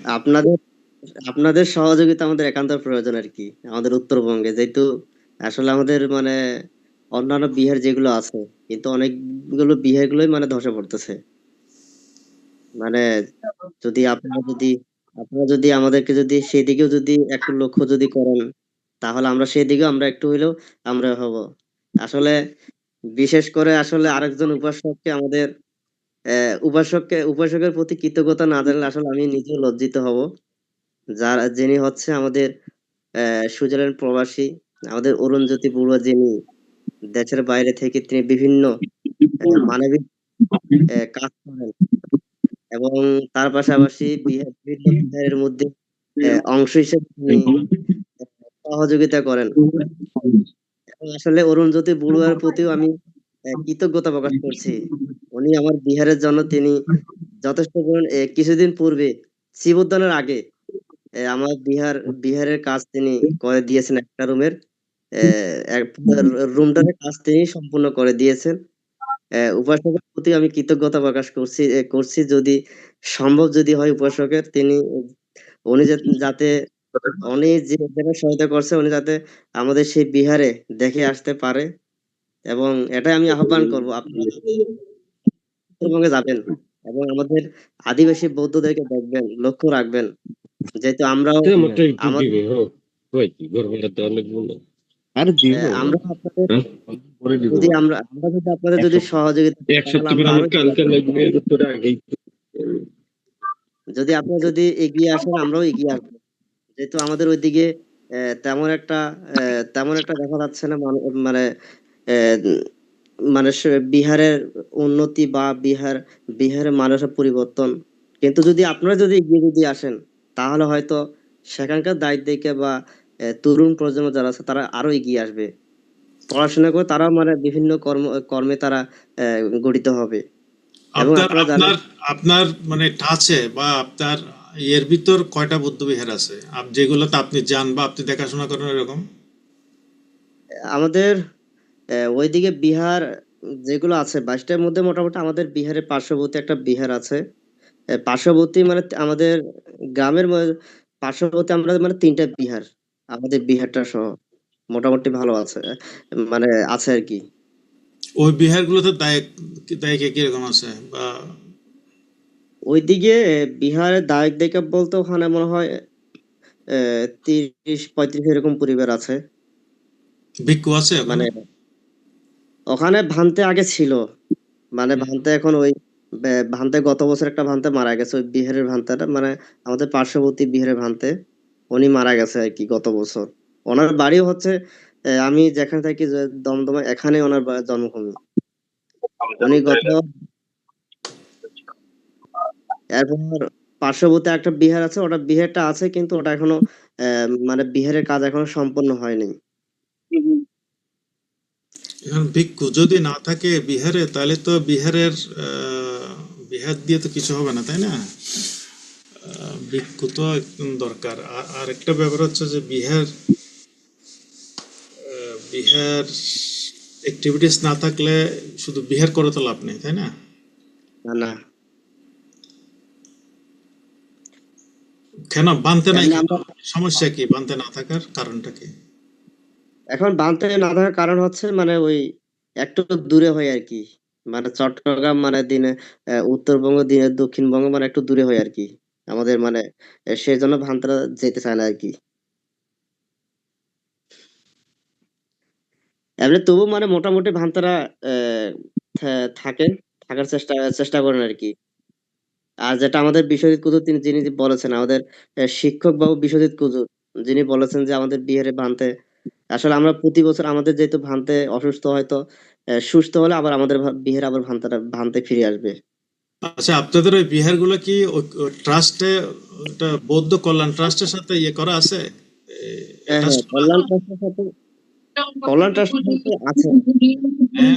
আপনাদের সহযোগিতা আমাদের একান্ত প্রয়োজন আর কি, আমাদের উত্তরবঙ্গে, যেহেতু আসলে আমাদের মানে অন্যান্য বিহার যেগুলো আছে, কিন্তু অনেকগুলো বিহার গুলোই মানে ধসে পড়তেছে। মানে যদি আপনারা যদি আমাদেরকে যদি সেদিকেও যদি একটু লক্ষ্য যদি করেন, তাহলে আমরা সেদিকেও আমরা একটু হইলেও আমরা হব। আসলে বিশেষ করে আসলে আরেকজন উপাসককে আমাদের উপাসকের প্রতি কৃতজ্ঞতা না জানলে আসলে আমি নিজেও লজ্জিত হব। যিনি হচ্ছে আমাদের সুইজারল্যান্ড প্রবাসী, আমাদের অরুণজ্যোতি বড়ুয়া, যিনি দেশের বাইরে থেকে তিনি বিভিন্ন মানবিক কাজ করেন, এবং তার পাশাপাশি বিভিন্ন বিহারের মধ্যে অংশ হিসেবে তিনি সহযোগিতা করেন। এবং আসলে অরুণজ্যোতি বড়ুয়ার প্রতিও আমি কৃতজ্ঞতা প্রকাশ করছি। উনি আমার বিহারের জন্য তিনি যথেষ্ট কিছুদিন পূর্বে শিবোদ্যানের আগে আমার বিহারের কাজ তিনি করে দিয়েছেন। একটা রুমটার কাজ তিনি সম্পূর্ণ করে দিয়েছেন। উপাসকের প্রতি আমি কৃতজ্ঞতা প্রকাশ করছি। যদি সম্ভব যদি হয় উপাসকের, উনি যাতে উনি যে সহায়তা করছে, উনি যাতে আমাদের সেই বিহারে দেখে আসতে পারে, এবং এটাই আমি আহ্বান করব, আপনারা উত্তরবঙ্গে যাবেন এবং আমাদের আদিবাসী বৌদ্ধদেরকে দেখবেন, লক্ষ্য রাখবেন, যেহেতু আমরাও আমরা আপনাদের যদি আমরা যদি আপনাদের যদি সহযোগিতা যদি আপনারা যদি এগিয়ে আসেন, আমরাও এগিয়ে আসবো। যেহেতু আমাদের ওইদিকে তেমন একটা দেখা যাচ্ছে না, মানে মানে বিহারের উন্নতি বা বিহারের মানুষের পরিবর্তন। কিন্তু যদি আপনারা যদি এগিয়ে যদি আসেন, তাহলে হয়তো সেখানকার দায়িত্ব দেখে বা তরুণ প্রজন্ম যারা আছে তারা আরো এগিয়ে আসবে, পড়াশোনা করে তারা মানে বিভিন্ন কর্মে তারা গঠিত হবে। এবং আপনারা জানেন আপনার মানে টাচে বা আপনার এর ভিতর কয়টা বৌদ্ধ বিহার আছে যেগুলোতে আপনি যান বা আপনি দেখাশোনা করেন এরকম? আমাদের ওইদিকে বিহার যেগুলো আছে 22টার মধ্যে মোটামুটি আমাদের বিহারের পার্শ্ববর্তী একটা বিহার আছে। পার্শ্ববর্তী মানে আমাদের গ্রামের পার্শ্ববর্তী আমরা মানে 3টা বিহার, আমাদের বিহারটা সহ মোটামুটি ভালো আছে, মানে আছে আর কি। ওই বিহারগুলোতে দায়িক কিরকম আছে? বা ওইদিকে বিহারের দায়িক দেখে বলতে ওখানে মনে হয় 30-35 এরকম পরিবার আছে। ভিক্ষু আছে মানে ওখানে ভান্তে আগে ছিল, মানে ভান্তে এখন ওই ভান্তে গত বছর একটা ভান্তে মারা গেছে, ওই বিহারের ভান্তাটা মানে আমাদের পার্শ্ববর্তী বিহারের ভান্তে উনি মারা গেছে আর কি গত বছর। ওনার বাড়ি হচ্ছে আমি যেখানে থাকি যে দমদমে, এখানে ওনার জন্মভূমি। উনি গত এরপর পার্শ্ববর্তী একটা বিহার আছে, ওটা বিহারটা আছে কিন্তু ওটা এখনো মানে বিহারের কাজ এখনো সম্পন্ন হয়নি। এখন ভিক্ষু যদি না থাকে বিহারে, তাহলে তো বিহারের বিহার দিয়ে তো কিছু হবে না, তাই না? ভিক্ষু তো একদম দরকার। আর একটা ব্যাপার হচ্ছে যে বিহার বিহার অ্যাক্টিভিটিস না থাকলে শুধু বিহার করে তো লাভ নেই, তাই না? না না, কেন বানতে নাই এমনি কেন? আমরা সমস্যা কি বানতে না থাকার কারণটা কি? এখন বানতে না থাকার কারণ হচ্ছে মানে ওই একটু দূরে হয় আর কি, মানে চট্টগ্রাম মানে দিনে উত্তরবঙ্গ, দিনে দক্ষিণবঙ্গ মানে একটু দূরে হয় আর কি আমাদের, মানে সেই জন্য ভান্তারা যেতে চায় না আর কি। এমনি তবু মানে মোটামুটি ভান্তারা থাকেন, থাকার চেষ্টা চেষ্টা করেন আর কি। আর যেটা আমাদের বিশ্বজিৎ কুতুব তিনি যিনি বলেছেন, আমাদের শিক্ষক বাবু বিশ্বজিৎ কুতুব, যিনি বলেছেন যে আমাদের বিহারে ভান্তে, আসলে আমরা প্রতি বছর আমাদের যেহেতু ভান্তে অসুস্থ হয়তো সুস্থ হলে আবার আমাদের বিহারে আবার ভান্তে ফিরে আসবে। আচ্ছা, আপনাদের ওই বিহার গুলো কি ট্রাস্টে, ওটা বৌদ্ধ কল্যাণ ট্রাস্টের সাথে ইয়ে করা আছে? হ্যাঁ হ্যাঁ, attached করা? কল্যাণ ট্রাস্টের সাথে, কল্যাণ ট্রাস্টের সাথে আছে। হ্যাঁ?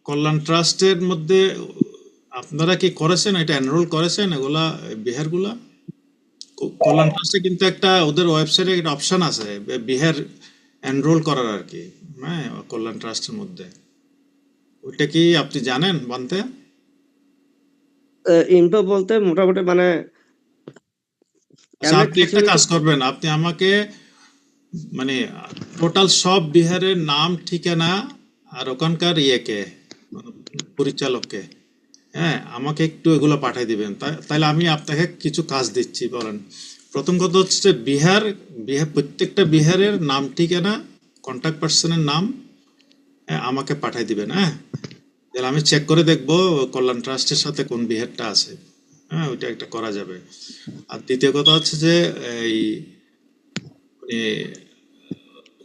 কল্যাণ ট্রাস্টের মধ্যে আপনারা কি করেছেন, এটা এনরোল করেছেন এগুলা বিহার গুলা? কল্যাণ ট্রাস্টে কিন্তু একটা ওদের ওয়েবসাইটে একটা অপশন আছে বিহার এনরোল করার আর কি, হ্যাঁ, কল্যাণ ট্রাস্টের মধ্যে। ওইটা কি আপনি জানেন বানতে? ইনফো বলতে মোটামুটি মানে আচ্ছা, এমনি আপনি কিছু একটা কিছু। কাজ করবেন, আপনি আমাকে মানে টোটাল সব বিহারের নাম, ঠিকানা আর ওখানকার ইয়েকে, মানে পরিচালককে, হ্যাঁ, আমাকে একটু এগুলো পাঠিয়ে দিবেন। তাহলে আমি আপনাকে কিছু কাজ দিচ্ছি। বলেন, প্রথম কথা হচ্ছে বিহার বিহার প্রত্যেকটা বিহারের নাম, ঠিকানা, কন্ট্যাক্ট পার্সনের নাম, হ্যাঁ, আমাকে পাঠিয়ে দিবেন। হ্যাঁ, তাহলে আমি চেক করে দেখবো কল্যাণ ট্রাস্টের সাথে কোন বিহারটা আছে। হ্যাঁ, ওইটা একটা করা যাবে। আর দ্বিতীয় কথা হচ্ছে যে এই মানে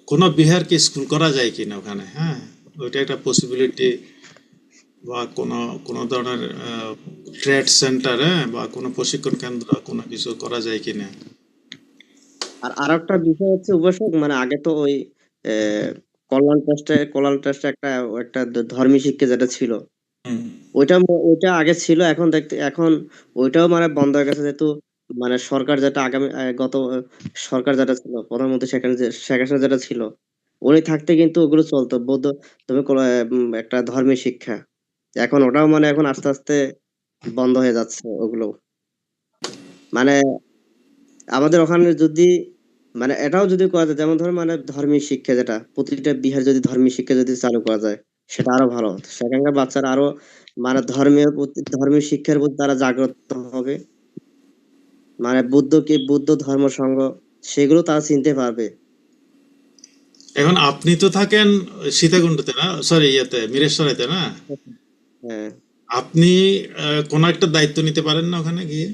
কোনো বিহারকে স্কুল করা যায় কিনা ওখানে, হ্যাঁ, ওইটা একটা পসিবিলিটি। বা কোনো কোনো ধরনের ট্রেড সেন্টার, হ্যাঁ, বা কোনো প্রশিক্ষণ কেন্দ্র, কোনো কিছু করা যায় কিনা। আর আরেকটা বিষয় হচ্ছে উপাসক, মানে আগে তো ওই আহ, কল্যাণ ট্রাস্টে একটা একটা ধর্মী শিক্ষা যেটা ছিল, হুম। ওইটা আগে ছিল, এখন দেখতে এখন ওইটাও মানে বন্ধ হয়ে গেছে, যেহেতু মানে সরকার যেটা আগামী গত সরকার যেটা ছিল, প্রধানমন্ত্রী শেখ হাসিনা যেটা ছিল, উনি থাকতে কিন্তু ওগুলো চলতো বৌদ্ধ, তুমি একটা ধর্মীয় শিক্ষা। এখন ওটাও মানে এখন আস্তে আস্তে বন্ধ হয়ে যাচ্ছে ওগুলো। মানে আমাদের ওখানে যদি মানে এটাও যদি করা যায়, যেমন ধরো মানে ধর্মীয় শিক্ষা যেটা প্রতিটা বিহার যদি ধর্মীয় শিক্ষা যদি চালু করা যায়, সেটা আরো ভালো হতো। সেখানকার বাচ্চারা আরো মানে ধর্মীয় শিক্ষার প্রতি তারা জাগ্রত হবে, মানে বুদ্ধ ধর্ম সংঘ সেগুলো তারা চিনতে পারবে। এখন আপনি তো থাকেন সীতাকুণ্ডতে, না সরি ইয়েতে মিরেশ্বরাইতে, না? হ্যাঁ, আপনি কোনো একটা দায়িত্ব নিতে পারেন না ওখানে গিয়ে?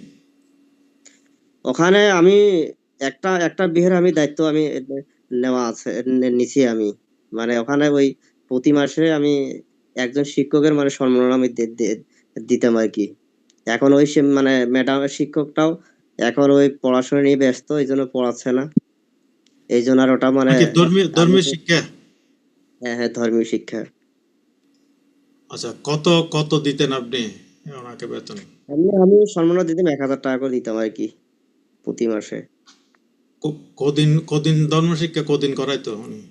ওখানে আমি একটা একটা বিহারে আমি দায়িত্ব আমি নেওয়া আছে, নিছি আমি। মানে ওখানে ওই প্রতি মাসে আমি একজন শিক্ষকের মানে সম্মাননা আমি দিতাম আর কি। এখন ওই মানে ম্যাডাম শিক্ষকটাও এখন ওই পড়াশোনা নিয়ে ব্যস্ত, এই জন্য পড়াচ্ছে না, এই জন্য আর ওটা মানে নাকি ধর্মীয় আমি ধর্মীয় শিক্ষা? হ্যাঁ হ্যাঁ, ধর্মীয় শিক্ষা। আচ্ছা, কত কত দিতেন আপনি ওনাকে বেতন? আমি সম্মাননা দিতাম 1,000 টাকা করে দিতাম আর কি প্রতি মাসে। কদিন কদিন ধর্ম শিক্ষা কদিন করাইতো উনি?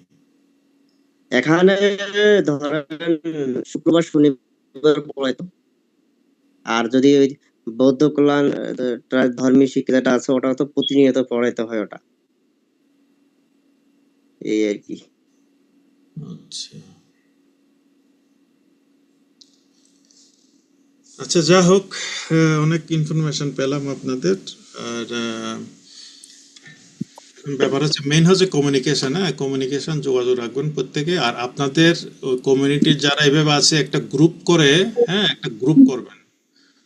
এখানে ধরেন শুক্রবার শনিবার পড়াইতো, আর যদি ওই বৌদ্ধ কল্যাণ ধর্মীয় শিক্ষা যেটা আছে ওটা তো প্রতিনিয়ত পড়াইতে হয় ওটা, এই আর কি। আচ্ছা আচ্ছা, যা হোক, অনেক ইনফরমেশন পেলাম আপনাদের। আর ব্যাপার হচ্ছে মেইন হচ্ছে কমিউনিকেশন। হ্যাঁ, কমিউনিকেশন, যোগাযোগ রাখবেন প্রত্যেকে। আর আপনাদের কমিউনিটির যারা এভাবে আছে একটা গ্রুপ করে, হ্যাঁ, একটা গ্রুপ করবেন,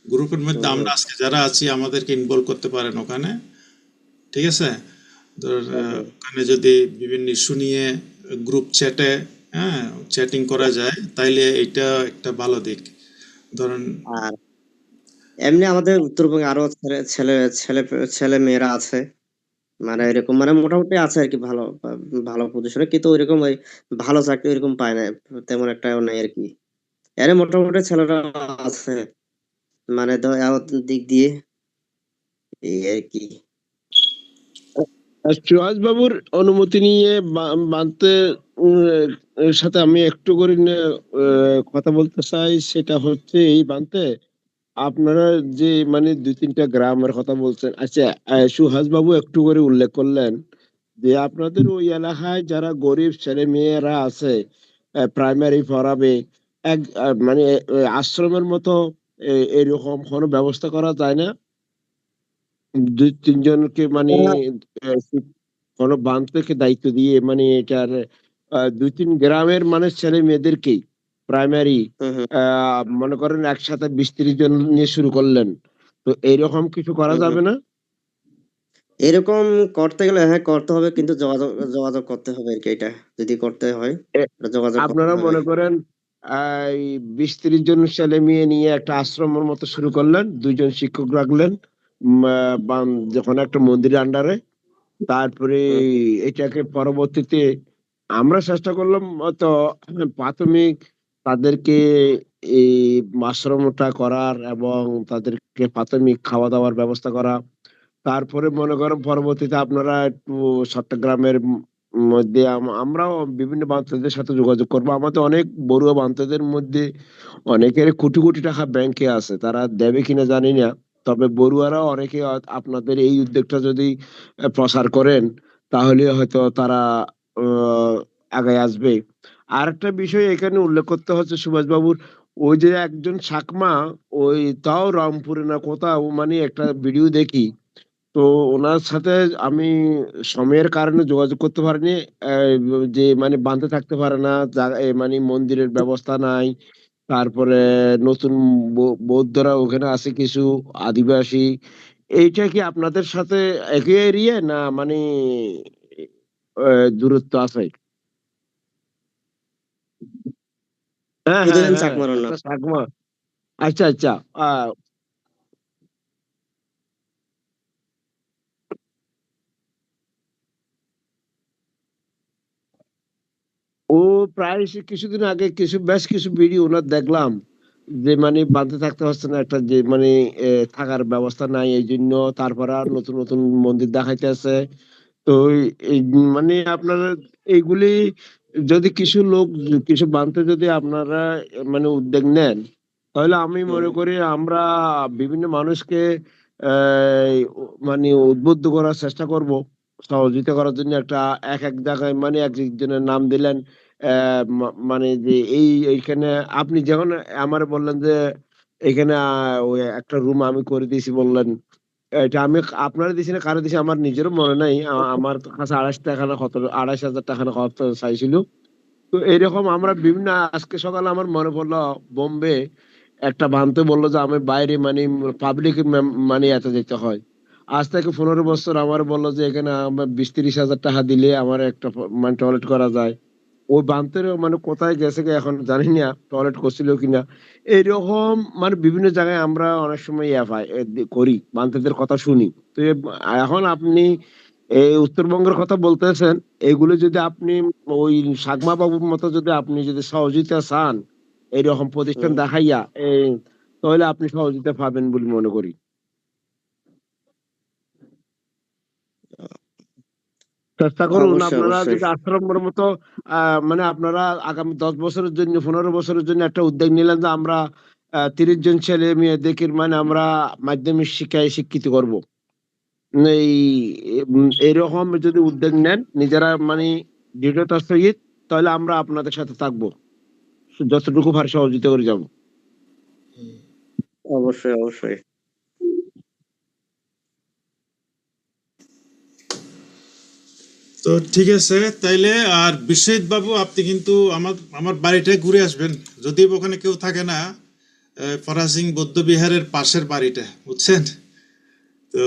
গ্রুপের মধ্যে হুম, আমরা হুম, আজকে যারা আছি আমাদেরকে ইনভলভ করতে পারেন ওখানে, ঠিক আছে? ধর হুম, হুম। ওখানে যদি বিভিন্ন ইস্যু নিয়ে গ্রুপ চ্যাটে, হ্যাঁ, চ্যাটিং করা যায়, তাইলে এটা একটা ভালো দিক। ধরেন আর এমনি আমাদের উত্তরবঙ্গে আরো ছেলে ছেলে ছেলে মেয়েরা আছে, মানে এরকম মানে মোটামুটি আছে আর কি, ভালো ভালো পজিশনে, কিন্তু ওইরকম ওই ভালো চাকরি ওইরকম পায় না, তেমন একটা নাই আর কি। এর মোটামুটি ছেলেরা আছে, মানে দিক দিয়ে এই আর কি। আর সুহাস বাবুর অনুমতি নিয়ে বানতে এর সাথে আমি একটু করে কথা বলতে চাই। সেটা হচ্ছে এই বানতে আপনারা যে মানে 2-3টা গ্রামের কথা বলছেন, আচ্ছা সুহাস বাবু একটু করে উল্লেখ করলেন যে আপনাদের ওই এলাকায় যারা গরিব ছেলে মেয়েরা আছে প্রাইমারি পড়াবে, এক মানে আশ্রমের মতো এরকম কোনো ব্যবস্থা করা যায় না? 2-3 জনকে মানে কোনো বান্ধ থেকে দায়িত্ব দিয়ে মানে এটার 2-3 গ্রামের মানে ছেলে মেয়েদেরকেই প্রাইমারি হুম, হুম, মনে করেন একসাথে 20-30 জন নিয়ে শুরু করলেন, তো এইরকম কিছু করা হুম, হুম। যাবে না? এরকম করতে গেলে হ্যাঁ করতে হবে, কিন্তু যোগাযোগ যোগাযোগ করতে হবে আর কি। এটা যদি করতে হয় এ, এটা যোগাযোগ করতে আপনারা হবে। মনে করেন এই 20-30 জন ছেলে মেয়ে নিয়ে একটা আশ্রমের মতো শুরু করলেন, 2 জন শিক্ষক রাখলেন, যখন একটা মন্দিরের আন্ডারে, তারপরে হুম, হুম, এটাকে পরবর্তীতে আমরা চেষ্টা করলাম তো প্রাথমিক তাদেরকে এই আশ্রমটা করার এবং তাদেরকে প্রাথমিক খাওয়া দাওয়ার ব্যবস্থা করা। তারপরে মনে করেন পরবর্তীতে আপনারা একটু চট্টগ্রামের মধ্যে আমরাও বিভিন্ন বান্ধবদের সাথে যোগাযোগ করবো। আমাদের অনেক বড়ুয়া বান্ধবদের মধ্যে অনেকের কোটি কোটি টাকা ব্যাংকে আছে, তারা দেবে কিনা জানি না। তবে বড়ুয়ারা অনেকে আপনাদের এই উদ্যোগটা যদি প্রচার করেন তাহলে হয়তো তারা আগায় আসবে। আর একটা বিষয় এখানে উল্লেখ করতে হচ্ছে সুভাষ বাবুর, ওই যে একজন চাকমা, ওই তাও রংপুরে না কোথাও মানে একটা ভিডিও দেখি, তো ওনার সাথে আমি সময়ের কারণে যোগাযোগ করতে পারিনি। যে মানে বাঁধে থাকতে পারে না, মানে মন্দিরের ব্যবস্থা নাই। তারপরে নতুন বৌদ্ধরা ওখানে আছে কিছু, আদিবাসী। এইটা কি আপনাদের সাথে একই এরিয়া না মানে দূরত্ব আছে? হ্যাঁ হ্যাঁ প্রতিদিন চাক হ্যাঁ, মারার না। একটা চাকমা। আচ্ছা আচ্ছা। আহ ও প্রায় কিছুদিন আগে বেশ কিছু ভিডিও ওনার দেখলাম যে মানে বাঁধে থাকতে পারছে না, একটা যে মানে থাকার ব্যবস্থা নাই, এই জন্য তারপর আর নতুন নতুন মন্দির দেখাইতে আছে। তো এই মানে আপনারা এইগুলি যদি কিছু লোক কিছু বানতে যদি আপনারা মানে উদ্যোগ নেন, তাহলে আমি হুম, মনে করি আমরা বিভিন্ন মানুষকে মানে উদ্বুদ্ধ করার চেষ্টা করব, সহযোগিতা করার জন্য। একটা এক এক জায়গায় মানে এক একজনের নাম দিলেন, মানে যে এইখানে আপনি যখন আমার বললেন যে এখানে ওই একটা রুম আমি করে দিয়েছি বললেন, এটা আমি আপনারা দিছি না কারো দিছি আমার নিজেরও মনে নাই। আমার কাছে 2,500 টাকা না কত, 2,500 টাকা না কত চাইছিল। তো এরকম আমরা বিভিন্ন, আজকে সকালে আমার মনে পড়লো বোম্বে একটা বানতে বললো যে আমি বাইরে মানে পাবলিক মানে এত যেতে হয়। আজ থেকে 15 বছর আমার বললো যে এখানে আমার 20-30 হাজার টাকা দিলে আমার একটা মানে টয়লেট করা যায়। ওই বান্ধের মানে কোথায় গেছে গে এখন জানি না, টয়লেট করছিল কিনা। এইরকম মানে বিভিন্ন জায়গায় আমরা অনেক সময় করি, বান্ধবদের কথা শুনি। তো এখন আপনি এই উত্তরবঙ্গের কথা বলতেছেন, এগুলো যদি আপনি ওই সাগমা বাবুর মতো যদি আপনি যদি সহযোগিতা চান এইরকম প্রতিষ্ঠান হুম। দেখাইয়া এই, তাহলে আপনি সহযোগিতা পাবেন বলে মনে করি। চেষ্টা করুন অবশ্যই, আপনারা অবশ্যই। যদি আশ্রমের মতো মানে আপনারা আগামী 10 বছরের জন্য 15 বছরের জন্য একটা উদ্যোগ নিলেন যে আমরা 30 জন ছেলে মেয়েদের মানে আমরা মাধ্যমিক শিক্ষায় শিক্ষিত করব। এই এরকম যদি উদ্যোগ নেন নিজেরা মানে দৃঢ়তার সহিত, তাহলে আমরা আপনাদের সাথে থাকবো, যতটুকু পারি সহযোগিতা করে যাব। অবশ্যই, অবশ্যই। তো ঠিক আছে তাইলে। আর বিশ্বজিৎ বাবু, আপনি কিন্তু আমার আমার বাড়িটায় ঘুরে আসবেন, যদি ওখানে কেউ থাকে না। ফরাসিং বৌদ্ধ বিহারের পাশের বাড়িটা, বুঝছেন? তো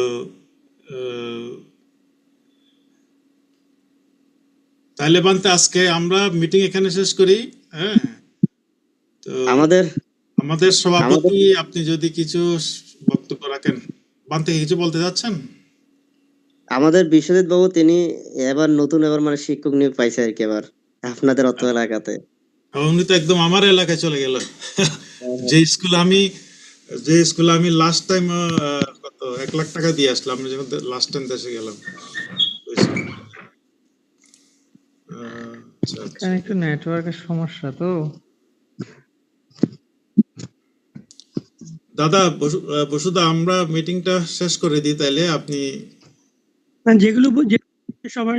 তাহলে বানতে আজকে আমরা মিটিং এখানে শেষ করি। হ্যাঁ, তো আমাদের আমাদের সভাপতি আপনি যদি কিছু বক্তব্য রাখেন, বানতে কিছু বলতে যাচ্ছেন? আমাদের বিশ্বজিৎ বাবু তিনি এবার মানে শিক্ষক নিয়োগ পাইছে আর কি এবার আপনাদের অত এলাকাতে। উনি তো একদম আমার এলাকায় চলে গেল। যে স্কুলে আমি লাস্ট টাইম কত 1 লাখ টাকা দিয়ে আসলাম যখন লাস্ট টাইম দেশে গেলাম। এখানে একটু নেটওয়ার্কের সমস্যা তো। দাদা বসুদা, আমরা মিটিংটা শেষ করে দিই তাইলে। আপনি যেগুলো সবার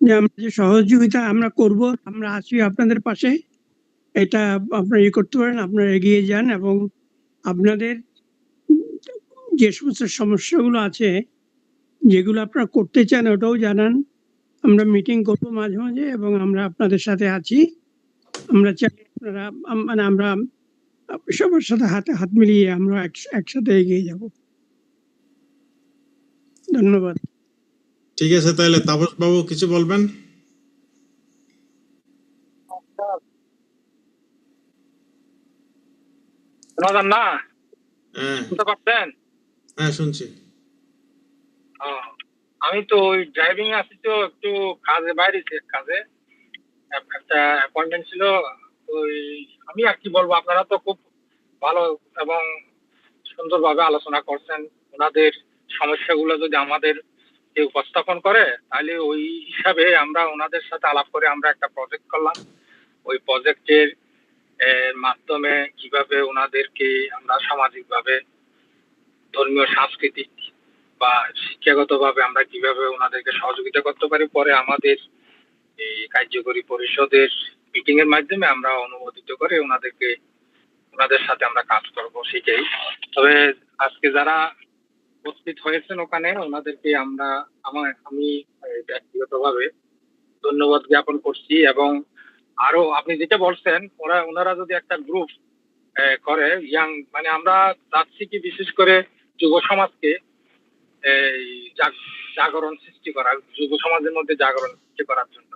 যে আমরা যে সহযোগিতা আমরা করব, আমরা আছি আপনাদের পাশে, এটা আপনারা করতে পারেন। আপনারা এগিয়ে যান এবং আপনাদের যে সমস্ত সমস্যাগুলো আছে, যেগুলো আপনারা করতে চান, ওটাও জানান। আমরা মিটিং করবো মাঝে মাঝে এবং আমরা আপনাদের সাথে আছি। আমরা চাই আপনারা মানে আমরা সবার সাথে হাতে হাত মিলিয়ে আমরা একসাথে এগিয়ে যাব। ধন্যবাদ। ঠিক আছে, তাহলে তাপস বাবু কিছু বলবেন? না হ্যাঁ শুনতে পাচ্ছেন? হ্যাঁ, শুনছি। আমি তো ওই ড্রাইভিং আছি, তো একটু কাজে বাইরে কাজে একটা অ্যাপয়েন্টমেন্ট ছিল। ওই আমি আর কি বলবো, আপনারা তো খুব ভালো এবং সুন্দরভাবে আলোচনা করছেন। ওনাদের সমস্যাগুলো যদি আমাদের উপস্থাপন করে, তাহলে ওই হিসাবে আমরা ওনাদের সাথে আলাপ করে আমরা একটা প্রজেক্ট করলাম। ওই প্রজেক্টের মাধ্যমে কিভাবে ওনাদেরকে আমরা সামাজিকভাবে, ধর্মীয়, সাংস্কৃতিক বা শিক্ষাগতভাবে আমরা কিভাবে ওনাদেরকে সহযোগিতা করতে পারি, পরে আমাদের এই কার্যকরী পরিষদের মিটিং এর মাধ্যমে আমরা অনুমোদিত করে ওনাদের সাথে আমরা কাজ করব, সেটাই। তবে আজকে যারা উপস্থিত হয়েছেন ওখানে, ওনাদেরকে আমি ব্যক্তিগতভাবে ধন্যবাদ জ্ঞাপন করছি। এবং আরো আপনি যেটা বলছেন, ওনারা যদি একটা গ্রুপ করে ইয়াং, মানে আমরা চাচ্ছি কি বিশেষ করে যুব সমাজকে এই জাগরণ সৃষ্টি করার, যুব সমাজের মধ্যে জাগরণ সৃষ্টি করার জন্য।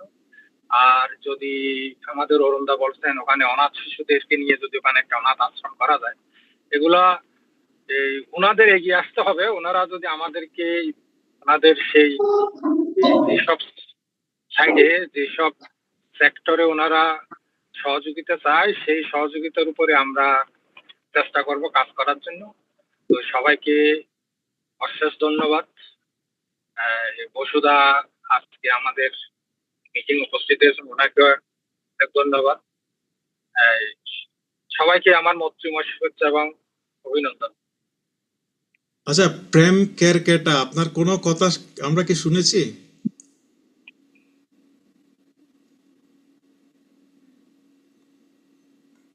আর যদি আমাদের অরুণদা বলছেন ওখানে অনাথ শিশুদেরকে নিয়ে যদি ওখানে একটা অনাথ আশ্রম করা যায়, এগুলা ওনাদের এগিয়ে আসতে হবে। ওনারা যদি আমাদেরকে ওনাদের সেই যেসব সাইডে, যেসব সেক্টরে ওনারা সহযোগিতা চায়, সেই সহযোগিতার উপরে আমরা চেষ্টা করব কাজ করার জন্য। তো সবাইকে অশেষ ধন্যবাদ। বসুদা আজকে আমাদের মিটিং উপস্থিত হয়েছেন, ওনাকে অনেক ধন্যবাদ। সবাইকে আমার মৈত্রীময় শুভেচ্ছা এবং অভিনন্দন। আচ্ছা, প্রেম কেরকেটা, আপনার কোনো কথা আমরা কি শুনেছি?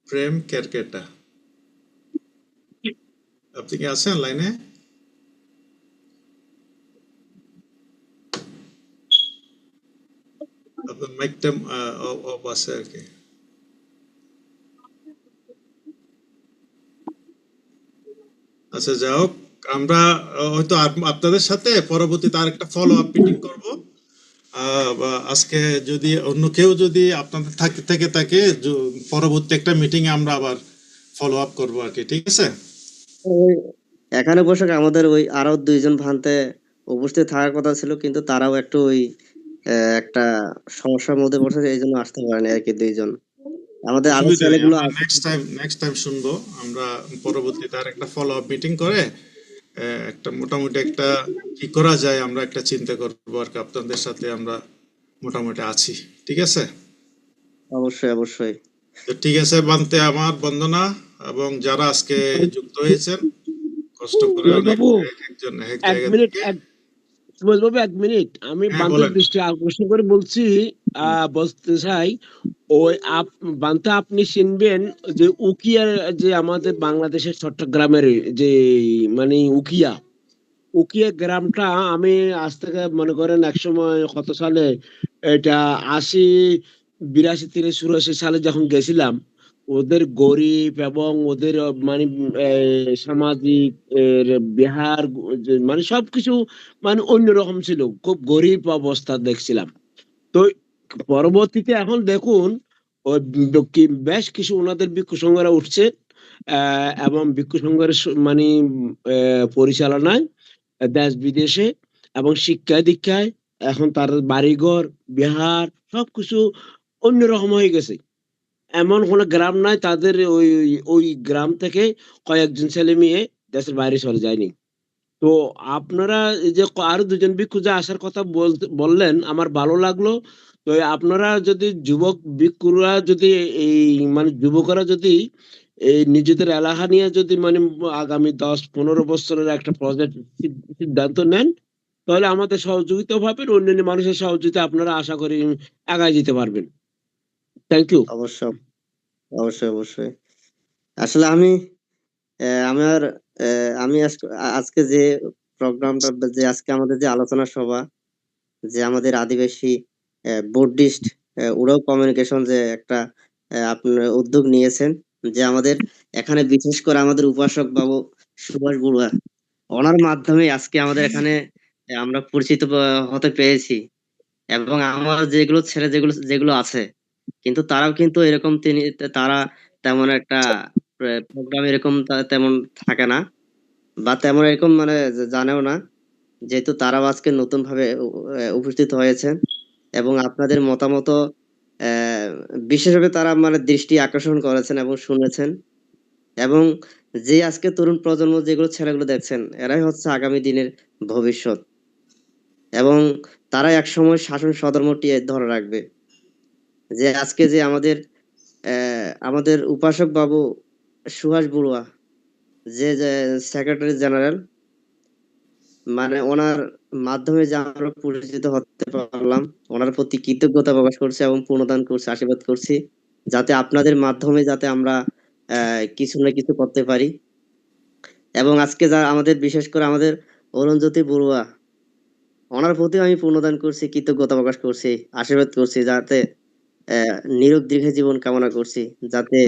প্রেম কেরকেটা, আপনি কি আছেন লাইনে? আপনার মাইকটা অফ আছে আর কি। আচ্ছা, যাই হোক, আমরা হয়তো আপনাদের সাথে পরবর্তীতে আরেকটা ফলো আপ মিটিং করব। আজকে যদি অন্য কেউ যদি আপনাদের থেকে থাকে, পরবর্তী একটা মিটিং এ আমরা আবার ফলো আপ করবো আর কি। ঠিক আছে? এখানে বসে আমাদের ওই আরো 2 জন ভান্তে উপস্থিত থাকার কথা ছিল, কিন্তু তারাও একটু ওই একটা সমস্যার মধ্যে পড়ছে, এই জন্য আসতে পারেনি আর কি 2 জন। আমাদের আরো ছেলেগুলো নেক্সট টাইম শুনবো আমরা। পরবর্তীতে আর একটা ফলো আপ মিটিং করে একটা মোটামুটি একটা কি করা যায় আমরা একটা চিন্তা করবো আর কি। আপনাদের সাথে আমরা মোটামুটি আছি। ঠিক আছে? অবশ্যই অবশ্যই। তো ঠিক আছে বানতে, আমার বন্দনা এবং যারা আজকে যুক্ত হয়েছেন কষ্ট করে একজন এক জায়গা থেকে। এক মিনিট, আমি বান্তের বলেন। দৃষ্টি আকর্ষণ করে বলছি, বলতে চাই, ওই বান্তে আপনি চিনবেন যে উকিয়ার, যে আমাদের বাংলাদেশের চট্টগ্রামের যে মানে উকিয়া গ্রামটা, আমি আজ থেকে মনে করেন একসময় কত সালে, এটা 80, 82, 83, 84 সালে যখন গেছিলাম, ওদের গরিব এবং ওদের মানে সামাজিক বিহার মানে সবকিছু মানে অন্যরকম ছিল, খুব গরিব অবস্থা দেখছিলাম। তো পরবর্তীতে এখন দেখুন বেশ কিছু ওনাদের ভিক্ষু সংঘরা উঠছে এবং ভিক্ষু সংঘের মানে পরিচালনায় দেশ বিদেশে এবং শিক্ষা দীক্ষায় এখন তার বাড়িঘর বিহার সবকিছু অন্যরকম হয়ে গেছে। এমন কোনো গ্রাম নাই তাদের ওই ওই গ্রাম থেকে কয়েকজন ছেলে মেয়ে দেশের বাইরে চলে যায়নি। তো আপনারা এই যে আরো দুজন ভিক্ষু যে আসার কথা বললেন আমার ভালো লাগলো। তো আপনারা যদি যুবক ভিক্ষুরা যদি এই মানে যুবকরা যদি এই নিজেদের এলাকা নিয়ে যদি মানে আগামী 10-15 বছরের একটা প্রজেক্ট সিদ্ধান্ত নেন, তাহলে আমাদের সহযোগিতা পাবেন, অন্যান্য মানুষের সহযোগিতা আপনারা আশা করি আগায় যেতে পারবেন। Thank you. অবশ্যই অবশ্যই আসলে আমার আমি আজকে যে প্রোগ্রামটা, যে আজকে আমাদের যে আলোচনা সভা, যে আমাদের আদিবাসী বুদ্ধিস্ট ওরাও কমিউনিকেশন যে একটা আপনার উদ্যোগ নিয়েছেন, যে আমাদের এখানে বিশেষ করে আমাদের উপাসক বাবু সুভাষ বড়ুয়া, ওনার মাধ্যমে আজকে আমাদের এখানে আমরা পরিচিত হতে পেরেছি। এবং আমার যেগুলো ছেলে যেগুলো যেগুলো আছে, কিন্তু তারাও কিন্তু এরকম তারা তেমন একটা প্রোগ্রাম এরকম তেমন থাকে না, বা তেমন এরকম মানে জানেও না, যেহেতু তারাও আজকে নতুন ভাবে উপস্থিত হয়েছেন এবং আপনাদের মতামত বিশেষভাবে তারা মানে দৃষ্টি আকর্ষণ করেছেন এবং শুনেছেন। এবং যে আজকে তরুণ প্রজন্ম যেগুলো ছেলেগুলো দেখছেন, এরাই হচ্ছে আগামী দিনের ভবিষ্যৎ, এবং তারা একসময় শাসন সধর্মটি ধরে রাখবে। যে আজকে যে আমাদের উপাসক বাবু সুভাষ বড়ুয়া, যে সেক্রেটারি জেনারেল, মানে ওনার মাধ্যমে যে আমরা পরিচিত হতে পারলাম, ওনার প্রতি কৃতজ্ঞতা প্রকাশ করছি এবং পূর্ণদান করছি, আশীর্বাদ করছি, যাতে আপনাদের মাধ্যমে যাতে আমরা কিছু না কিছু করতে পারি। এবং আজকে যা আমাদের বিশেষ করে আমাদের অরুণজ্যোতি বড়ুয়া, ওনার প্রতি আমি পূর্ণদান করছি, কৃতজ্ঞতা প্রকাশ করছি, আশীর্বাদ করছি, যাতে নিরোগ দীর্ঘ জীবন কামনা করছি, যাতে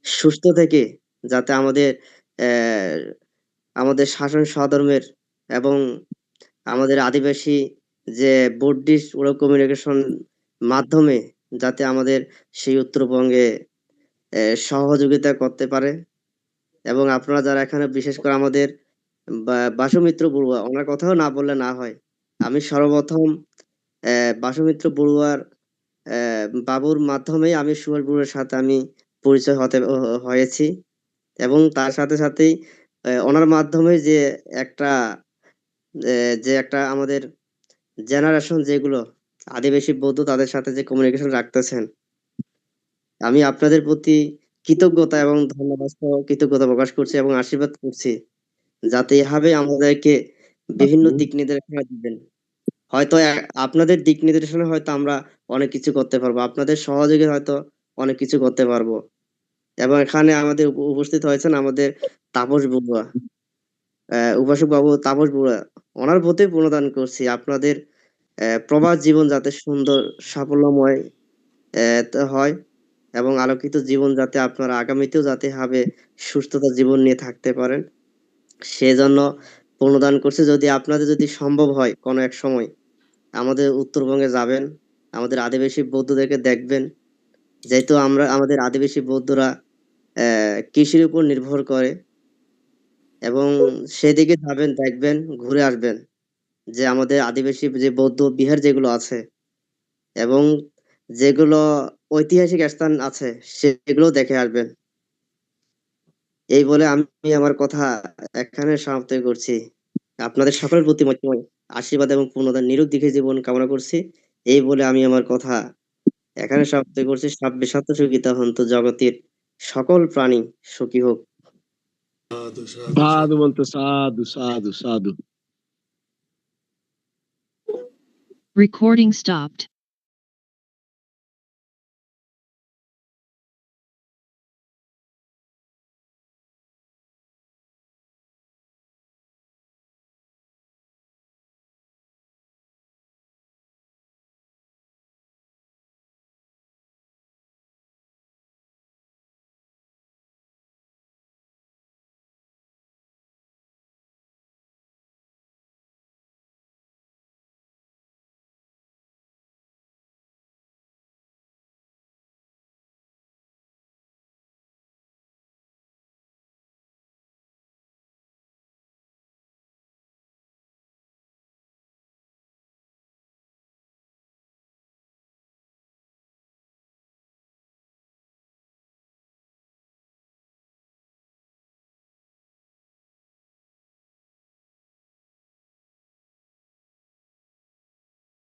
সুস্থ থেকে যাতে আহ আমাদের শাসন সধর্মের এবং আমাদের আদিবাসী যে বুদ্ধিস্ট ওরা কমিউনিকেশন মাধ্যমে যাতে আমাদের সেই উত্তরবঙ্গে সহযোগিতা করতে পারে। এবং আপনারা যারা এখানে বিশেষ করে আমাদের বাসুমিত্র বড়ুয়া, ওনার কথাও না বললে না হয়। আমি সর্বপ্রথম বাসুমিত্র বড়ুয়ার বাবুর মাধ্যমে আমি সুভাষ বড়ুয়ার সাথে আমি পরিচয় হয়েছি, এবং তার সাথে সাথেই ওনার মাধ্যমে একটা যে একটা আমাদের জেনারেশন যেগুলো আদিবাসী বৌদ্ধ তাদের সাথে যে কমিউনিকেশন রাখতেছেন, আমি আপনাদের প্রতি কৃতজ্ঞতা এবং ধন্যবাদ সহ কৃতজ্ঞতা প্রকাশ করছি এবং আশীর্বাদ করছি, যাতে এভাবে আমাদেরকে বিভিন্ন দিক নির্দেশনা দিবেন। হয়তো আপনাদের দিক নির্দেশনা হয়তো আমরা অনেক কিছু করতে পারবো, আপনাদের সহযোগে হয়তো অনেক কিছু করতে পারবো। এবং এখানে আমাদের উপস্থিত হয়েছেন আমাদের তাপস বড়ুয়া, উপাসক বাবু তাপস বড়ুয়া, ওনার প্রতি প্রণোদন করছি আপনাদের প্রবাস জীবন যাতে সুন্দর সাফল্যময় হয়, এবং আলোকিত জীবন যাতে আপনারা আগামীতেও যাতে হবে সুস্থতা জীবন নিয়ে থাকতে পারেন, সেজন্য প্রণোদন করছি। যদি আপনাদের যদি সম্ভব হয় কোনো এক সময় আমাদের উত্তরবঙ্গে যাবেন, আমাদের আদিবাসী বৌদ্ধদেরকে দেখবেন, যেহেতু আমাদের আদিবাসী বৌদ্ধরা কৃষির উপর নির্ভর করে, এবং সেদিকে যাবেন, দেখবেন, ঘুরে আসবেন যে আমাদের আদিবাসী যে বৌদ্ধ বিহার যেগুলো আছে এবং যেগুলো ঐতিহাসিক স্থান আছে সেগুলো দেখে আসবেন। এই বলে আমি আমার কথা এখানে সমাপ্ত করছি। আপনাদের সকলের প্রতি আশীর্বাদ এবং পূর্ণদান নিরোগ দিকে জীবন কামনা করছি। এই বলে আমি আমার কথা এখানে সমাপ্ত করছি। সাব্বে সত্য সুখিতা হন্তু জগতের সকল প্রাণী সুখী হোক। সাধু বলতে সাধু সাধু সাধু। Recording stopped.